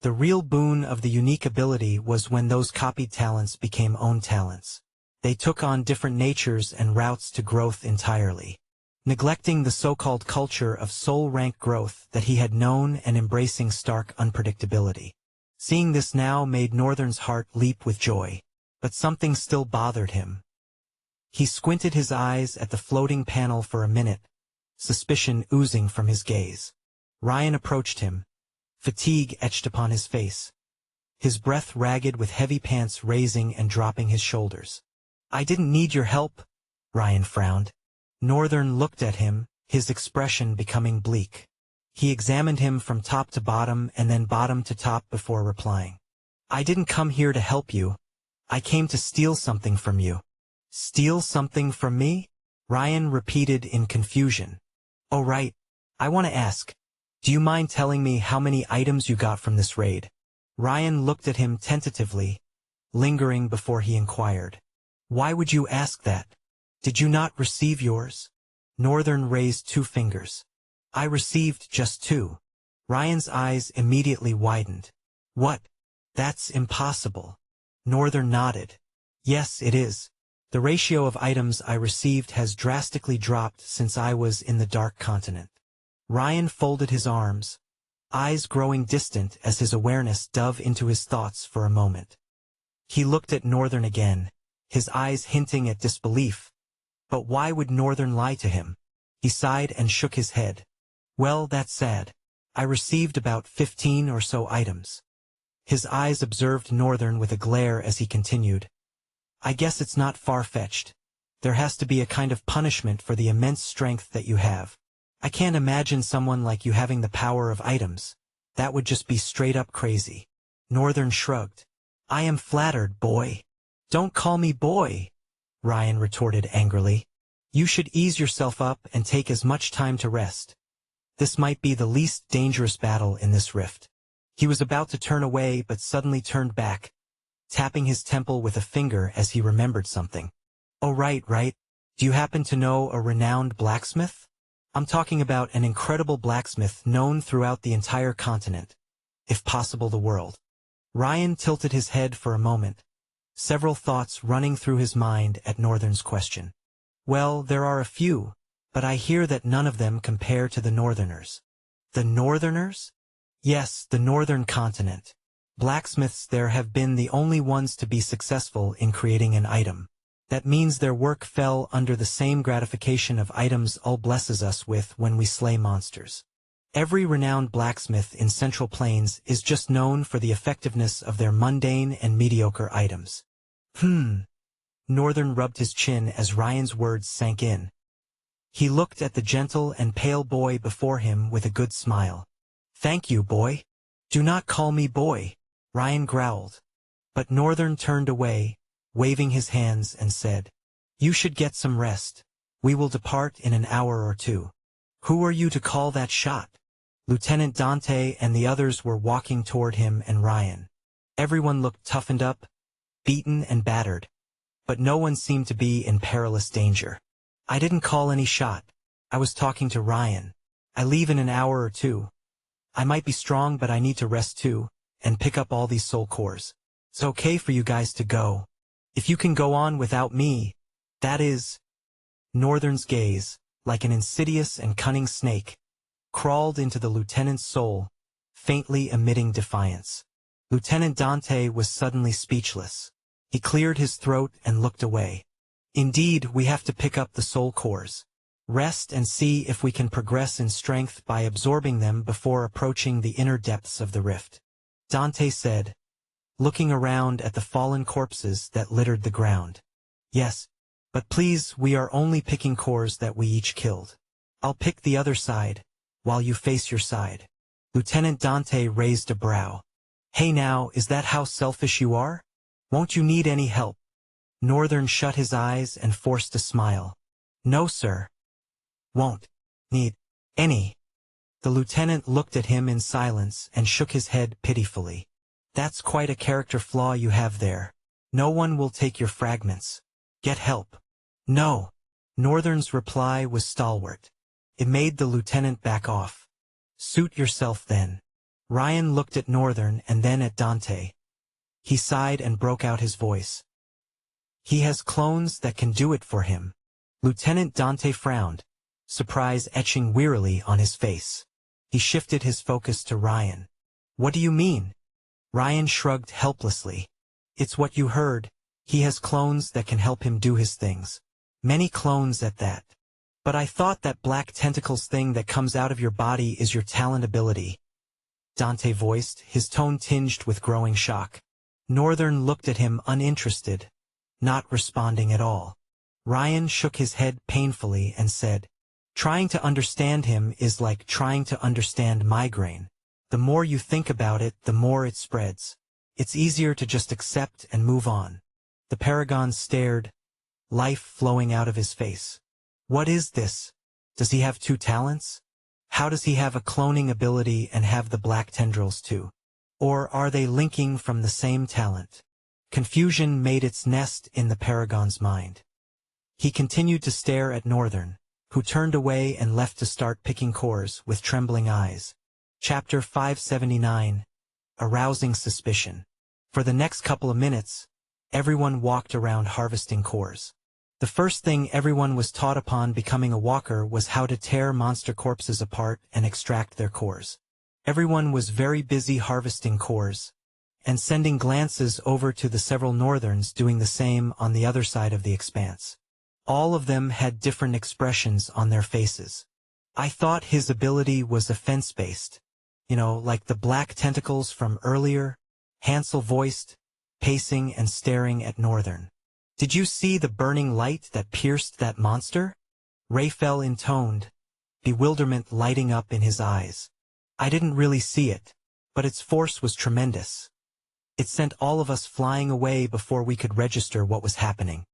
The real boon of the unique ability was when those copied talents became own talents. They took on different natures and routes to growth entirely, neglecting the so-called culture of soul rank growth that he had known and embracing stark unpredictability. Seeing this now made Northern's heart leap with joy, but something still bothered him. He squinted his eyes at the floating panel for a minute, suspicion oozing from his gaze. Ryan approached him, fatigue etched upon his face, his breath ragged with heavy pants raising and dropping his shoulders. I didn't need your help, Ryan frowned. Northern looked at him, his expression becoming bleak. He examined him from top to bottom and then bottom to top before replying. I didn't come here to help you. I came to steal something from you. Steal something from me? Ryan repeated in confusion. Oh right. I want to ask. Do you mind telling me how many items you got from this raid? Ryan looked at him tentatively, lingering before he inquired. Why would you ask that? Did you not receive yours? Northern raised 2 fingers. I received just 2. Ryan's eyes immediately widened. What? That's impossible. Northern nodded. Yes, it is. The ratio of items I received has drastically dropped since I was in the Dark Continent. Ryan folded his arms, eyes growing distant as his awareness dove into his thoughts for a moment. He looked at Northern again, his eyes hinting at disbelief. But why would Northern lie to him? He sighed and shook his head. Well, that's sad. I received about 15 or so items. His eyes observed Northern with a glare as he continued. I guess it's not far-fetched. There has to be a kind of punishment for the immense strength that you have. I can't imagine someone like you having the power of items. That would just be straight-up crazy. Northern shrugged. I am flattered, boy. Don't call me boy, Ryan retorted angrily. You should ease yourself up and take as much time to rest. This might be the least dangerous battle in this rift. He was about to turn away but suddenly turned back, tapping his temple with a finger as he remembered something. Oh right. Do you happen to know a renowned blacksmith? I'm talking about an incredible blacksmith known throughout the entire continent, if possible the world. Ryan tilted his head for a moment, several thoughts running through his mind at Northern's question. Well, there are a few, but I hear that none of them compare to the Northerners. The Northerners? Yes, the Northern Continent. Blacksmiths there have been the only ones to be successful in creating an item. That means their work fell under the same gratification of items all blesses us with when we slay monsters. Every renowned blacksmith in Central Plains is just known for the effectiveness of their mundane and mediocre items. Northern rubbed his chin as Ryan's words sank in. He looked at the gentle and pale boy before him with a good smile. Thank you, boy. Do not call me boy, Ryan growled. But Northern turned away, waving his hands, and said, You should get some rest. We will depart in an hour or 2. Who are you to call that shot? Lieutenant Dante and the others were walking toward him and Ryan. Everyone looked toughened up, beaten and battered, but no one seemed to be in perilous danger. I didn't call any shot. I was talking to Ryan. I leave in an hour or two. I might be strong, but I need to rest too, and pick up all these soul cores. It's okay for you guys to go. If you can go on without me, that is. Northern's gaze, like an insidious and cunning snake, crawled into the lieutenant's soul, faintly emitting defiance. Lieutenant Dante was suddenly speechless. He cleared his throat and looked away. Indeed, we have to pick up the soul cores. Rest and see if we can progress in strength by absorbing them before approaching the inner depths of the rift. Dante said, looking around at the fallen corpses that littered the ground. Yes, but please, we are only picking cores that we each killed. I'll pick the other side, while you face your side. Lieutenant Dante raised a brow. Hey now, is that how selfish you are? Won't you need any help? Northern shut his eyes and forced a smile. No, sir. Won't need any. The lieutenant looked at him in silence and shook his head pitifully. That's quite a character flaw you have there. No one will take your fragments. Get help. No. Northern's reply was stalwart. It made the lieutenant back off. Suit yourself then. Ryan looked at Northern and then at Dante. He sighed and broke out his voice. He has clones that can do it for him. Lieutenant Dante frowned, surprise etching wearily on his face. He shifted his focus to Ryan. What do you mean? Ryan shrugged helplessly. It's what you heard. He has clones that can help him do his things. Many clones at that. But I thought that black tentacles thing that comes out of your body is your talent ability. Dante voiced, his tone tinged with growing shock. Northern looked at him uninterested, not responding at all. Ryan shook his head painfully and said, trying to understand him is like trying to understand migraine. The more you think about it, the more it spreads. It's easier to just accept and move on. The Paragon stared, life flowing out of his face. What is this? Does he have two talents? How does he have a cloning ability and have the black tendrils too? Or are they linking from the same talent? Confusion made its nest in the Paragon's mind. He continued to stare at Northern, who turned away and left to start picking cores with trembling eyes. Chapter 579. Arousing Suspicion. For the next couple of minutes, everyone walked around harvesting cores. The first thing everyone was taught upon becoming a walker was how to tear monster corpses apart and extract their cores. Everyone was very busy harvesting cores, and sending glances over to the several Northerns doing the same on the other side of the expanse. All of them had different expressions on their faces. I thought his ability was offense-based. Like the black tentacles from earlier, Hansel voiced, pacing and staring at Northern. Did you see the burning light that pierced that monster? Raphael intoned, bewilderment lighting up in his eyes. I didn't really see it, but its force was tremendous. It sent all of us flying away before we could register what was happening.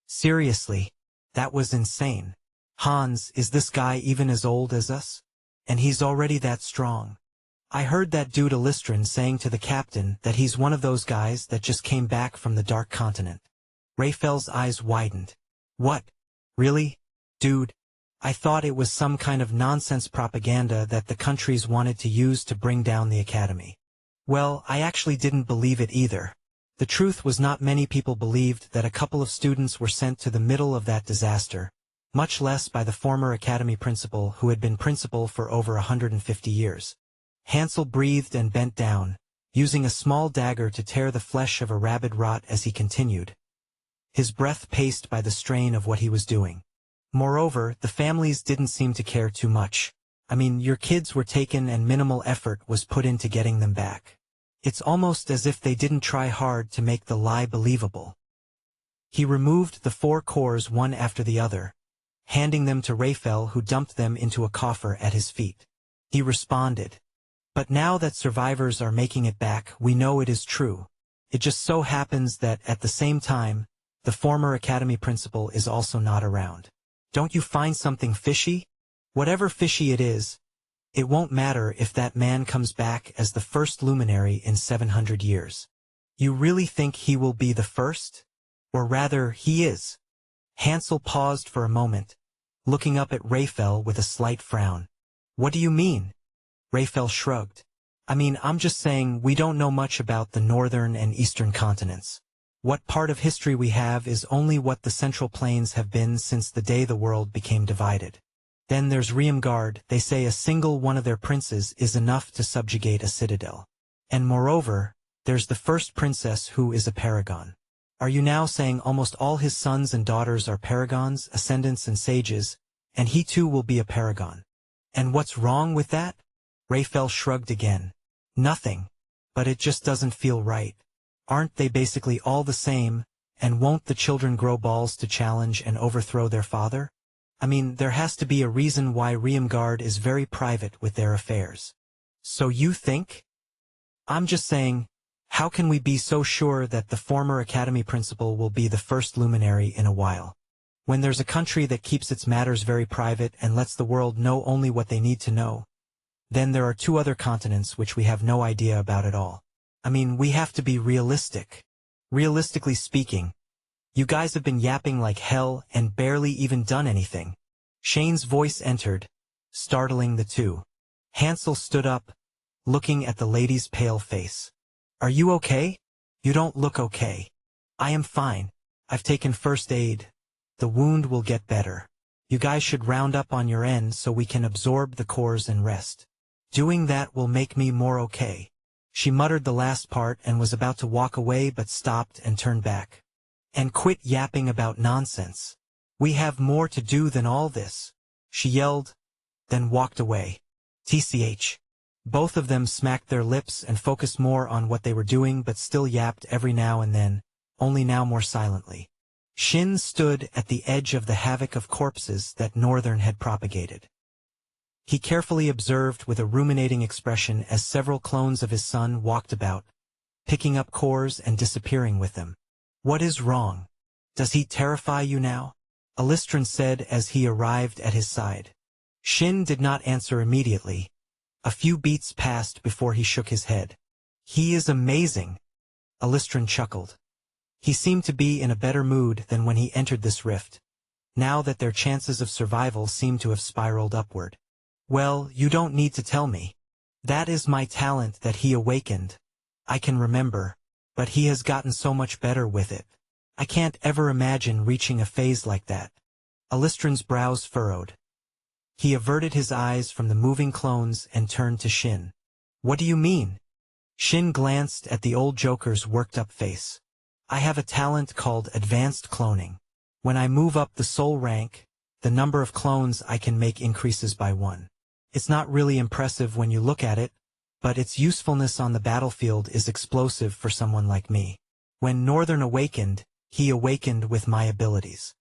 Seriously, that was insane. Hans, is this guy even as old as us? And he's already that strong. I heard that dude Alistran saying to the captain that he's one of those guys that just came back from the Dark Continent. Raphael's eyes widened. What? Really? Dude? I thought it was some kind of nonsense propaganda that the countries wanted to use to bring down the academy. Well, I actually didn't believe it either. The truth was not many people believed that a couple of students were sent to the middle of that disaster, much less by the former academy principal who had been principal for over 150 years. Hansel breathed and bent down, using a small dagger to tear the flesh of a rabid rot as he continued, his breath paced by the strain of what he was doing. Moreover, the families didn't seem to care too much. Your kids were taken and minimal effort was put into getting them back. It's almost as if they didn't try hard to make the lie believable. He removed the 4 cores one after the other, handing them to Raphael, who dumped them into a coffer at his feet. He responded, but now that survivors are making it back, we know it is true. It just so happens that, at the same time, the former academy principal is also not around. Don't you find something fishy? Whatever fishy it is, it won't matter if that man comes back as the first luminary in 700 years. You really think he will be the first? Or rather, he is. Hansel paused for a moment, looking up at Raphael with a slight frown. What do you mean? Raphael shrugged. I mean, I'm just saying we don't know much about the northern and eastern continents. What part of history we have is only what the Central Plains have been since the day the world became divided. Then there's Riemgard. They say a single one of their princes is enough to subjugate a citadel. And moreover, there's the first princess who is a paragon. Are you now saying almost all his sons and daughters are paragons, ascendants and sages, and he too will be a paragon? And what's wrong with that? Raphael shrugged again. Nothing. But it just doesn't feel right. Aren't they basically all the same, and won't the children grow balls to challenge and overthrow their father? I mean, there has to be a reason why Riemgard is very private with their affairs. So you think? I'm just saying, how can we be so sure that the former academy principal will be the first luminary in a while? When there's a country that keeps its matters very private and lets the world know only what they need to know, then there are two other continents which we have no idea about at all. I mean, we have to be realistic. Realistically speaking, you guys have been yapping like hell and barely even done anything. Shane's voice entered, startling the two. Hansel stood up, looking at the lady's pale face. Are you okay? You don't look okay. I am fine. I've taken first aid. The wound will get better. You guys should round up on your end so we can absorb the cores and rest. Doing that will make me more okay. She muttered the last part and was about to walk away but stopped and turned back. And quit yapping about nonsense. We have more to do than all this, she yelled, then walked away. TCH. Both of them smacked their lips and focused more on what they were doing but still yapped every now and then, only now more silently. Shin stood at the edge of the havoc of corpses that Northern had propagated. He carefully observed with a ruminating expression as several clones of his son walked about, picking up cores and disappearing with them. What is wrong? Does he terrify you now? Alistran said as he arrived at his side. Shin did not answer immediately. A few beats passed before he shook his head. He is amazing. Alistran chuckled. He seemed to be in a better mood than when he entered this rift, now that their chances of survival seemed to have spiraled upward. Well, you don't need to tell me. That is my talent that he awakened. I can remember, but he has gotten so much better with it. I can't ever imagine reaching a phase like that. Alistran's brows furrowed. He averted his eyes from the moving clones and turned to Shin. What do you mean? Shin glanced at the old Joker's worked-up face. I have a talent called advanced cloning. When I move up the soul rank, the number of clones I can make increases by 1. It's not really impressive when you look at it, but its usefulness on the battlefield is explosive for someone like me. When Northern awakened, he awakened with my abilities.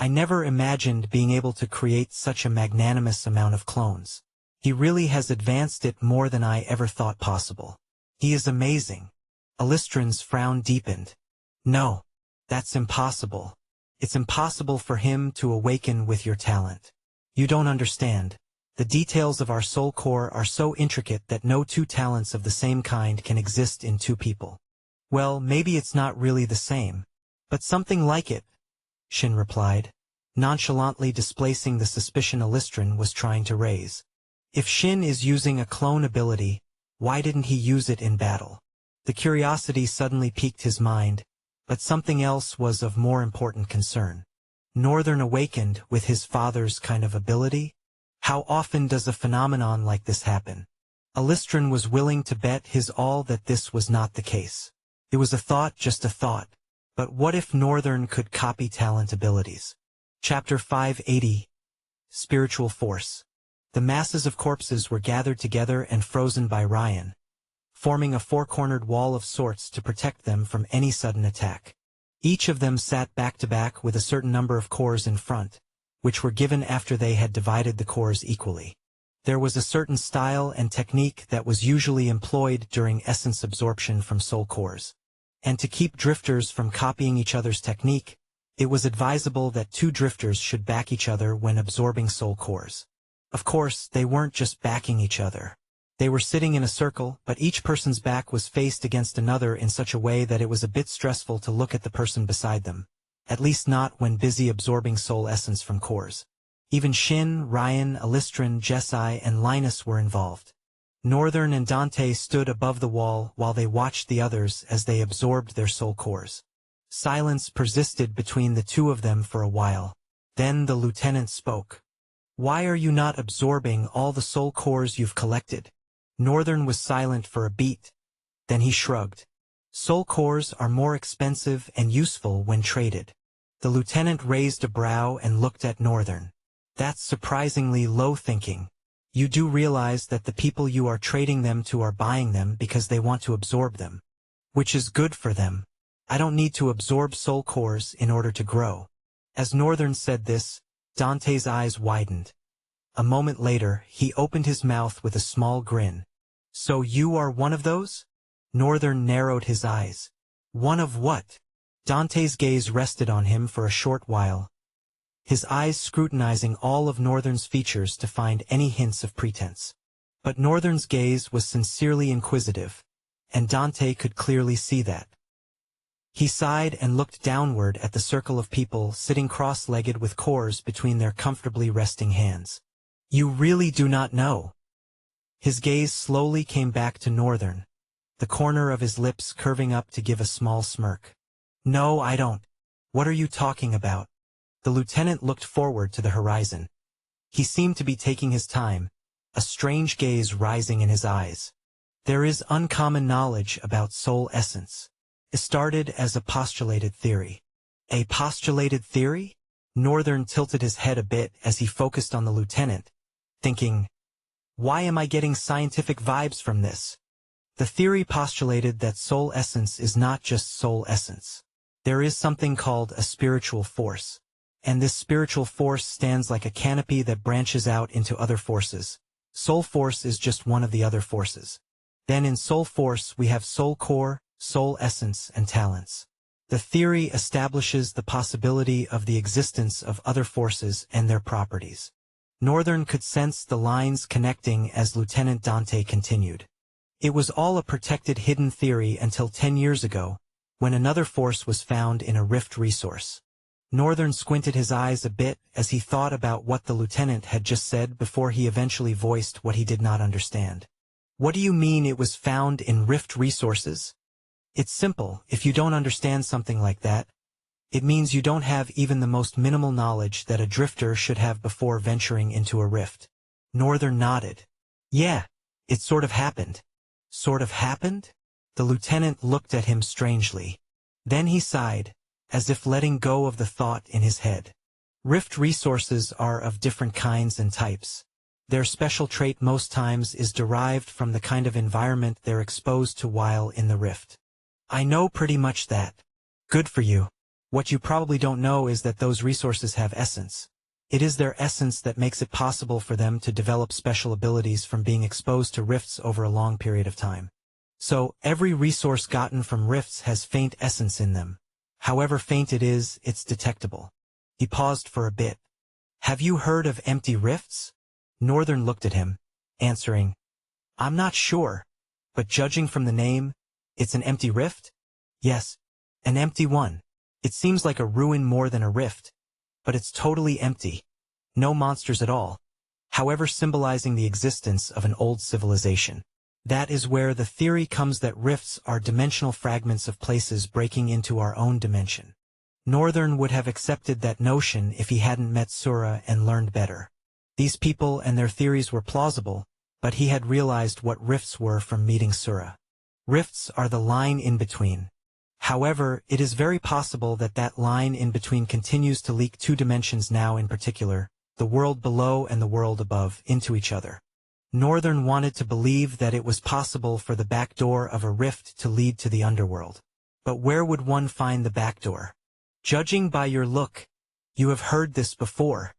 I never imagined being able to create such a magnanimous amount of clones. He really has advanced it more than I ever thought possible. He is amazing. Alistran's frown deepened. No, that's impossible. It's impossible for him to awaken with your talent. You don't understand. The details of our soul core are so intricate that no two talents of the same kind can exist in two people. Well, maybe it's not really the same, but something like it, Shin replied, nonchalantly displacing the suspicion Alistran was trying to raise. If Shin is using a clone ability, why didn't he use it in battle? The curiosity suddenly piqued his mind, but something else was of more important concern. Northern awakened with his father's kind of ability? How often does a phenomenon like this happen? Alistran was willing to bet his all that this was not the case. It was a thought, just a thought. But what if Northern could copy talent abilities? Chapter 580. Spiritual Force. The masses of corpses were gathered together and frozen by Ryan, forming a four-cornered wall of sorts to protect them from any sudden attack. Each of them sat back-to-back with a certain number of cores in front, which were given after they had divided the cores equally. There was a certain style and technique that was usually employed during essence absorption from soul cores. And to keep drifters from copying each other's technique, it was advisable that two drifters should back each other when absorbing soul cores. Of course, they weren't just backing each other. They were sitting in a circle, but each person's back was faced against another in such a way that it was a bit stressful to look at the person beside them. At least not when busy absorbing soul essence from cores. Even Shin, Ryan, Alistran, Jesai, and Linus were involved. Northern and Dante stood above the wall while they watched the others as they absorbed their soul cores. Silence persisted between the two of them for a while. Then the lieutenant spoke. "Why are you not absorbing all the soul cores you've collected?" Northern was silent for a beat. Then he shrugged. "Soul cores are more expensive and useful when traded." The lieutenant raised a brow and looked at Northern. "That's surprisingly low thinking. You do realize that the people you are trading them to are buying them because they want to absorb them. Which is good for them. I don't need to absorb soul cores in order to grow." As Northern said this, Dante's eyes widened. A moment later, he opened his mouth with a small grin. "So you are one of those?" Northern narrowed his eyes. "One of what?" Dante's gaze rested on him for a short while, his eyes scrutinizing all of Northern's features to find any hints of pretense. But Northern's gaze was sincerely inquisitive, and Dante could clearly see that. He sighed and looked downward at the circle of people sitting cross-legged with cores between their comfortably resting hands. "You really do not know?" His gaze slowly came back to Northern, the corner of his lips curving up to give a small smirk. "No, I don't. What are you talking about?" The lieutenant looked forward to the horizon. He seemed to be taking his time, a strange gaze rising in his eyes. "There is uncommon knowledge about soul essence. It started as a postulated theory." "A postulated theory?" Northern tilted his head a bit as he focused on the lieutenant, thinking, "Why am I getting scientific vibes from this?" The theory postulated that soul essence is not just soul essence. There is something called a spiritual force. And this spiritual force stands like a canopy that branches out into other forces. Soul force is just one of the other forces. Then in soul force we have soul core, soul essence, and talents. The theory establishes the possibility of the existence of other forces and their properties. Northern could sense the lines connecting as Lieutenant Dante continued. It was all a protected hidden theory until 10 years ago, when another force was found in a rift resource. Northern squinted his eyes a bit as he thought about what the lieutenant had just said before he eventually voiced what he did not understand. "What do you mean it was found in rift resources?" "It's simple. If you don't understand something like that, it means you don't have even the most minimal knowledge that a drifter should have before venturing into a rift." Northern nodded. "Yeah, it sort of happened." "Sort of happened?" The lieutenant looked at him strangely. Then he sighed, as if letting go of the thought in his head. "Rift resources are of different kinds and types. Their special trait most times is derived from the kind of environment they're exposed to while in the rift." "I know pretty much that." "Good for you. What you probably don't know is that those resources have essence. It is their essence that makes it possible for them to develop special abilities from being exposed to rifts over a long period of time. So, every resource gotten from rifts has faint essence in them. However faint it is, it's detectable." He paused for a bit. "Have you heard of empty rifts?" Northern looked at him, answering, "I'm not sure, but judging from the name, it's an empty rift?" "Yes, an empty one. It seems like a ruin more than a rift, but it's totally empty. No monsters at all, however symbolizing the existence of an old civilization. That is where the theory comes that rifts are dimensional fragments of places breaking into our own dimension." Northern would have accepted that notion if he hadn't met Sura and learned better. These people and their theories were plausible, but he had realized what rifts were from meeting Sura. Rifts are the line in between. However, it is very possible that that line in between continues to leak two dimensions now in particular, the world below and the world above, into each other. Northern wanted to believe that it was possible for the back door of a rift to lead to the underworld. But where would one find the back door? "Judging by your look, you have heard this before."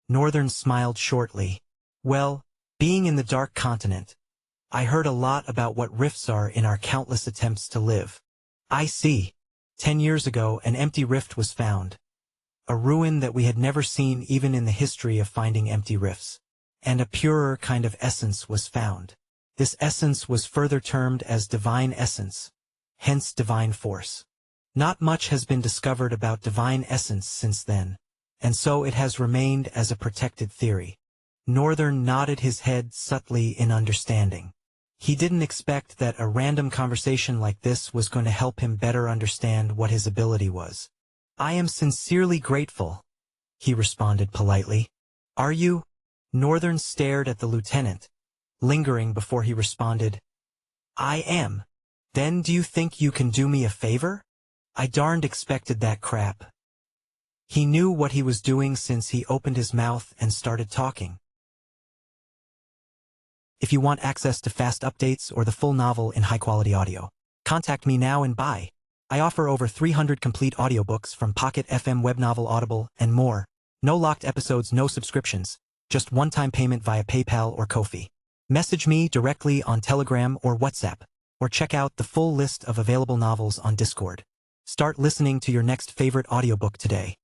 Northern smiled shortly. "Well, being in the Dark Continent, I heard a lot about what rifts are in our countless attempts to live." "I see. 10 years ago an empty rift was found. A ruin that we had never seen even in the history of finding empty rifts. And a purer kind of essence was found. This essence was further termed as divine essence, hence divine force. Not much has been discovered about divine essence since then, and so it has remained as a protected theory. Northern nodded his head subtly in understanding. He didn't expect that a random conversation like this was going to help him better understand what his ability was. "I am sincerely grateful," he responded politely. "Are you?" Northern stared at the lieutenant, lingering before he responded. "I am. Then do you think you can do me a favor?" "I darned expected that crap." He knew what he was doing since he opened his mouth and started talking. If you want access to fast updates or the full novel in high-quality audio, contact me now and buy. I offer over 300 complete audiobooks from Pocket FM, Webnovel, Audible, and more. No locked episodes, no subscriptions, just one-time payment via PayPal or Ko-fi. Message me directly on Telegram or WhatsApp, or check out the full list of available novels on Discord. Start listening to your next favorite audiobook today.